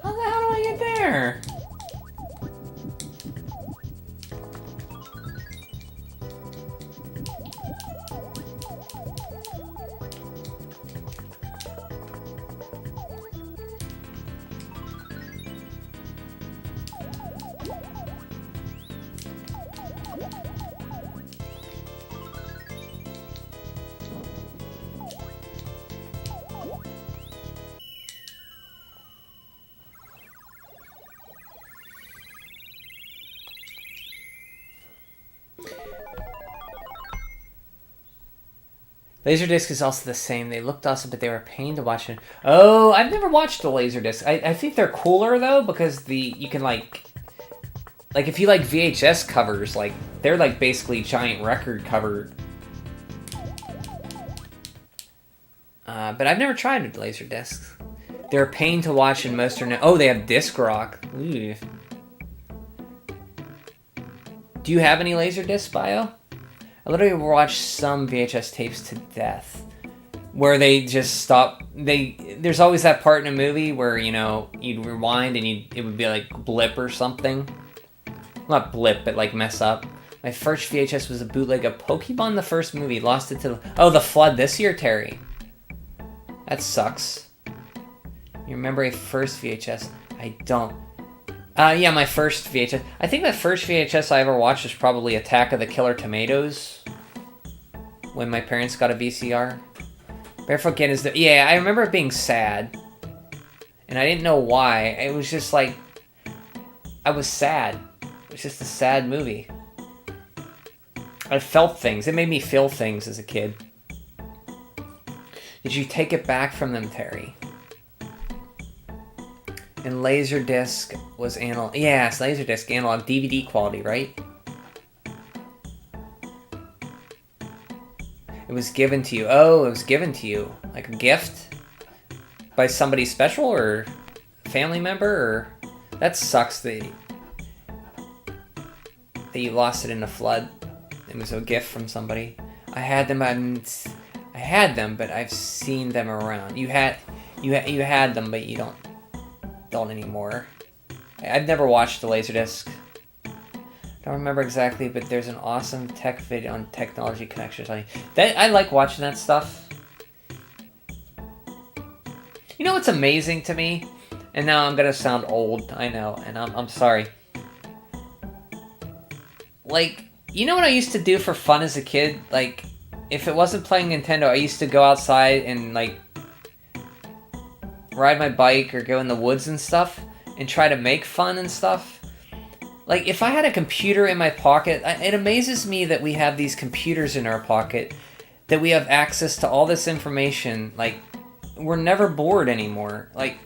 S1: How the hell do I get there? Laserdisc is also the same. They looked awesome, but they were a pain to watch. Oh, I've never watched a Laserdisc. I think they're cooler though because you can like if you like VHS covers, like they're like basically giant record cover. But I've never tried a Laserdisc. They're a pain to watch and most are no. Oh, they have disc rock. Ooh. Do you have any Laserdisc, Bio? I literally watched some VHS tapes to death, where they just stop. There's always that part in a movie where you'd rewind and it would be like blip or something. Not blip, but like mess up. My first VHS was a bootleg of Pokemon, the first movie. Lost it to the flood this year, Terry. That sucks. You remember a first VHS? I don't. Yeah, my first VHS. I think the first VHS I ever watched was probably Attack of the Killer Tomatoes. When my parents got a VCR. Barefoot Kid is yeah, I remember it being sad. And I didn't know why. It was just like... I was sad. It was just a sad movie. I felt things. It made me feel things as a kid. Did you take it back from them, Terry? And Laserdisc was analog. Yes, Laserdisc analog DVD quality, right? It was given to you. Oh, it was given to you like a gift by somebody special or family member, or that sucks that you lost it in a flood. It was a gift from somebody. I had them, but I've seen them around. You had them, but you don't anymore. I've never watched the Laserdisc. Don't remember exactly, but there's an awesome tech video on Technology Connections. I like watching that stuff. You know what's amazing to me? And now I'm gonna sound old, I know, and I'm sorry. Like, you know what I used to do for fun as a kid? Like, if it wasn't playing Nintendo, I used to go outside and like ride my bike or go in the woods and stuff and try to make fun and stuff. Like, if I had a computer in my pocket, it amazes me that we have these computers in our pocket, that we have access to all this information. Like, we're never bored anymore. Like,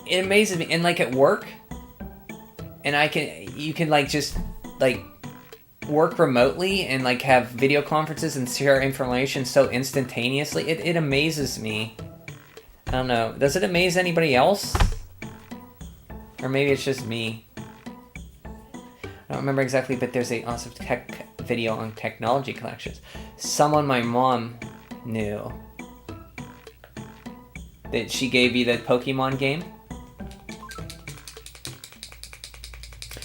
S1: it amazes me. And like at work, and you can like just like work remotely and like have video conferences and share information so instantaneously. It amazes me. I don't know. Does it amaze anybody else? Or maybe it's just me. I don't remember exactly, but there's a awesome tech video on Technology Collections. Someone my mom knew. That she gave you the Pokemon game.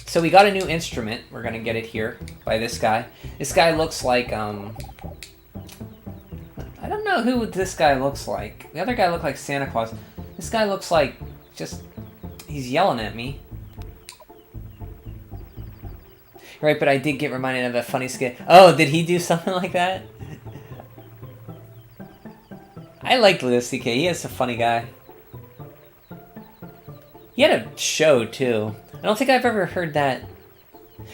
S1: So we got a new instrument. We're gonna get it here by this guy. This guy looks like, I don't know who this guy looks like. The other guy looked like Santa Claus. This guy looks like he's yelling at me. Right, but I did get reminded of a funny skit. Oh, did he do something like that? I liked Louis C.K. He is a funny guy. He had a show, too. I don't think I've ever heard that.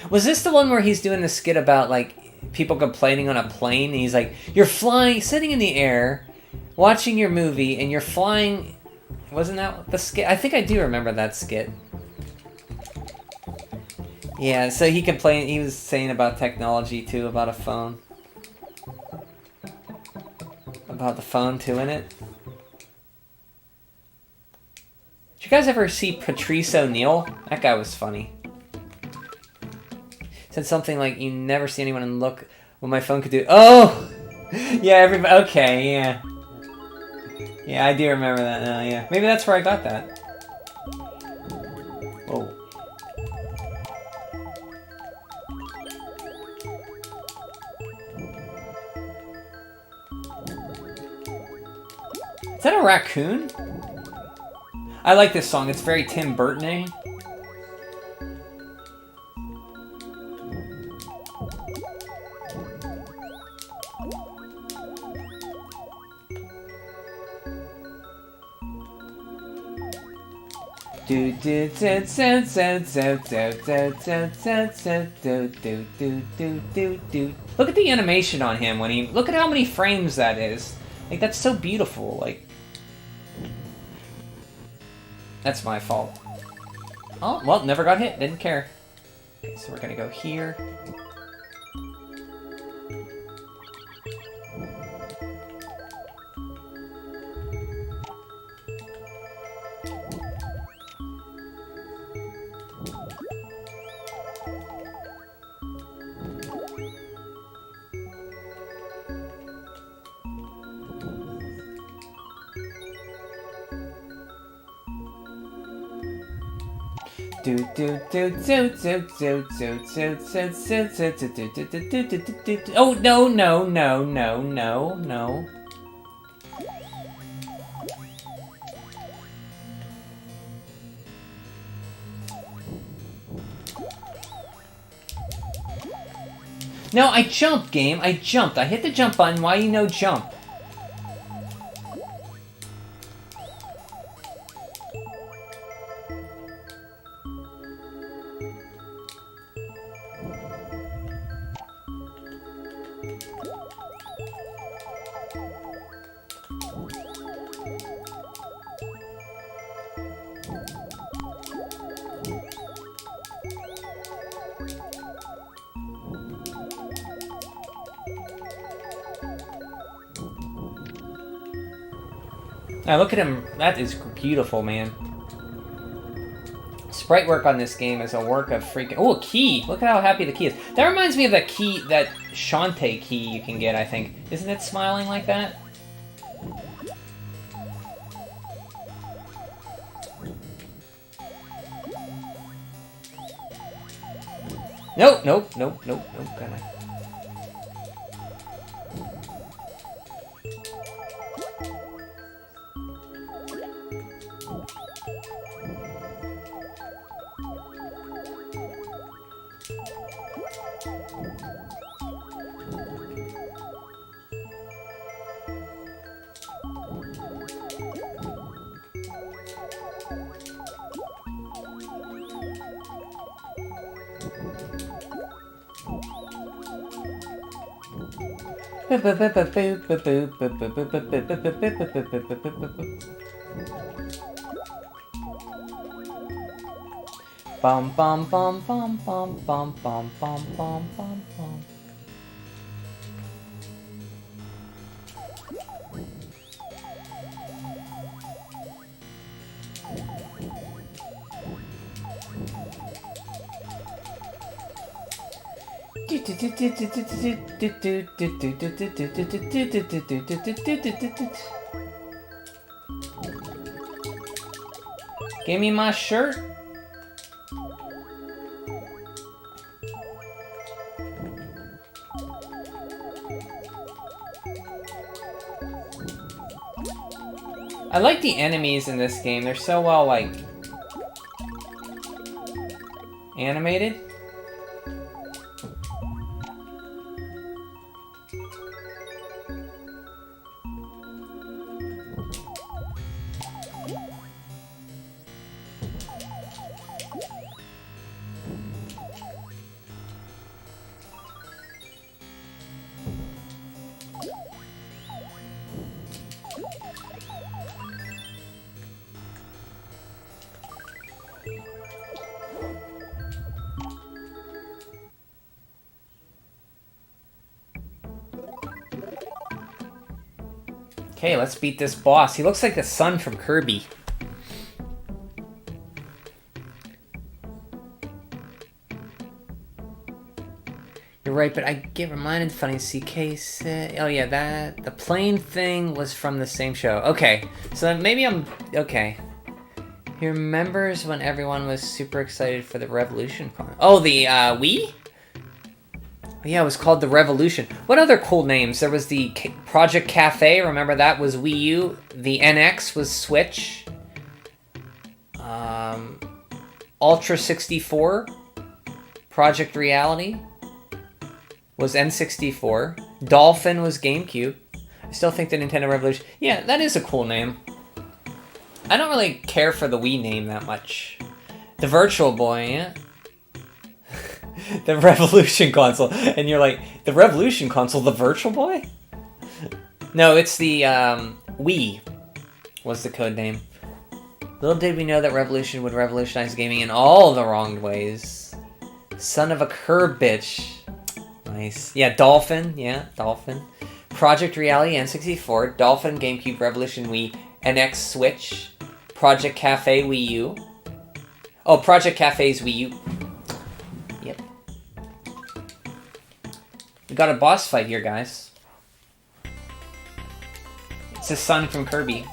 S1: Was this the one where he's doing the skit about, like, people complaining on a plane? And he's like, you're flying, sitting in the air, watching your movie, and you're flying... Wasn't that the skit? I think I do remember that skit. Yeah, so he complained, he was saying about technology, too, about a phone. About the phone, too, in it. Did you guys ever see Patrice O'Neill? That guy was funny. Said something like, you never see anyone and look what my phone could do. Oh! Yeah, everybody, okay, yeah. Yeah, I do remember that now, yeah. Maybe that's where I got that. Whoa. Is that a raccoon? I like this song. It's very Tim Burton-y. Do do do do do do do do do do do do do do do. Look at the animation on him when he... Look at how many frames that is. Like, that's so beautiful. Like... That's my fault. Oh, well, never got hit. Didn't care. Okay, so we're gonna go here. Oh, no, no, no, no, no, no. No, I jumped, game. I jumped. I hit the jump button. Why you no jump? Now look at him. That is beautiful, man. Sprite work on this game is a work of freaking... Oh, a key! Look at how happy the key is. That reminds me of that key, that Shantae key you can get, I think. Isn't it smiling like that? Nope, nope, nope, nope, nope. Gonna... Bum bum bum bum bum bum bum bum bum bum bum. Give me my shirt. I like the enemies in this game. They're so well, like, animated. Okay, let's beat this boss. He looks like the son from Kirby. You're right, but I get reminded, funny CK said... Oh yeah, that... The plane thing was from the same show. Okay, so maybe I'm... Okay. He remembers when everyone was super excited for the Revolution con. Oh, the, Wii? Yeah, it was called the Revolution. What other cool names? There was the Project Cafe. Remember that was Wii U. The NX was Switch. Ultra 64. Project Reality was N64. Dolphin was GameCube. I still think the Nintendo Revolution... Yeah, that is a cool name. I don't really care for the Wii name that much. The Virtual Boy, yeah. The Revolution console. And you're like, the Revolution console, the Virtual Boy? No, it's the Wii was the code name. Little did we know that Revolution would revolutionize gaming in all the wrong ways. Son of a curb bitch. Nice. Yeah, Dolphin. Yeah, Dolphin. Project Reality N64. Dolphin GameCube Revolution Wii NX Switch. Project Cafe Wii U. Oh, Project Cafe's Wii U. Yep. We got a boss fight here, guys. It's his son from Kirby.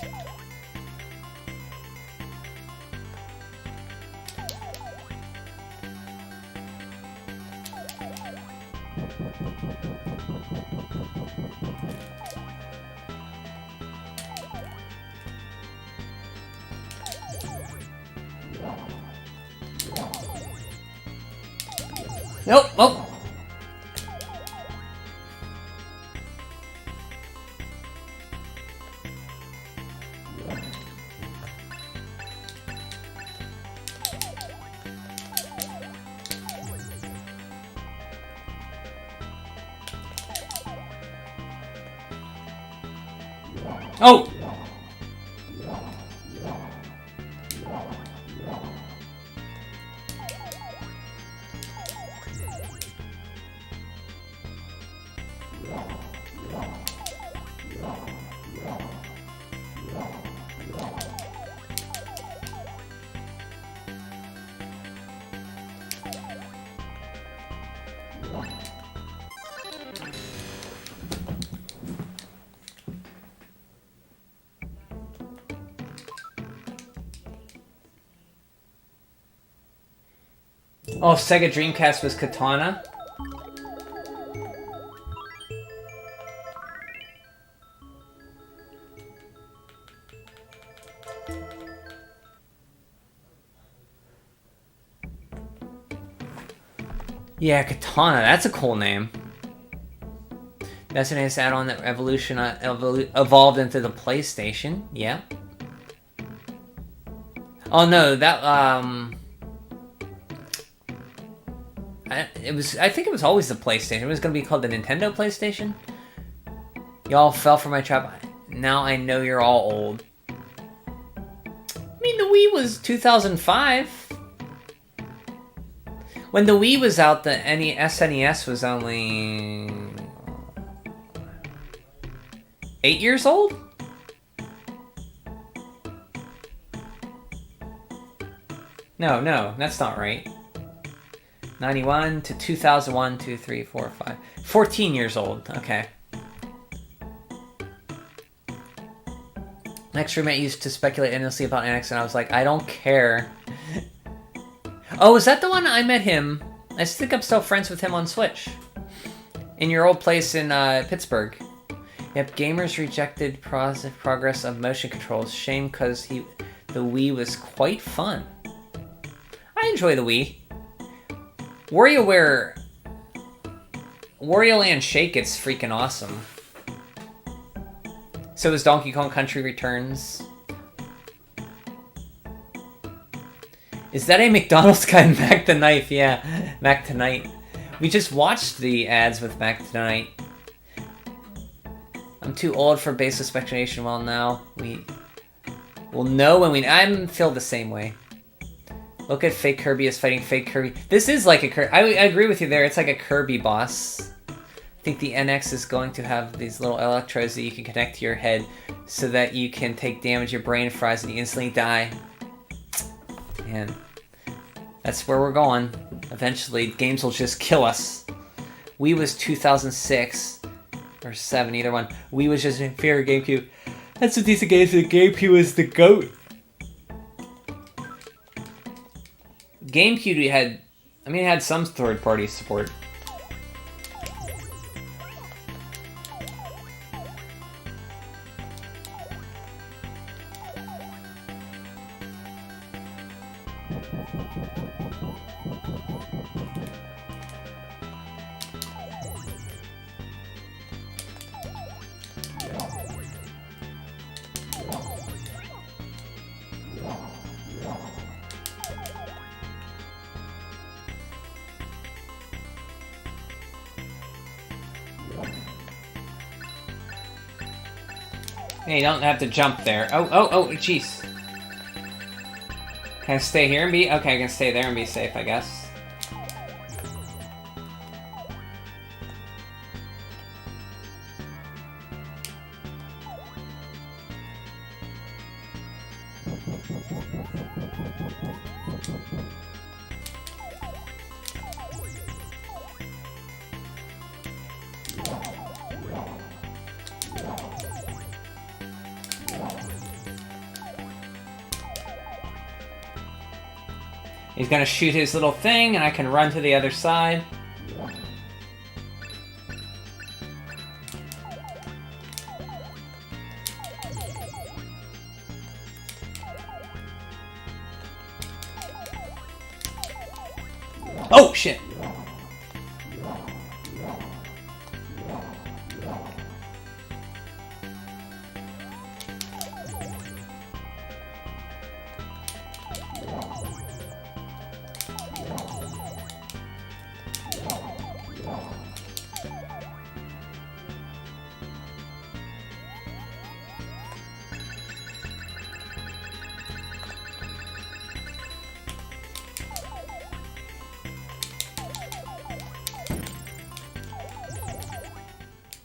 S1: Nope. Oh. Oh. Oh, Sega Dreamcast was Katana? Yeah, Katana, that's a cool name. That's a nice add-on that Evolution evolved into the PlayStation. Yeah. Oh no, that I think it was always the PlayStation. It was gonna be called the Nintendo PlayStation. Y'all fell for my trap. Now I know you're all old. I mean, the Wii was 2005. When the Wii was out, the SNES was only 8 years old? No, that's not right. 91 to 2001, 2, 3, 4, 5. 14 years old, okay. Next roommate used to speculate endlessly about NX, and I was like, I don't care. Oh, is that the one I met him? I think I'm still friends with him on Switch. In your old place in Pittsburgh. Yep, gamers rejected progress of motion controls. Shame, because the Wii was quite fun. I enjoy the Wii. WarioWare... Wario Land Shake, it's freaking awesome. So is Donkey Kong Country Returns. Is that a McDonald's guy, Mac the Knife? Yeah, Mac Tonight. We just watched the ads with Mac Tonight. I'm too old for baseless speculation. Well, now we'll know when we... I feel the same way. Look at fake Kirby as fighting fake Kirby. This is like a Kirby... I agree with you there. It's like a Kirby boss. I think the NX is going to have these little electrodes that you can connect to your head so that you can take damage, your brain fries, and you instantly die. And that's where we're going. Eventually, games will just kill us. Wii was 2006 or 7, either one. Wii was just inferior GameCube. That's a decent game. The GameCube was the GOAT. GameCube had, it had some third-party support. Hey, you don't have to jump there. Oh, jeez. Can I stay here and be... Okay, I can stay there and be safe, I guess. He's gonna shoot his little thing, and I can run to the other side. Oh, shit!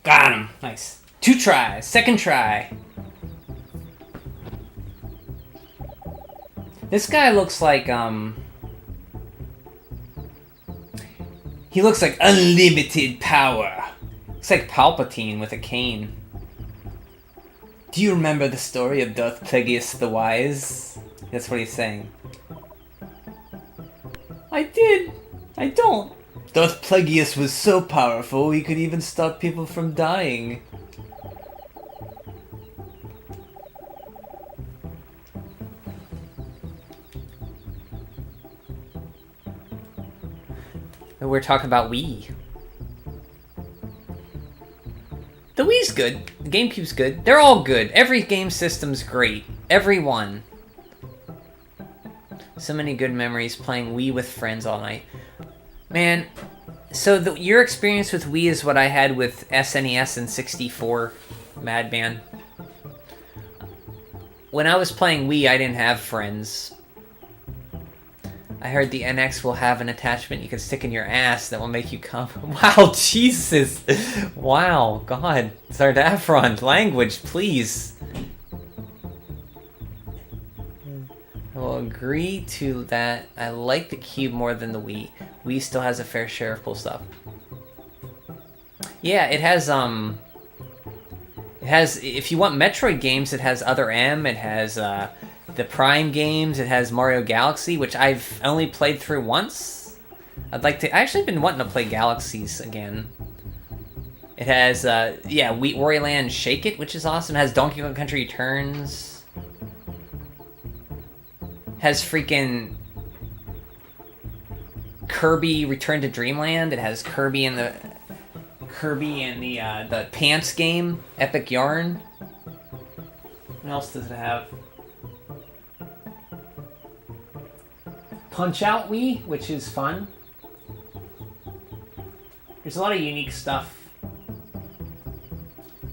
S1: Got him! Nice. 2 tries. Second try. This guy looks like, he looks like unlimited power. Looks like Palpatine with a cane. Do you remember the story of Darth Plagueis the Wise? That's what he's saying. I did. I don't. Darth Plagueis was so powerful, he could even stop people from dying. We're talking about Wii. The Wii's good. The GameCube's good. They're all good. Every game system's great. Every one. So many good memories playing Wii with friends all night. Man, so your experience with Wii is what I had with SNES and 64, Madman. When I was playing Wii, I didn't have friends. I heard the NX will have an attachment you can stick in your ass that will make you come. Wow, Jesus! Wow, God. Zardafron, language, please. I will agree to that. I like the Cube more than the Wii. Wii still has a fair share of cool stuff. Yeah, it has, if you want Metroid games, it has Other M, it has, the Prime games, it has Mario Galaxy, which I've only played through once. I'd like to... I actually been wanting to play Galaxies again. It has, yeah, Wario Land Shake It, which is awesome. It has Donkey Kong Country Returns. Has freaking Kirby Return to Dreamland. It has Kirby and the Pants game, Epic Yarn. What else does it have? Punch Out Wii, which is fun. There's a lot of unique stuff.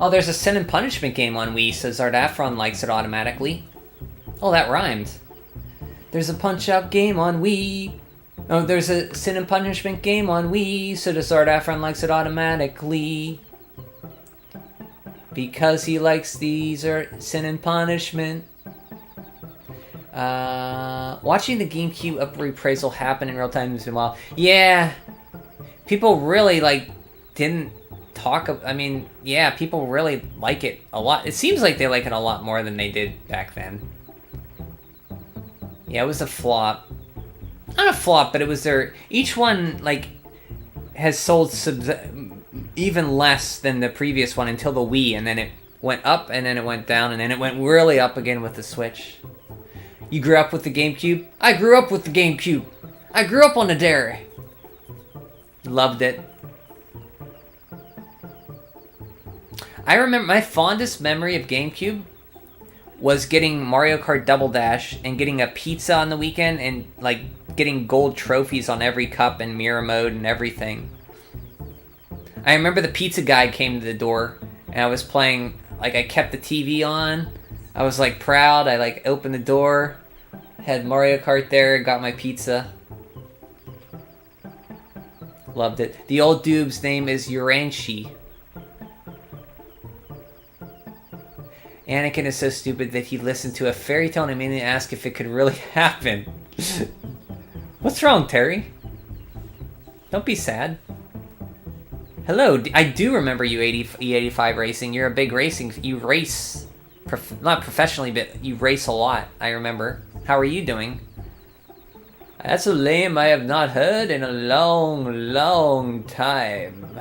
S1: Oh, there's a Sin and Punishment game on Wii, so Zardafron likes it automatically. Oh, that rhymed. There's a Punch-Out game on Wii. Oh, there's a Sin and Punishment game on Wii, so the Zardafron likes it automatically. Because he likes these Sin and Punishment. Watching the GameCube reappraisal happen in real time has been wild. Yeah. People really, didn't talk... I mean, yeah, people really like it a lot. It seems like they like it a lot more than they did back then. Yeah, it was a flop. Not a flop, but it was their... Each one, has sold even less than the previous one until the Wii, and then it went up, and then it went down, and then it went really up again with the Switch. You grew up with the GameCube? I grew up with the GameCube. I grew up on the dairy. Loved it. I remember my fondest memory of GameCube was getting Mario Kart Double Dash and getting a pizza on the weekend and, getting gold trophies on every cup and mirror mode and everything. I remember the pizza guy came to the door and I was playing Like, I kept the TV on. I was, like, proud. I, like, opened the door. Had Mario Kart there. Got my pizza. Loved it. The old dude's name is Uranshi. Anakin is so stupid that he listened to a fairy tale and immediately asked if it could really happen. What's wrong, Terry? Don't be sad. Hello, I do remember you, E85 Racing. You're a big racing... You race... not professionally, but you race a lot, I remember. How are you doing? That's a name I have not heard in a long, long time.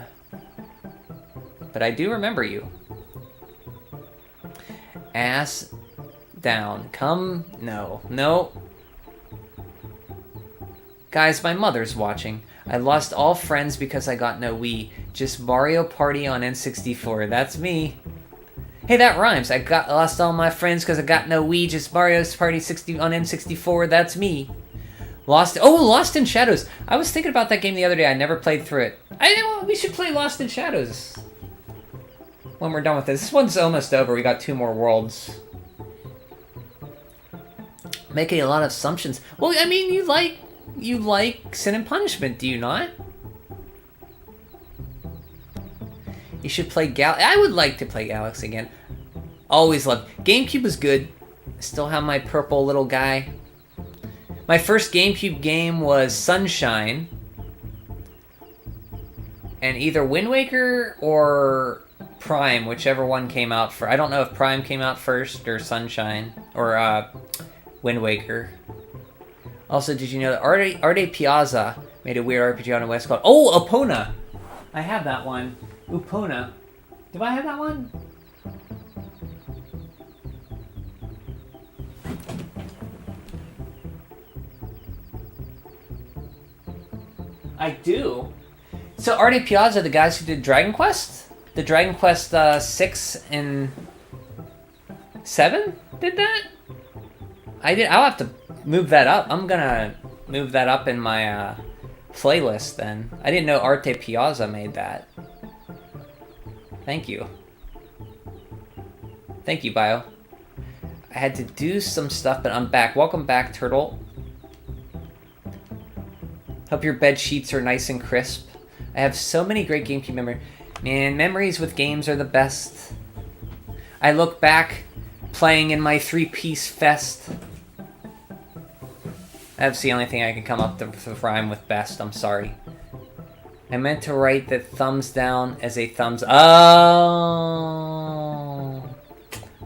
S1: But I do remember you. Ass down. Come... No. No. Guys, my mother's watching. I lost all friends because I got no Wii. Just Mario Party on N64. That's me. Hey, that rhymes. I lost all my friends because I got no Wii. Just Mario Party 60 on N64. That's me. Lost in Shadows. I was thinking about that game the other day. I never played through it. We should play Lost in Shadows when we're done with this. This one's almost over. We got 2 more worlds. Making a lot of assumptions. Well, I mean, you like Sin and Punishment, do you not? You should play I would like to play Galaxy again. Always loved. GameCube was good. Still have my purple little guy. My first GameCube game was Sunshine. And either Wind Waker or Prime, whichever one came out first. I don't know if Prime came out first or Sunshine or Wind Waker. Also, did you know that Arte Piazza made a weird RPG on the West called... Oh, Epona! I have that one. Epona. Do I have that one? I do. So Arte Piazza, the guys who did Dragon Quest? The Dragon Quest 6 and 7 did that? I'll have to move that up. I'm gonna move that up in my playlist then. I didn't know Arte Piazza made that. Thank you. Thank you, Bio. I had to do some stuff, but I'm back. Welcome back, Turtle. Hope your bed sheets are nice and crisp. I have so many great GameCube memories. Man, memories with games are the best. I look back playing in my 3-piece fest. That's the only thing I can come up to rhyme with best. I'm sorry. I meant to write that thumbs down as a thumbs... Oh!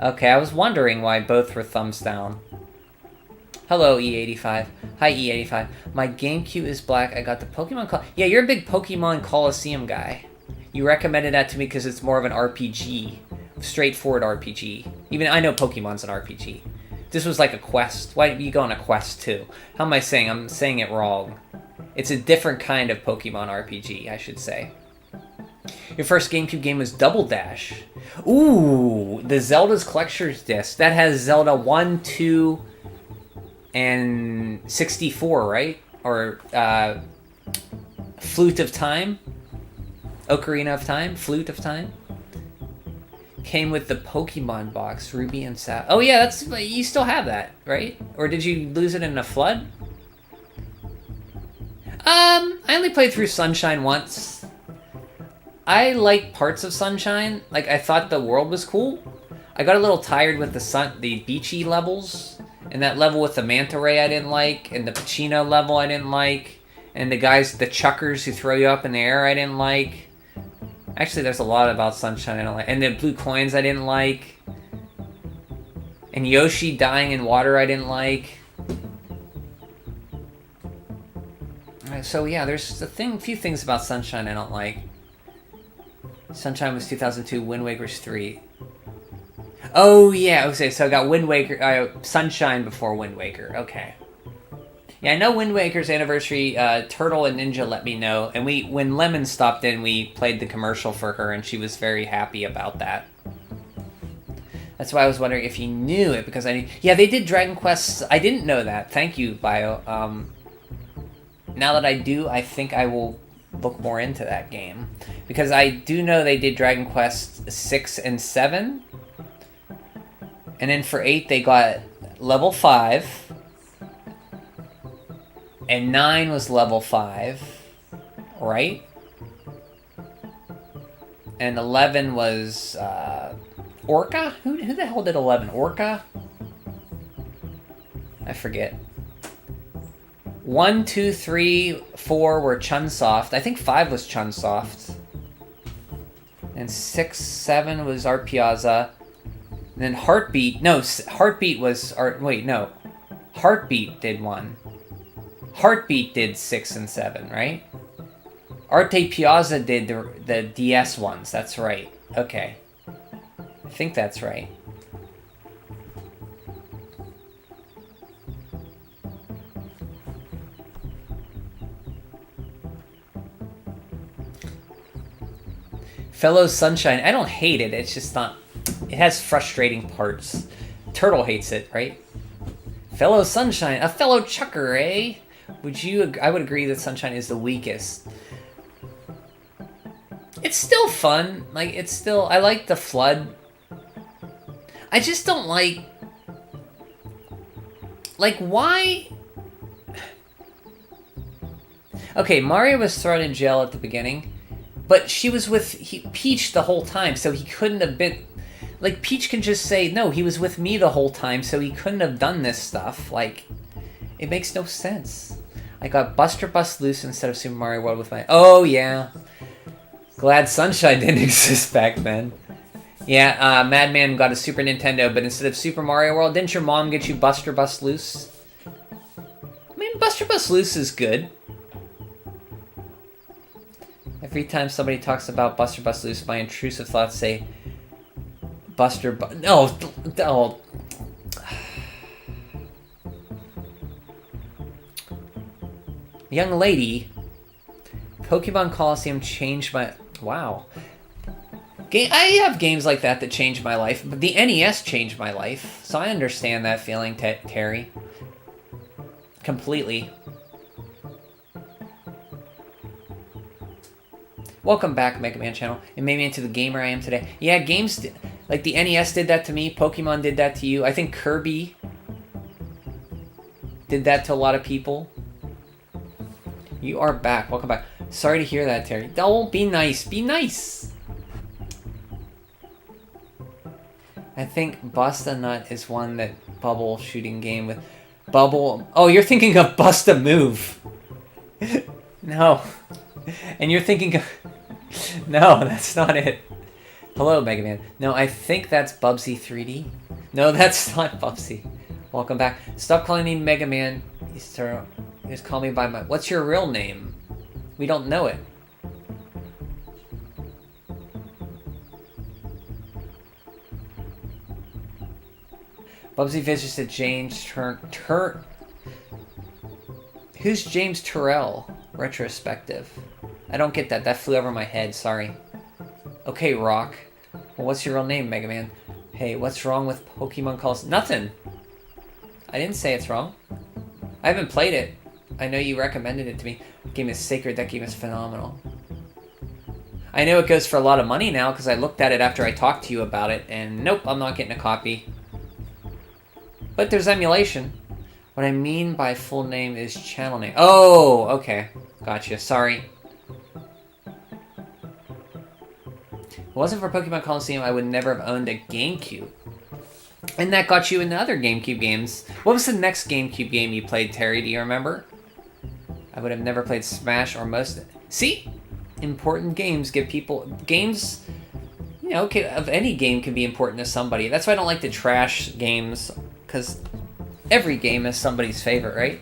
S1: Okay, I was wondering why both were thumbs down. Hello, E85. Hi, E85. My GameCube is black. I got the Pokemon... Yeah, you're a big Pokemon Coliseum guy. You recommended that to me because it's more of an RPG. Straightforward RPG. Even I know Pokemon's an RPG. This was like a quest. Why did you go on a quest too? How am I saying? I'm saying it wrong. It's a different kind of Pokemon RPG, I should say. Your first GameCube game was Double Dash. Ooh, the Zelda's Collector's Disc. That has Zelda 1, 2, and 64, right? Or Flute of Time? Ocarina of Time? Flute of Time? Came with the Pokemon box, Ruby and Sapphire. Oh yeah, that's you still have that, right? Or did you lose it in a flood? I only played through Sunshine once. I like parts of Sunshine. Like, I thought the world was cool. I got a little tired with the beachy levels. And that level with the Manta Ray I didn't like. And the Pacino level I didn't like. And the chuckers who throw you up in the air I didn't like. Actually, there's a lot about Sunshine I don't like. And the blue coins I didn't like. And Yoshi dying in water I didn't like. So yeah, there's few things about Sunshine I don't like. Sunshine was 2002, Wind Waker's 3. Oh yeah, okay, so I got Wind Waker, Sunshine before Wind Waker, okay. Yeah, I know Wind Waker's anniversary, Turtle and Ninja let me know, and when Lemon stopped in, we played the commercial for her, and she was very happy about that. That's why I was wondering if you knew it, because yeah, they did Dragon Quest, I didn't know that, thank you, Bio. Now that I do, I think I will look more into that game. Because I do know they did Dragon Quest 6 and 7. And then for 8 they got level 5. And 9 was level 5. Right? And 11 was Orca? Who the hell did 11? Orca? I forget. 1, 2, 3, 4 were Chunsoft. I think 5 was Chunsoft. And 6, 7 was Art Piazza. And then Heartbeat. No, Heartbeat was Art. Wait, no. Heartbeat did 1. Heartbeat did 6 and 7, right? Arte Piazza did the DS ones. That's right. Okay. I think that's right. Fellow Sunshine. I don't hate it. It's just not... It has frustrating parts. Turtle hates it, right? Fellow Sunshine. A fellow chucker, eh? Would you... I would agree that Sunshine is the weakest. It's still fun. Like, it's still... I like the Flood. I just don't like... Like, why... Okay, Mario was thrown in jail at the beginning, but she was with Peach the whole time, so he couldn't have been... Like, Peach can just say, no, he was with me the whole time, so he couldn't have done this stuff. Like, it makes no sense. I got Buster Bust Loose instead of Super Mario World with my... Oh, yeah. Glad Sunshine didn't exist back then. Yeah, Madman got a Super Nintendo, but instead of Super Mario World, didn't your mom get you Buster Bust Loose? I mean, Buster Bust Loose is good. Every time somebody talks about Buster Bust Loose, my intrusive thoughts say... No. Young lady... Pokemon Coliseum changed my... Wow. I have games like that change my life, but the NES changed my life, so I understand that feeling, Terry. Completely. Welcome back, Mega Man channel. It made me into the gamer I am today. Yeah, games... Like, the NES did that to me. Pokemon did that to you. I think Kirby did that to a lot of people. You are back. Welcome back. Sorry to hear that, Terry. Don't be nice. Be nice. I think Bust a Nut is one that bubble shooting game with bubble... Oh, you're thinking of Bust a Move. No. And you're thinking of... No, that's not it. Hello, Mega Man. No, I think that's Bubsy 3D. No, that's not Bubsy. Welcome back. Stop calling me Mega Man. Just call me by my... What's your real name? We don't know it. Bubsy Vicious said James Who's James Turrell? Retrospective. I don't get that. That flew over my head. Sorry. Okay, Rock. Well, what's your real name, Mega Man? Hey, what's wrong with Pokemon Calls? Nothing. I didn't say it's wrong. I haven't played it. I know you recommended it to me. The game is sacred. That game is phenomenal. I know it goes for a lot of money now because I looked at it after I talked to you about it, and nope, I'm not getting a copy. But there's emulation. What I mean by full name is channel name. Oh, okay. Gotcha. Sorry. If it wasn't for Pokemon Coliseum, I would never have owned a GameCube. And that got you into other GameCube games. What was the next GameCube game you played, Terry? Do you remember? I would have never played Smash or most... See? Important games give people... Games, you know, of any game can be important to somebody. That's why I don't like to trash games, because every game is somebody's favorite, right?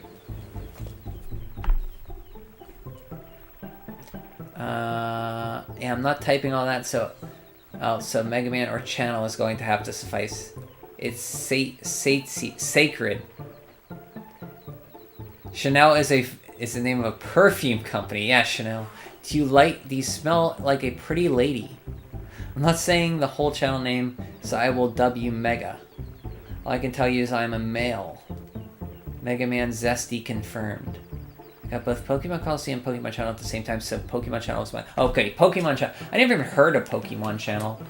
S1: Yeah, I'm not typing all that, so... Oh, so Mega Man or channel is going to have to suffice. It's sacred. Chanel is the name of a perfume company. Yeah, Chanel. Do you smell like a pretty lady? I'm not saying the whole channel name, so I will dub you Mega. All I can tell you is I'm a male. Mega Man Zesty confirmed. Got both Pokemon Coliseum and Pokemon Channel at the same time, so Pokemon Channel is mine. Okay, Pokemon Channel. I never even heard of Pokemon Channel.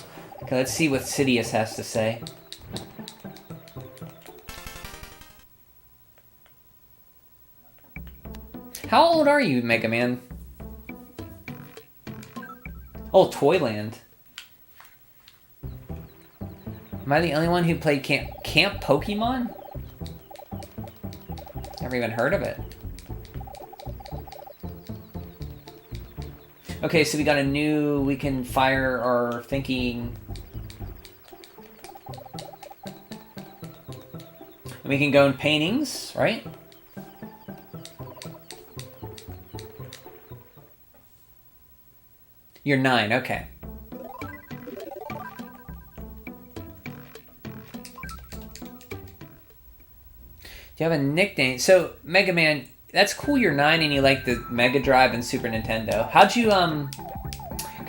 S1: Okay, let's see what Sidious has to say. How old are you, Mega Man? Oh, Toyland. Am I the only one who played Camp Pokemon? Never even heard of it. Okay, so we got a new, we can fire our thinking. And we can go in paintings, right? You're 9, okay. Do you have a nickname? So, Mega Man, that's cool you're 9 and you like the Mega Drive and Super Nintendo. How'd you, can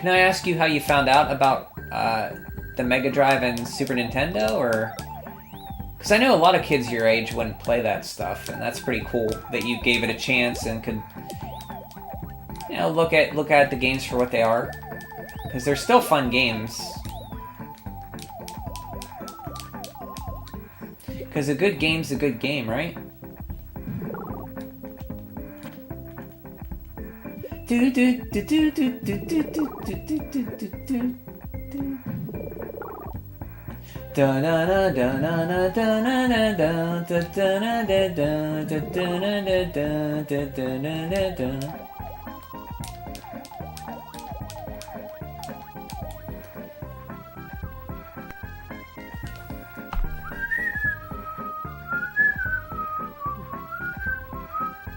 S1: I ask you how you found out about, the Mega Drive and Super Nintendo, or? Because I know a lot of kids your age wouldn't play that stuff, and that's pretty cool that you gave it a chance and could, you know, look at the games for what they are. Because they're still fun games. Because a good game's a good game, right? Do do do do do do do do do do do do. Da da da da da da da da da da da da da da da.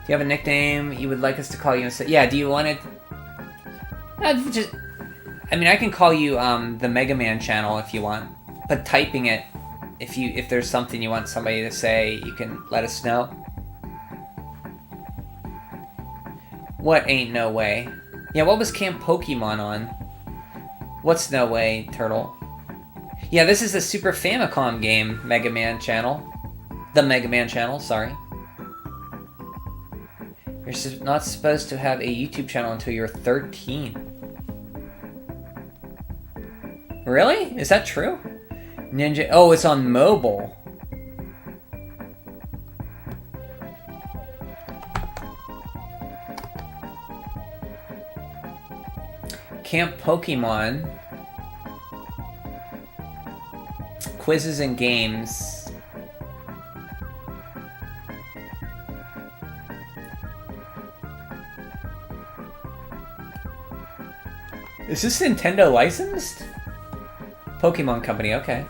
S1: Do you have a nickname you would like us to call you? Yeah, do you want it? I mean, I can call you the Mega Man channel if you want, but typing it, if there's something you want somebody to say, you can let us know. What ain't no way? Yeah, what was Camp Pokemon on? What's no way, Turtle? Yeah, this is the Super Famicom game, Mega Man channel. The Mega Man channel, sorry. You're not supposed to have a YouTube channel until you're 13. Really? Is that true? Ninja... Oh, it's on mobile. Camp Pokemon. Quizzes and games. Is this Nintendo licensed? Pokemon Company, okay.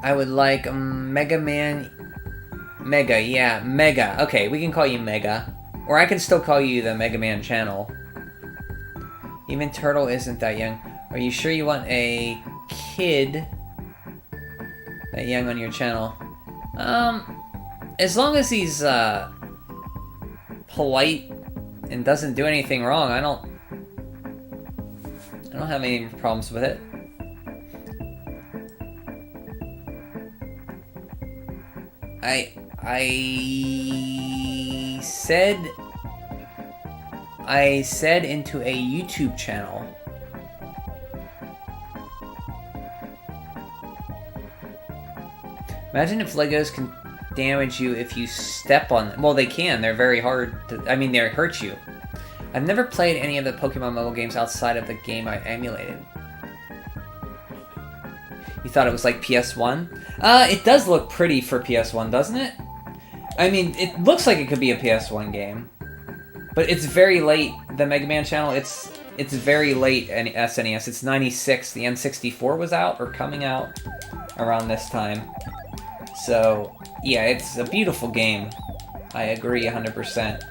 S1: I would like Mega Man... Mega, yeah, Mega. Okay, we can call you Mega. Or I can still call you the Mega Man channel. Even Turtle isn't that young. Are you sure you want a kid that young on your channel? As long as he's, polite and doesn't do anything wrong, I don't have any problems with it. I said into a YouTube channel. Imagine if Legos can damage you if you step on them. Well, they can. They're very hard to... I mean, they hurt you. I've never played any of the Pokemon mobile games outside of the game I emulated. You thought it was like PS1? It does look pretty for PS1, doesn't it? I mean, it looks like it could be a PS1 game. But it's very late. The Mega Man channel, it's very late in SNES. It's 96. The N64 was out or coming out around this time. So... yeah, it's a beautiful game. I agree 100%.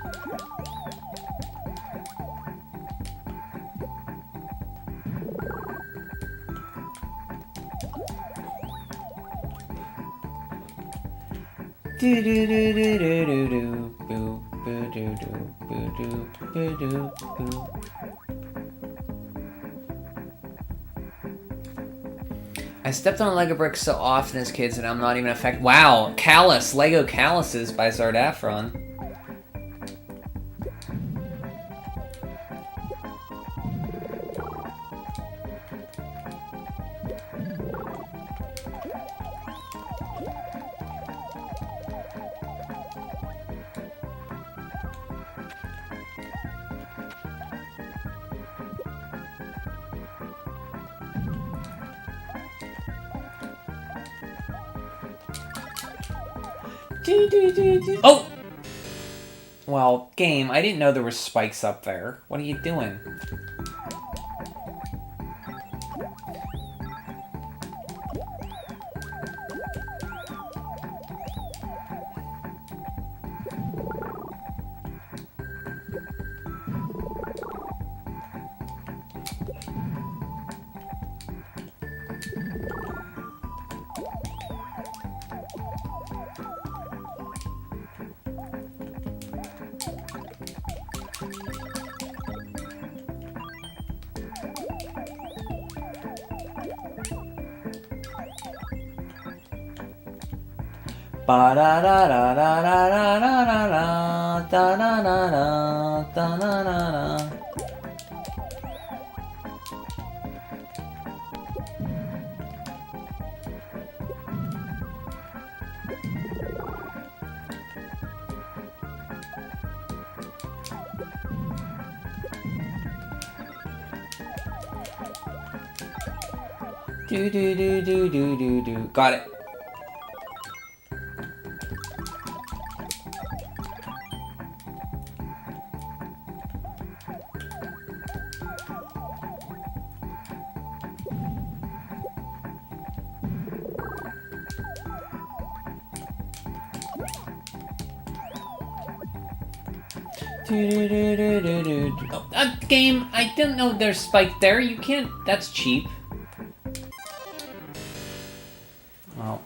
S1: Do do do do do do do boo boo do do boo do boo do boo. I stepped on a Lego brick so often as kids that I'm not even affected. Wow, Callus, Lego Calluses by Zardafron. Oh! Well, game, I didn't know there were spikes up there. What are you doing? Ba da da da da da da da da da da da da da da da. Do do do do do do do. Got it. Oh, game, I didn't know there's spike there. You can't. That's cheap. Well.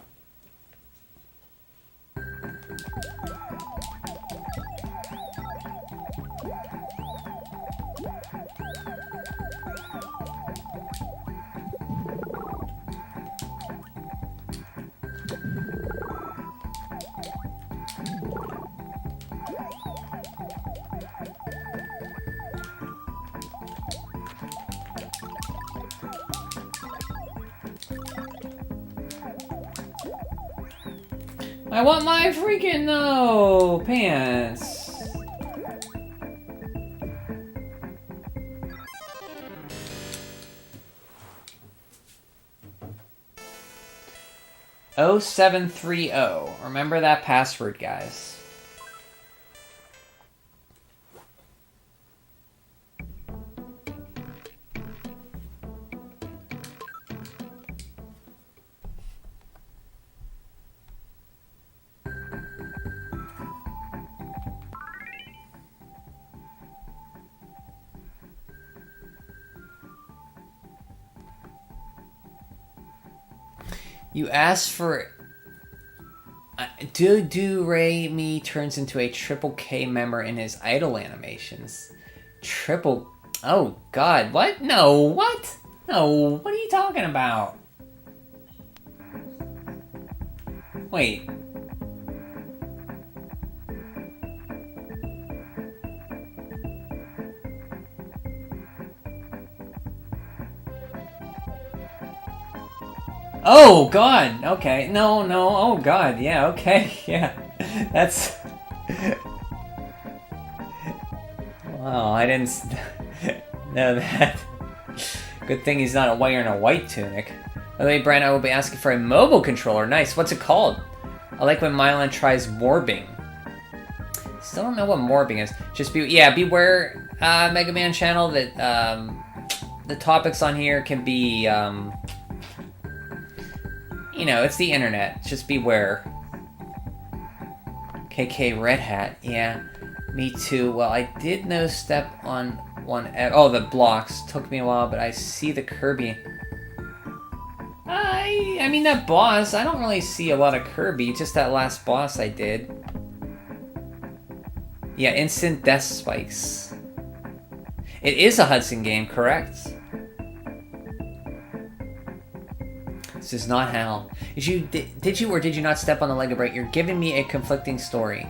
S1: I want my freaking pants. Oh 0730. Remember that password, guys. You asked for... DoReMi turns into a triple K member in his idol animations. Triple... Oh, God. What? No. What? No. What are you talking about? Wait. Oh, God. Okay. No. Oh, God. Yeah, okay. Yeah. That's... Wow, I didn't know that. Good thing he's not wearing a white tunic. By the way, Brian, I will be asking for a mobile controller. Nice. What's it called? I like when Milon tries morbing. Still don't know what morbing is. Just beware, Mega Man channel, that the topics on here can be... You know, it's the internet. Just beware. KK Red Hat. Yeah, me too. Well, I did no step on one... Oh, the blocks. Took me a while, but I see the Kirby. I mean, that boss, I don't really see a lot of Kirby. Just that last boss I did. Yeah, instant death spikes. It is a Hudson game, correct? This is not Hal. Did you or did you not step on the leg of Bright? You're giving me a conflicting story.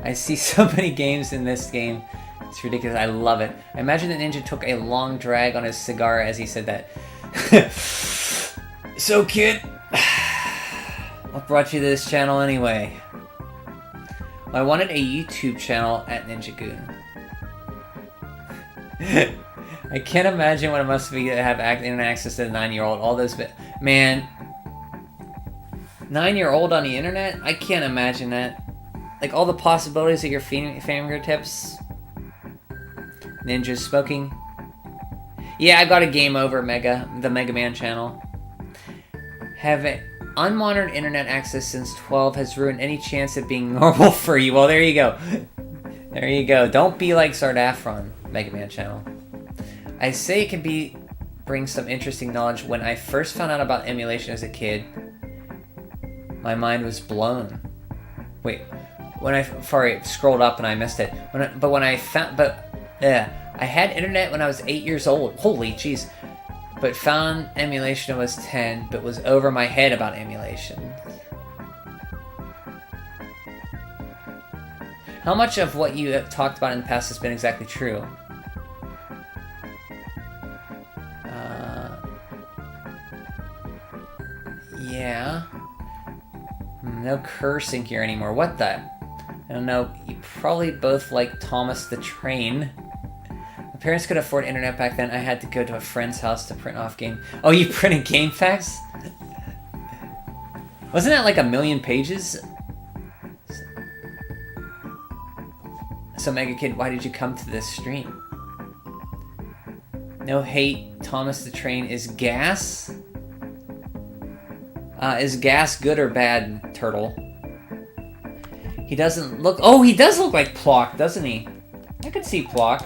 S1: I see so many games in this game. It's ridiculous. I love it. I imagine that Ninja took a long drag on his cigar as he said that. So, kid, what brought you to this channel anyway? Well, I wanted a YouTube channel at Ninja Goon. I can't imagine what it must be to have internet access to a 9-year-old. All those, man, 9-year-old on the internet? I can't imagine that. Like all the possibilities at your fingertips. Ninja smoking. Yeah, I got a game over the Mega Man channel. Have unmonitored internet access since 12 has ruined any chance of being normal for you. Well, there you go. There you go. Don't be like Sardafron, Mega Man channel. I say it can bring some interesting knowledge. When I first found out about emulation as a kid, my mind was blown. Wait, sorry, scrolled up and I missed it. I had internet when I was 8 years old. Holy jeez. But found emulation when I was 10, but was over my head about emulation. How much of what you have talked about in the past has been exactly true? Yeah. No cursing here anymore. What the? I don't know. You probably both like Thomas the Train. My parents could afford internet back then. I had to go to a friend's house to print off game. Oh, you printed game facts? Wasn't that like 1,000,000 pages? So Mega Kid, why did you come to this stream? No hate. Thomas the Train is gas? Is gas good or bad, Turtle? He doesn't look... Oh, he does look like Plock, doesn't he? I could see Plock.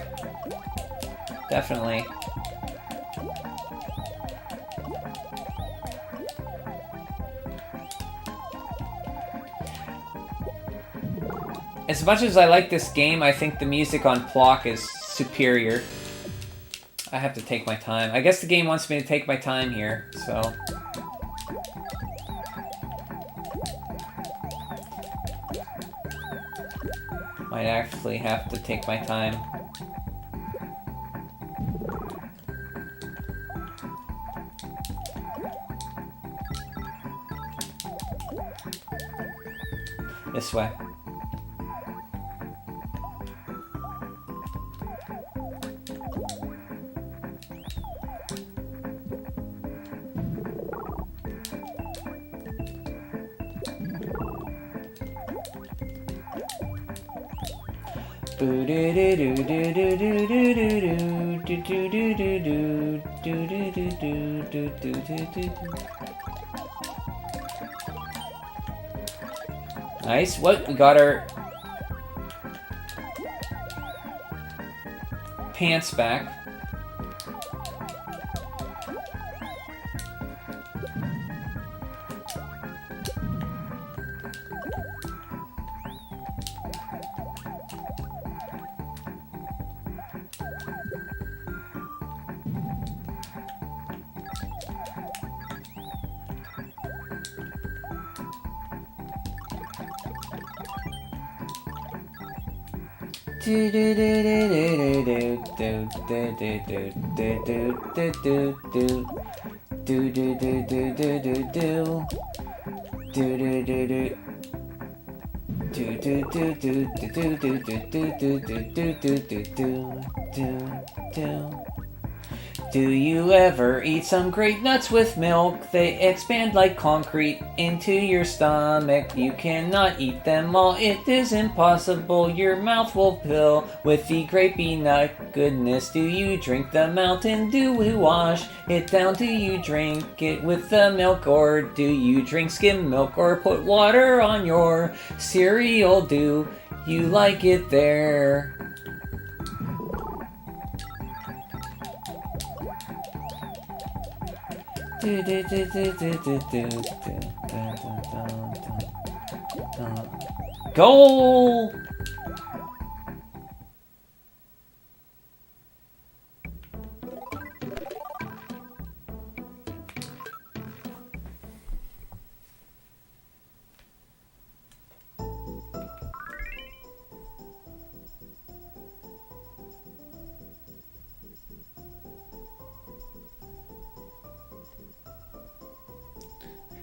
S1: Definitely. As much as I like this game, I think the music on Plock is superior. I have to take my time. I guess the game wants me to take my time here, so... Might actually have to take my time. This way. Nice. What? We got our pants back. Do you ever eat some grape nuts with milk? They expand like concrete into your stomach. You cannot eat them all, it is impossible. Your mouth will fill with the grapey nut goodness. Do you drink the Mountain Dew? Wash it down. Do you drink it with the milk, or do you drink skim milk, or put water on your cereal? Do you like it there? Goal!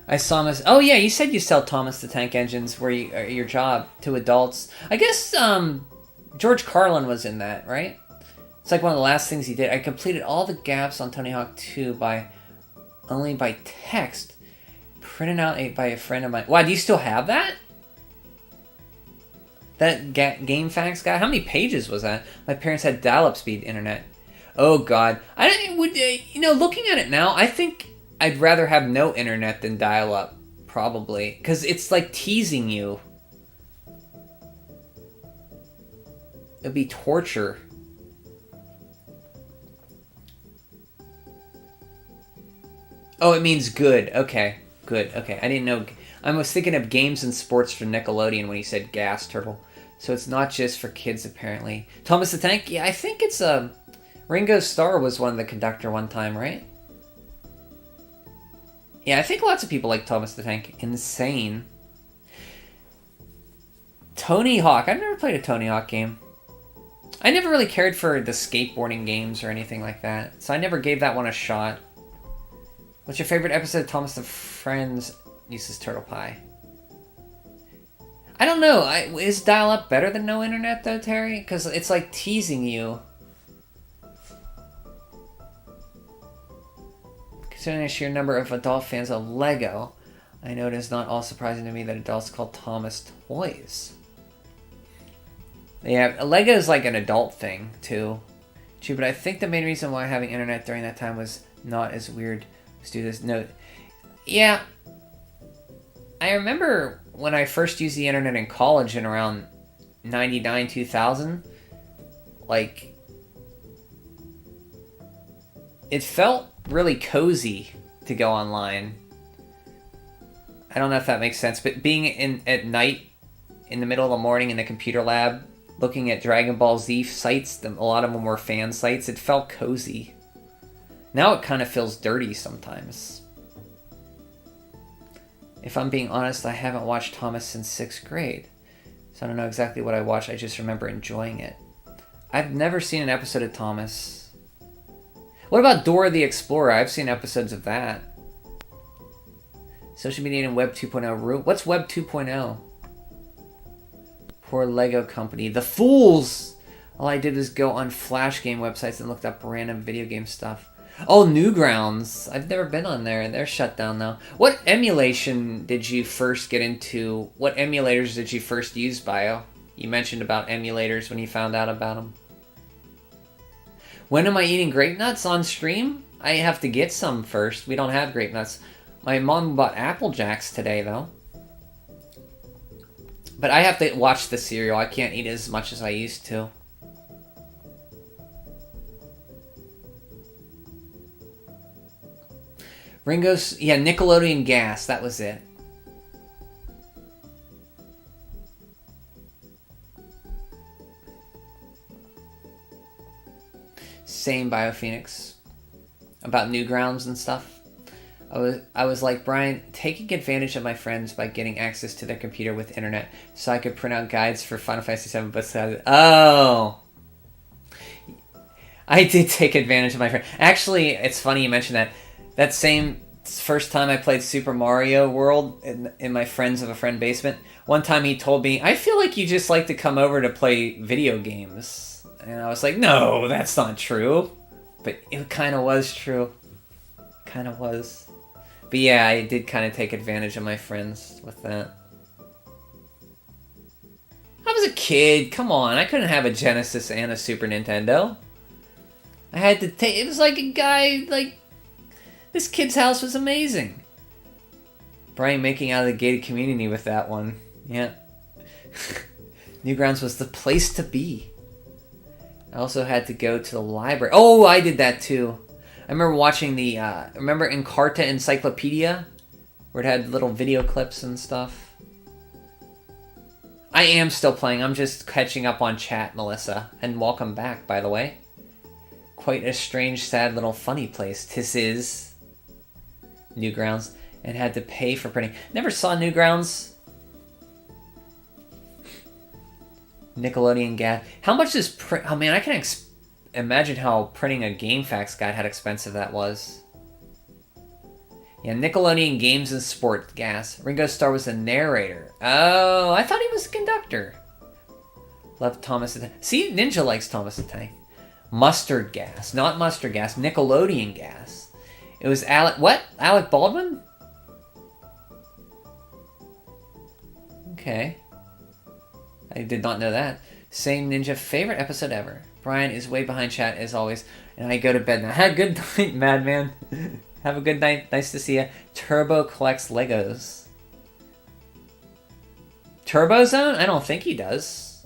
S1: I saw him as... Oh, yeah, you said you sell Thomas the Tank Engines where your job to adults. I guess George Carlin was in that, right? It's like one of the last things he did. I completed all the gaps on Tony Hawk 2 only by text. Printed out by a friend of mine. Wow, do you still have that? That Game Facts guy? How many pages was that? My parents had dial-up speed internet. Oh, God. Looking at it now, I think I'd rather have no internet than dial-up, probably. Because it's like teasing you. It'd be torture. Oh, it means good. Okay. Good. Okay. I didn't know. I was thinking of games and sports for Nickelodeon when he said Gas Turtle. So it's not just for kids, apparently. Thomas the Tank? Yeah, I think it's Ringo Starr was one of the conductor one time, right? Yeah, I think lots of people like Thomas the Tank. Insane. Tony Hawk. I've never played a Tony Hawk game. I never really cared for the skateboarding games or anything like that. So I never gave that one a shot. What's your favorite episode of Thomas the Friends uses Turtle Pie? I don't know. Is dial-up better than no internet, though, Terry? Because it's like teasing you. Considering the sheer number of adult fans of Lego, I know it is not all surprising to me that adults call Thomas toys. Yeah, Lego is like an adult thing, too. True, but I think the main reason why having internet during that time was not as weird. Let's do this. No. Yeah. I remember when I first used the internet in college in around 99, 2000. Like, it felt really cozy to go online. I don't know if that makes sense, but being at night, in the middle of the morning in the computer lab, looking at Dragon Ball Z sites, a lot of them were fan sites, it felt cozy. Now it kind of feels dirty sometimes. If I'm being honest, I haven't watched Thomas since 6th grade. So I don't know exactly what I watched, I just remember enjoying it. I've never seen an episode of Thomas. What about Dora the Explorer? I've seen episodes of that. Social media and Web 2.0. What's Web 2.0? Poor Lego company. The fools! All I did was go on Flash game websites and looked up random video game stuff. Oh, Newgrounds. I've never been on there. They're shut down now. What emulation did you first get into? What emulators did you first use, Bio? You mentioned about emulators when you found out about them. When am I eating grape nuts on stream? I have to get some first. We don't have grape nuts. My mom bought Apple Jacks today, though. But I have to watch the cereal. I can't eat as much as I used to. Ringo's... Yeah, Nickelodeon Gas. That was it. Same BioPhoenix. About Newgrounds and stuff. I was like, Brian, taking advantage of my friends by getting access to their computer with internet so I could print out guides for Final Fantasy VII books. Oh! I did take advantage of my friend. Actually, it's funny you mentioned that. That same first time I played Super Mario World in my friends of a friend basement, one time he told me, I feel like you just like to come over to play video games. And I was like, no, that's not true. But it kind of was true. Kind of was. But yeah, I did kind of take advantage of my friends with that. I was a kid. Come on, I couldn't have a Genesis and a Super Nintendo. I had to take... It was like a guy, like... This kid's house was amazing. Brian making out of the gated community with that one. Yeah. Newgrounds was the place to be. I also had to go to the library. Oh, I did that too. I remember watching the, remember Encarta Encyclopedia? Where it had little video clips and stuff. I am still playing. I'm just catching up on chat, Melissa. And welcome back, by the way. Quite a strange, sad little funny place. 'Tis is. Newgrounds. And had to pay for printing. Never saw Newgrounds. Nickelodeon Gas. How much does print... Oh man, I can imagine how printing a GameFAQs guide, how expensive that was. Yeah, Nickelodeon Games and Sport gas. Ringo Starr was the narrator. Oh, I thought he was the conductor. Love Thomas the Tank. See, Ninja likes Thomas the Tank. Mustard gas. Not mustard gas. Nickelodeon gas. It was Alec... What? Alec Baldwin? Okay. I did not know that. Same Ninja favorite episode ever. Brian is way behind chat as always. And I go to bed now. Have a good night, Madman. Have a good night. Nice to see you. Turbo collects Legos. Turbo Zone? I don't think he does.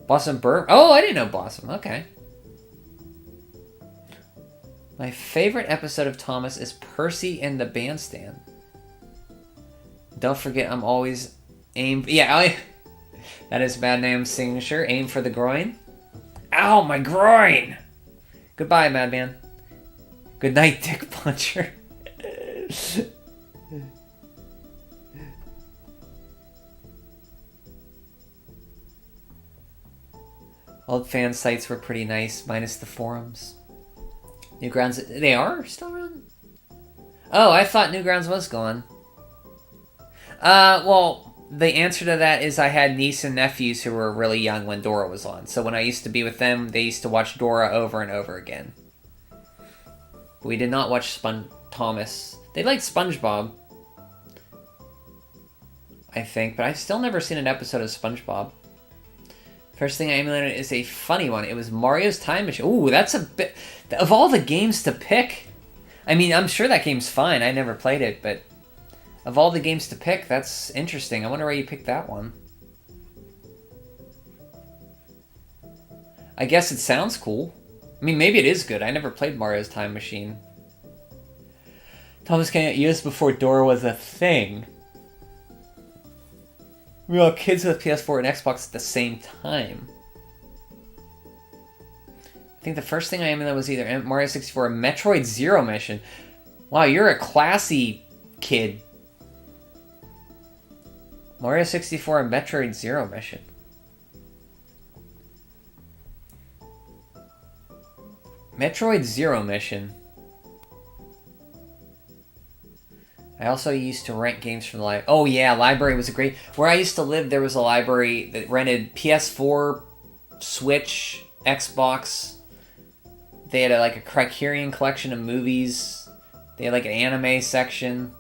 S1: Blossom Burp? Oh, I didn't know Blossom. Okay. My favorite episode of Thomas is Percy and the Bandstand. Don't forget, I'm always aim... Yeah, that is Bad Name's signature. Aim for the groin. Ow, my groin! Goodbye, Madman. Good night, Dick Puncher. Old fan sites were pretty nice, minus the forums. Newgrounds, they are still around? Oh, I thought Newgrounds was gone. Well, the answer to that is I had niece and nephews who were really young when Dora was on. So when I used to be with them, they used to watch Dora over and over again. But we did not watch Thomas. They liked SpongeBob, I think, but I've still never seen an episode of SpongeBob. First thing I emulated is a funny one. It was Mario's Time Machine. Ooh, that's a bit... Of all the games to pick... I mean, I'm sure that game's fine. I never played it, but... Of all the games to pick, that's interesting. I wonder why you picked that one. I guess it sounds cool. I mean, maybe it is good. I never played Mario's Time Machine. Thomas came out years before Dora was a thing. We were all kids with PS4 and Xbox at the same time. I think the first thing I emulated was either Mario 64 or Metroid Zero Mission. Wow, you're a classy kid. Mario 64 and Metroid Zero Mission. Metroid Zero Mission. I also used to rent games from the library. Oh yeah, library was a great... Where I used to live, there was a library that rented PS4, Switch, Xbox. They had like a Criterion collection of movies. They had like an anime section.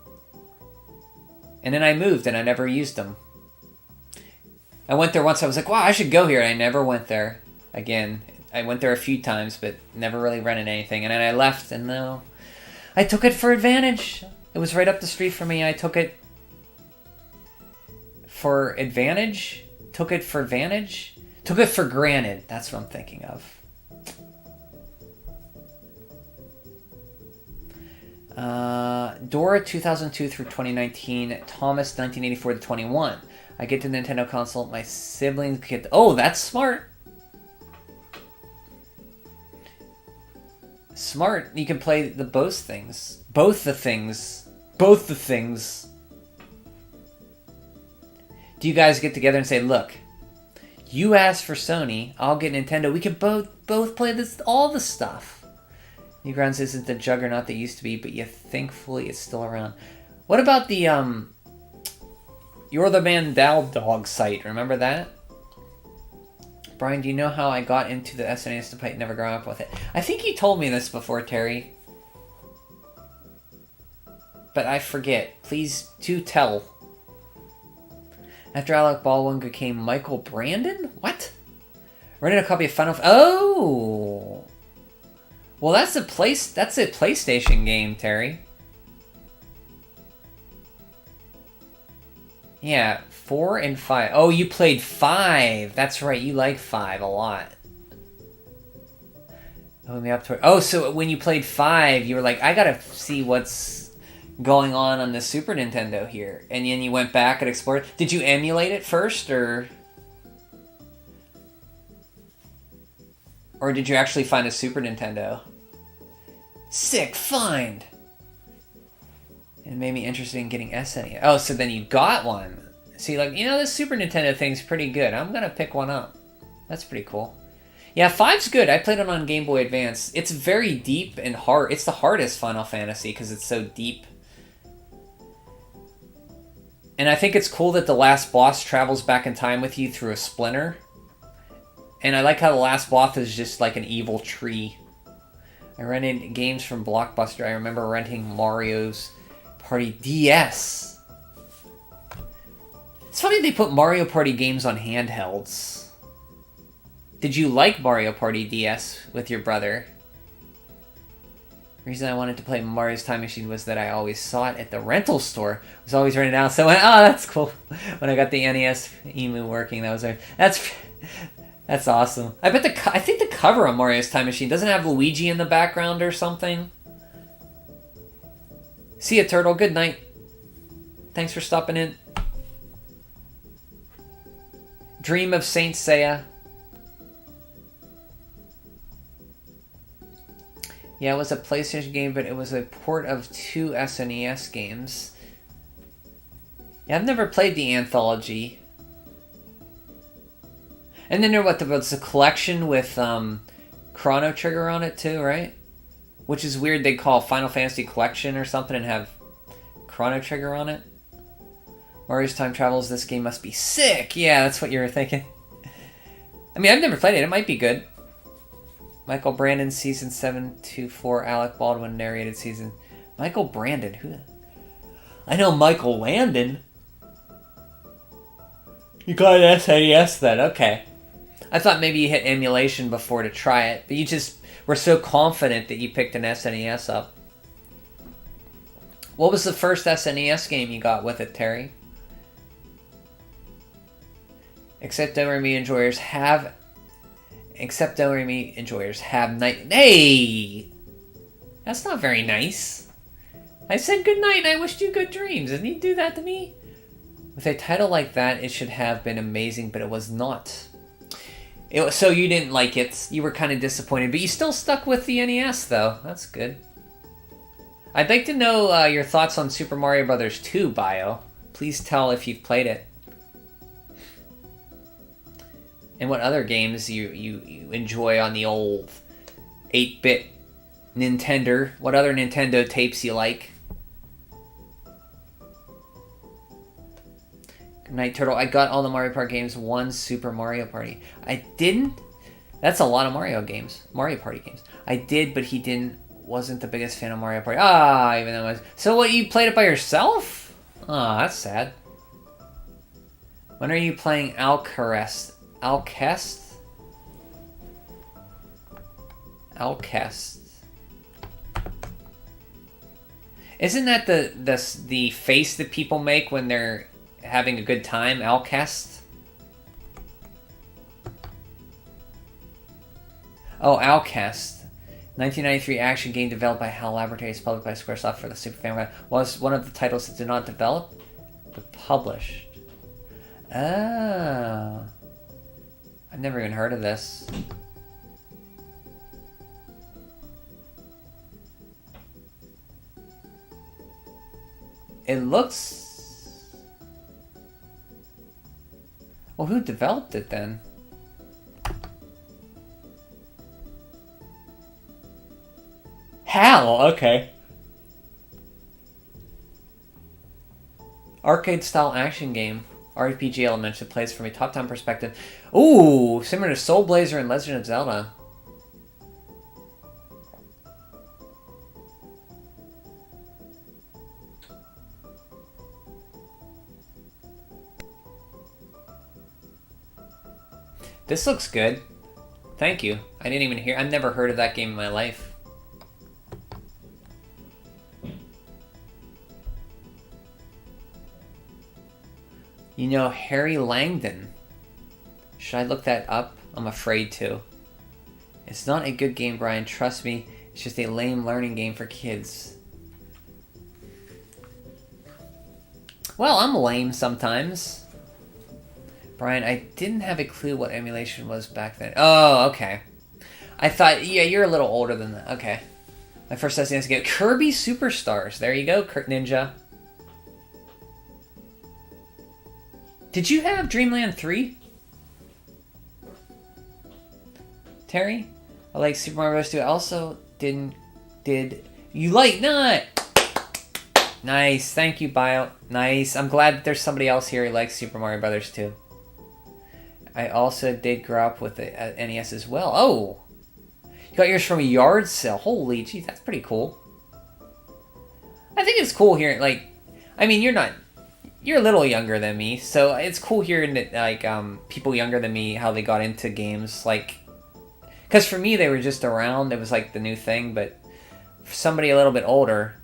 S1: And then I moved and I never used them. I went there once, I was like, wow, I should go here. And I never went there again. I went there a few times, but never really rented anything. And then I left and no, I took it for advantage. It was right up the street from me. I took it for advantage. Took it for advantage. Took it for granted. That's what I'm thinking of. Dora 2002 through 2019. Thomas 1984 to 21. I get the Nintendo console. My siblings get... Oh, that's smart. Smart. You can play the both things. Both the things. Both the things. Do you guys get together and say, look, you asked for Sony, I'll get Nintendo. We can both play this, all the stuff. Newgrounds isn't the juggernaut that used to be, but yeah, thankfully it's still around. What about the You're the Man Dog site? Remember that? Brian, do you know how I got into the SNES despite never growing up with it? I think you told me this before, Terry. But I forget. Please do tell. After Alec Baldwin became Michael Brandon? What? Rented a copy of Final... Oh! Well, that's a PlayStation game, Terry. Yeah, 4 and 5. Oh, you played 5. That's right, you like 5 a lot. Oh, so when you played 5, you were like, I gotta see what's going on the Super Nintendo here. And then you went back and explored. Did you emulate it first, or did you actually find a Super Nintendo? Sick find! It made me interested in getting SNES. Oh, so then you got one. See, like, this Super Nintendo thing's pretty good. I'm gonna pick one up. That's pretty cool. Yeah, 5's good. I played it on Game Boy Advance. It's very deep and hard. It's the hardest Final Fantasy because it's so deep. And I think it's cool that the last boss travels back in time with you through a splinter. And I like how the last boss is just like an evil tree. I rented games from Blockbuster. I remember renting Mario's Party DS. It's funny they put Mario Party games on handhelds. Did you like Mario Party DS with your brother? The reason I wanted to play Mario's Time Machine was that I always saw it at the rental store. It was always rented out, so I went, oh, that's cool. When I got the NES EMU working, that was that's awesome. I think the cover on Mario's Time Machine doesn't have Luigi in the background or something. See ya, Turtle. Good night. Thanks for stopping in. Dream of Saint Seiya. Yeah, it was a PlayStation game, but it was a port of 2 SNES games. Yeah, I've never played the anthology. And then there was a collection with Chrono Trigger on it too, right? Which is weird they call Final Fantasy Collection or something and have Chrono Trigger on it. Mario's Time Travels, this game must be sick. Yeah, that's what you were thinking. I mean, I've never played it. It might be good. Michael Brandon, Season 724, Alec Baldwin narrated season. Michael Brandon, who? I know Michael Landon. You got an SNES then, okay. I thought maybe you hit emulation before to try it, but you just were so confident that you picked an SNES up. What was the first SNES game you got with it, Terry? Except DoReMi enjoyers have night. Hey! That's not very nice. I said good night and I wished you good dreams. Didn't you do that to me? With a title like that, it should have been amazing, but it was not. So you didn't like it. You were kind of disappointed, but you still stuck with the NES, though. That's good. I'd like to know your thoughts on Super Mario Bros. 2, Bio. Please tell if you've played it. And what other games you enjoy on the old 8-bit Nintendo. What other Nintendo tapes you like? Good night, Turtle. I got all the Mario Party games, one Super Mario Party. I didn't? That's a lot of Mario Party games. I did, but he didn't. Wasn't the biggest fan of Mario Party. Even though I was. So what, you played it by yourself? That's sad. When are you playing Alcest? Isn't that the face that people make when they're having a good time? Alcest? Oh, Alcest. 1993 action game developed by HAL Laboratories, published by Squaresoft for the Super Famicom, was one of the titles that did not develop, but published. Oh. I've never even heard of this. It looks... Well, who developed it then? HAL, okay. Arcade-style action game. RPG elements that plays from a top-down perspective. Ooh, similar to Soul Blazer and Legend of Zelda. This looks good. Thank you. I didn't even hear. I've never heard of that game in my life. You know Harry Langdon. Should I look that up? I'm afraid to. It's not a good game, Brian. Trust me. It's just a lame learning game for kids. Well, I'm lame sometimes. Brian, I didn't have a clue what emulation was back then. Oh, okay. I thought, yeah, you're a little older than that. Okay. My first SNES game. Kirby Superstars. There you go, Kurt Ninja. Did you have Dreamland 3? Terry. I like Super Mario Bros. 2. I also did you like not? Nice, thank you, Bio. Nice. I'm glad that there's somebody else here who likes Super Mario Brothers 2. I also did grow up with the NES as well. Oh, you got yours from a yard sale. Holy jeez, that's pretty cool. I think it's cool hearing, like, I mean, you're a little younger than me, so it's cool hearing that, like, people younger than me, how they got into games, like, because for me, they were just around, it was, like, the new thing, but for somebody a little bit older,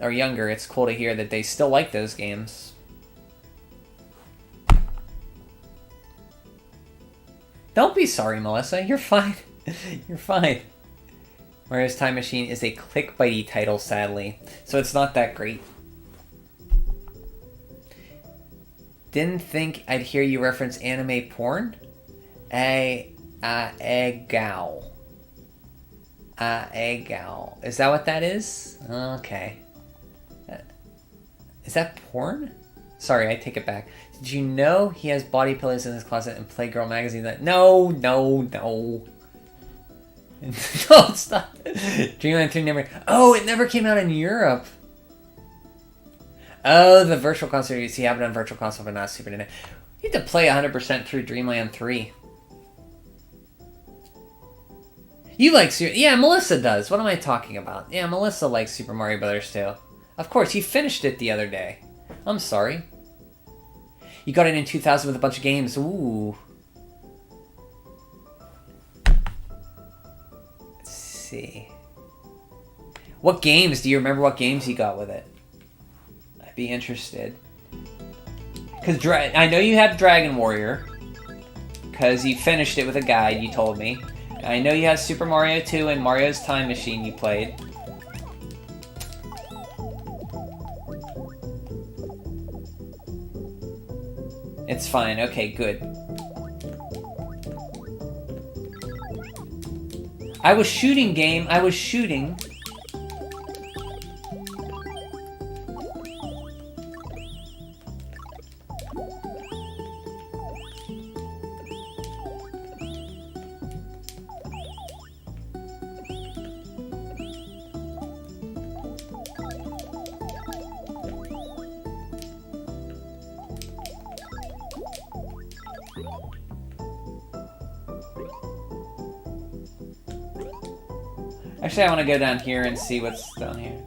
S1: or younger, it's cool to hear that they still like those games. Don't be sorry, Melissa. You're fine. You're fine. Mario's Time Machine is a clickbaity title, sadly, so it's not that great. Didn't think I'd hear you reference anime porn? Gal. Is that what that is? Okay. Is that porn? Sorry, I take it back. Did you know he has body pillows in his closet and Playgirl magazine? No. No, it's not. Dreamland 3 never... Oh, it never came out in Europe. Oh, the Virtual Console. You see, I have it on Virtual Console, but not Super Nintendo. You have to play 100% through Dreamland 3. You like Super... Yeah, Melissa does. What am I talking about? Yeah, Melissa likes Super Mario Brothers 2. Of course, he finished it the other day. I'm sorry. You got it in 2000 with a bunch of games. Ooh. Let's see. What games? Do you remember what games you got with it? I'd be interested. Because I know you have Dragon Warrior. Because you finished it with a guide, you told me. I know you have Super Mario 2 and Mario's Time Machine you played. It's fine. Okay, good. I was shooting, game. I was shooting. Actually, I want to go down here and see what's down here.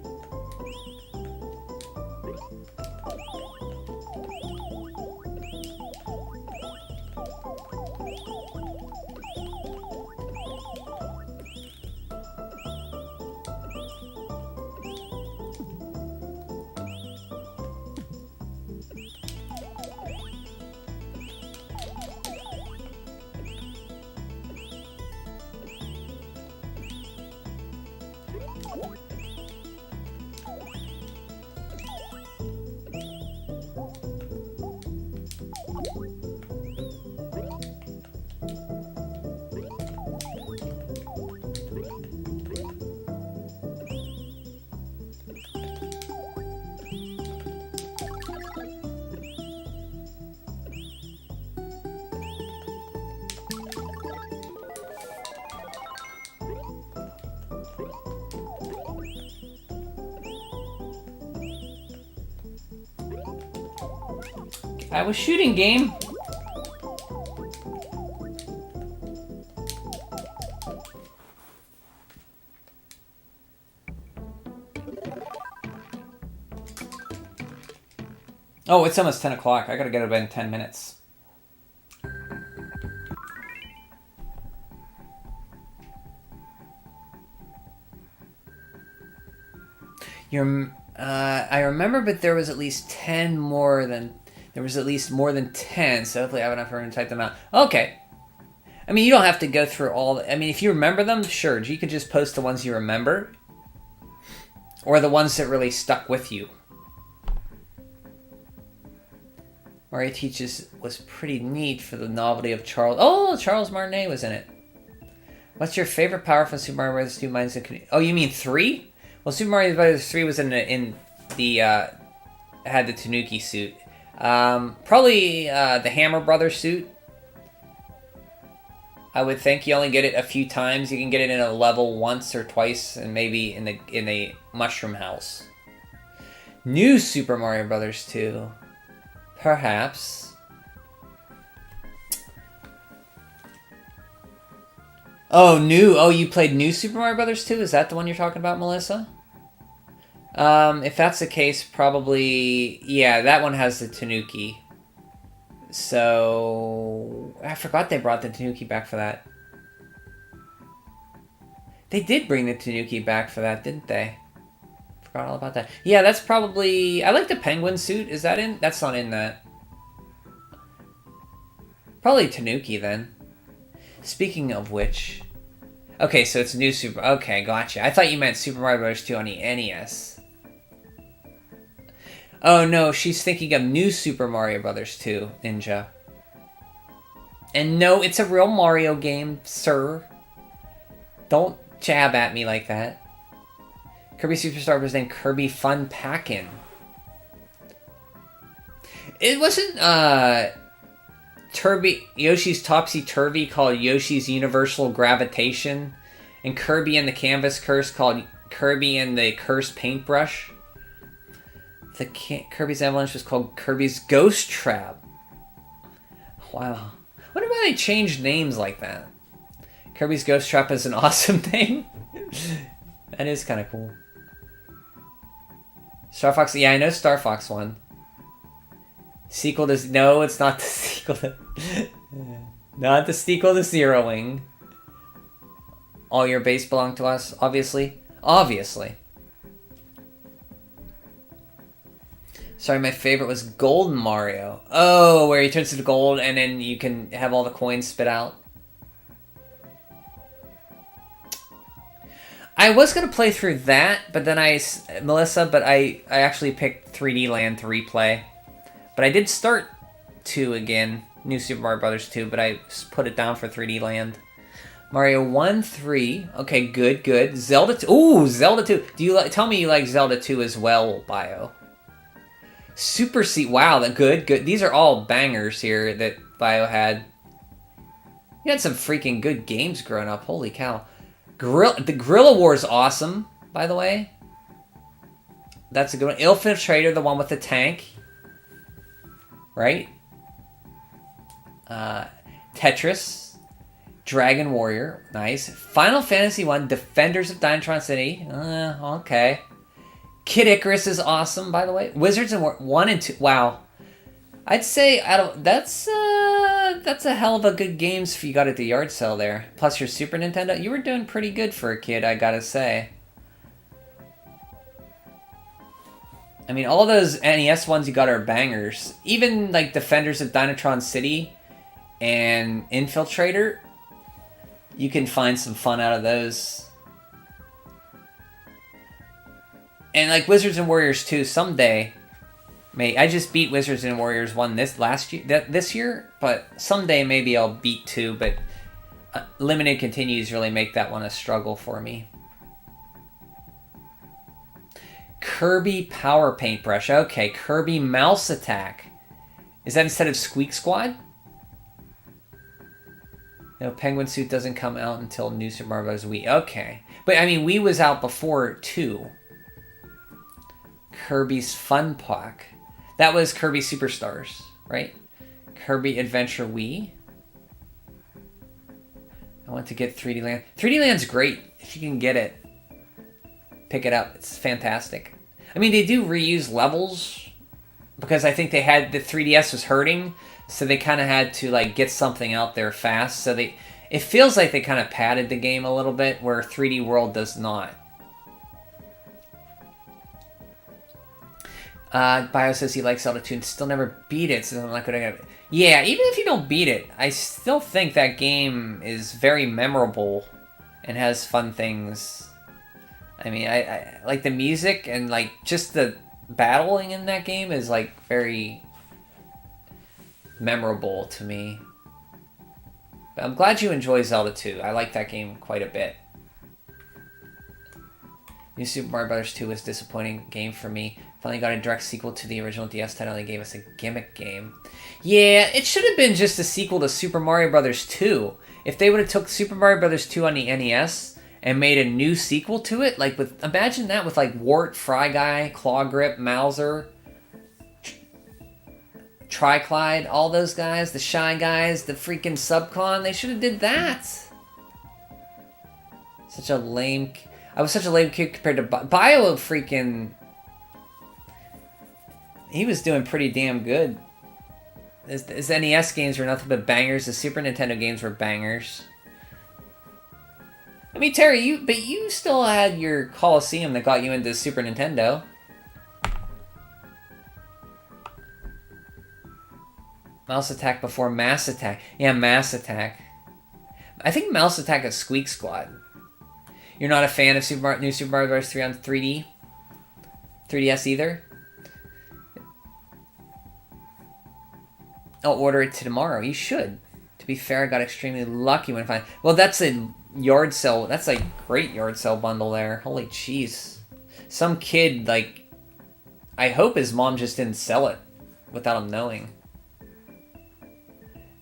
S1: I was shooting, game. Oh, it's almost 10 o'clock. I gotta get to bed in 10 minutes. I remember, but there was at least 10 more than... There was at least more than 10, so hopefully I have enough room to type them out. Okay. I mean, you don't have to go through all... I mean, if you remember them, sure. You could just post the ones you remember. Or the ones that really stuck with you. Mario Teaches was pretty neat for the novelty of Charles... Oh, Charles Martinet was in it. What's your favorite power from Super Mario Bros. 2 minus the... Oh, you mean 3? Well, Super Mario Bros. 3 was in the had the Tanuki suit. Probably the Hammer Brothers suit. I would think you only get it a few times. You can get it in a level once or twice, and maybe in a mushroom house. New Super Mario Brothers 2. Perhaps. Oh, you played New Super Mario Brothers 2? Is that the one you're talking about, Melissa? If that's the case, probably... Yeah, that one has the Tanuki. So... I forgot they brought the Tanuki back for that. They did bring the Tanuki back for that, didn't they? Forgot all about that. Yeah, that's probably... I like the penguin suit. Is that in? That's not in that. Probably Tanuki, then. Speaking of which... Okay, so it's New Super... Okay, gotcha. I thought you meant Super Mario Bros. 2 on the NES. Oh, no, she's thinking of New Super Mario Bros. 2, Ninja. And no, it's a real Mario game, sir. Don't jab at me like that. Kirby Superstar was named Kirby Fun Packin'. It wasn't, Yoshi's Topsy-Turvy called Yoshi's Universal Gravitation, and Kirby and the Canvas Curse called Kirby and the Cursed Paintbrush. Kirby's Avalanche was called Kirby's Ghost Trap. Wow. Wonder why they changed names like that. Kirby's Ghost Trap is an awesome thing. That is kind of cool. Star Fox, yeah, I know Star Fox 1. Sequel to... No, it's not the sequel to... Not the sequel to Zeroing. All your base belong to us, obviously. Obviously. Sorry, my favorite was Golden Mario. Oh, where he turns into gold and then you can have all the coins spit out. I was going to play through that, but then I actually picked 3D Land to replay. But I did start 2 again, New Super Mario Bros. 2, but I put it down for 3D Land. Mario 1, 3. Okay, good. Zelda 2. Ooh, Zelda 2. Tell me you like Zelda 2 as well, Bio. Super Seat. Wow, good. These are all bangers here that Bio had. You had some freaking good games growing up. Holy cow. The Gorilla War is awesome, by the way. That's a good one. Infiltrator, the one with the tank. Right? Tetris. Dragon Warrior. Nice. Final Fantasy 1. Defenders of Dynatron City. Okay. Kid Icarus is awesome, by the way. Wizards and War 1 and 2. Wow. I'd say that's a hell of a good games if you got at the yard sale there. Plus your Super Nintendo, you were doing pretty good for a kid, I gotta say. I mean, all those NES ones you got are bangers. Even like Defenders of Dynatron City and Infiltrator, you can find some fun out of those. And like Wizards and Warriors 2, someday. I just beat Wizards and Warriors 1 this year, but someday maybe I'll beat 2, but limited continues really make that one a struggle for me. Kirby Power Paintbrush. Okay, Kirby Mouse Attack. Is that instead of Squeak Squad? No, Penguin Suit doesn't come out until New Super Mario Bros. Wii. Okay. But, I mean, Wii was out before, too. Kirby's Fun Pack. That was Kirby Superstars, right? Kirby Adventure Wii. I want to get 3D Land. 3D Land's great if you can get it. Pick it up. It's fantastic. I mean, they do reuse levels because I think they had the 3DS was hurting, so they kind of had to like get something out there fast. So it feels like they kind of padded the game a little bit, where 3D World does not. Bio says he likes Zelda 2 and still never beat it, so I'm not going to... Yeah, even if you don't beat it, I still think that game is very memorable and has fun things. I mean, I like the music and like just the battling in that game is like very memorable to me. But I'm glad you enjoy Zelda 2. I like that game quite a bit. New Super Mario Bros. 2 was a disappointing game for me. Finally got a direct sequel to the original DS title. They gave us a gimmick game. Yeah, it should have been just a sequel to Super Mario Bros. 2. If they would have took Super Mario Brothers 2 on the NES and made a new sequel to it, like with, imagine that with like Wart, Fry Guy, Claw Grip, Mauser, Triclide, all those guys, the Shy Guys, the freaking Subcon, they should have did that. Such a lame... I was such a lame kid compared to Bio freaking... He was doing pretty damn good. His NES games were nothing but bangers. The Super Nintendo games were bangers. I mean, Terry, you still had your Coliseum that got you into Super Nintendo. Mouse Attack before Mass Attack. Yeah, Mass Attack. I think Mouse Attack is Squeak Squad. You're not a fan of New Super Mario Bros. 3 on 3D? 3DS either? I'll order it tomorrow. You should. To be fair, I got extremely lucky when I find... Well, that's a yard sale. That's a great yard sale bundle there. Holy jeez. Some kid, like... I hope his mom just didn't sell it without him knowing.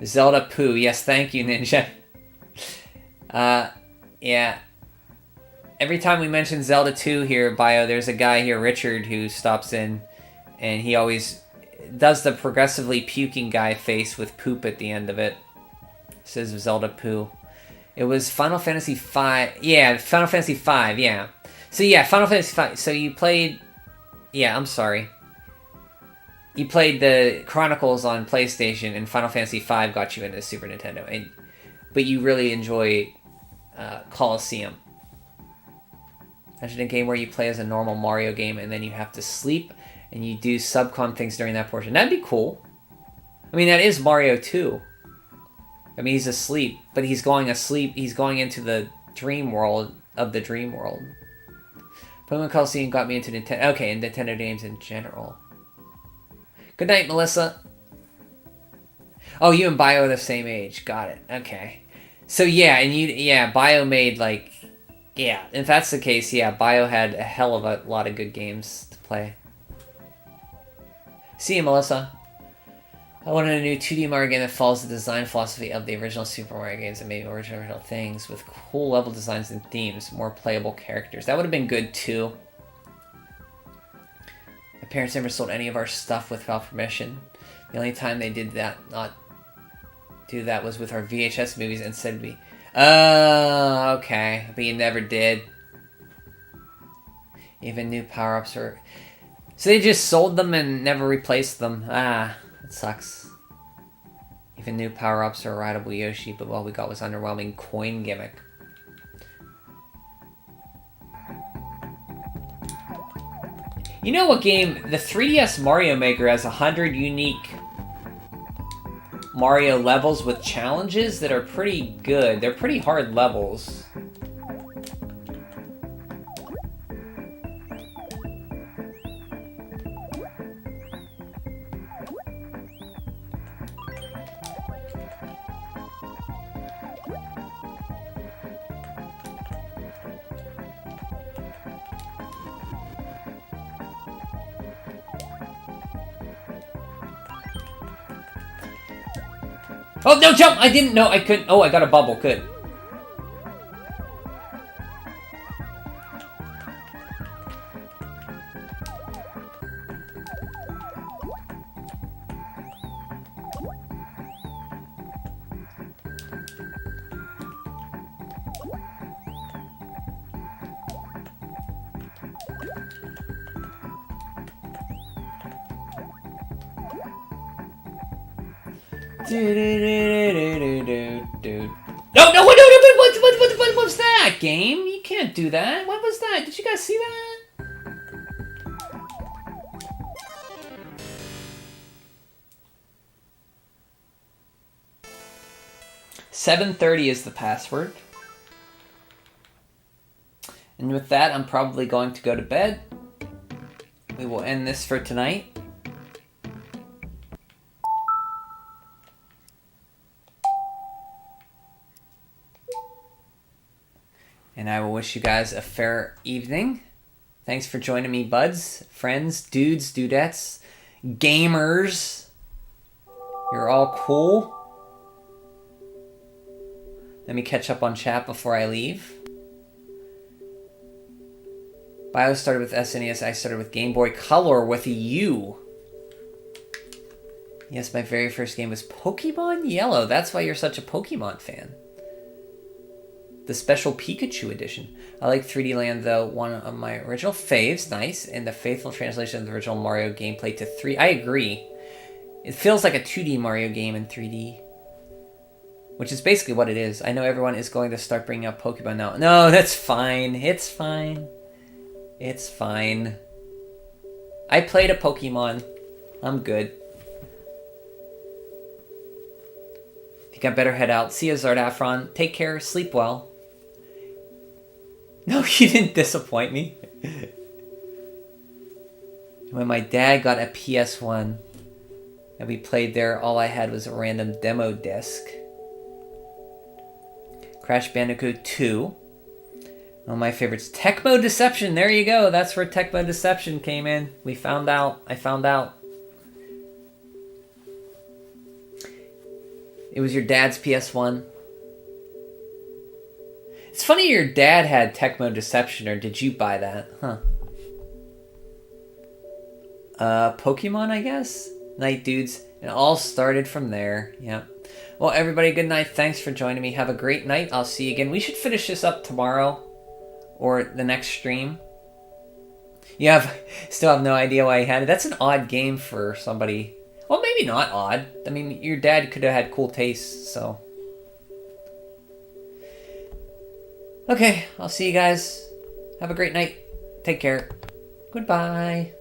S1: Zelda Poo. Yes, thank you, Ninja. Yeah. Every time we mention Zelda 2 here, Bio, there's a guy here, Richard, who stops in, and he always does the progressively puking guy face with poop at the end of it. Says Zelda Poo. It was Final Fantasy V. Yeah, Final Fantasy V, yeah. So yeah, Final Fantasy V. So you played... Yeah, I'm sorry. You played the Chronicles on PlayStation, and Final Fantasy V got you into Super Nintendo. But you really enjoy Coliseum. Imagine a game where you play as a normal Mario game, and then you have to sleep, and you do subcon things during that portion. That'd be cool. I mean, that is Mario 2. I mean, he's asleep, but he's going asleep. He's going into the dream world of the dream world. Pokemon Coliseum got me into Nintendo. Okay, and Nintendo games in general. Good night, Melissa. Oh, you and Bio are the same age. Got it. Okay. So yeah, and Bio made like, yeah, if that's the case, yeah, Bio had a hell of a lot of good games to play. See you, Melissa. I wanted a new 2D Mario game that follows the design philosophy of the original Super Mario games and maybe original things with cool level designs and themes, more playable characters. That would have been good too. My parents never sold any of our stuff without permission. The only time they did that, not do that, was with our VHS movies and said we... Oh, okay. But you never did. Even new power-ups are... So they just sold them and never replaced them. Ah, that sucks. Even new power-ups are a rideable Yoshi, but all we got was underwhelming coin gimmick. You know what game? The 3DS Mario Maker has 100 unique Mario levels with challenges that are pretty good. They're pretty hard levels. Oh, no, jump! I didn't know I couldn't. Oh, I got a bubble. Good. No, what was that, game? You can't do that. What was that? Did you guys see that? $7:30 is the password. And with that, I'm probably going to go to bed. We will end this for tonight. And I will wish you guys a fair evening. Thanks for joining me, buds, friends, dudes, dudettes, gamers. You're all cool. Let me catch up on chat before I leave. Bio started with SNES. I started with Game Boy Color with a U. Yes, my very first game was Pokemon Yellow. That's why you're such a Pokemon fan. The special Pikachu edition. I like 3D Land, though. One of my original faves. Nice. And the faithful translation of the original Mario gameplay to 3. I agree. It feels like a 2D Mario game in 3D. Which is basically what it is. I know everyone is going to start bringing up Pokemon now. No, that's fine. It's fine. It's fine. I played a Pokemon. I'm good. I think I better head out. See you, Zardafron. Take care. Sleep well. No, you didn't disappoint me. When my dad got a PS1 and we played there, all I had was a random demo disc. Crash Bandicoot 2. One of my favorites. Tecmo Deception. There you go. That's where Tecmo Deception came in. We found out. I found out. It was your dad's PS1. It's funny your dad had Tecmo Deception, or did you buy that? Huh. Pokemon, I guess? Night dudes. It all started from there. Yep. Well, everybody, good night. Thanks for joining me. Have a great night. I'll see you again. We should finish this up tomorrow or the next stream. You still have no idea why he had it. That's an odd game for somebody. Well, maybe not odd. I mean, your dad could have had cool tastes, so. Okay, I'll see you guys. Have a great night. Take care. Goodbye.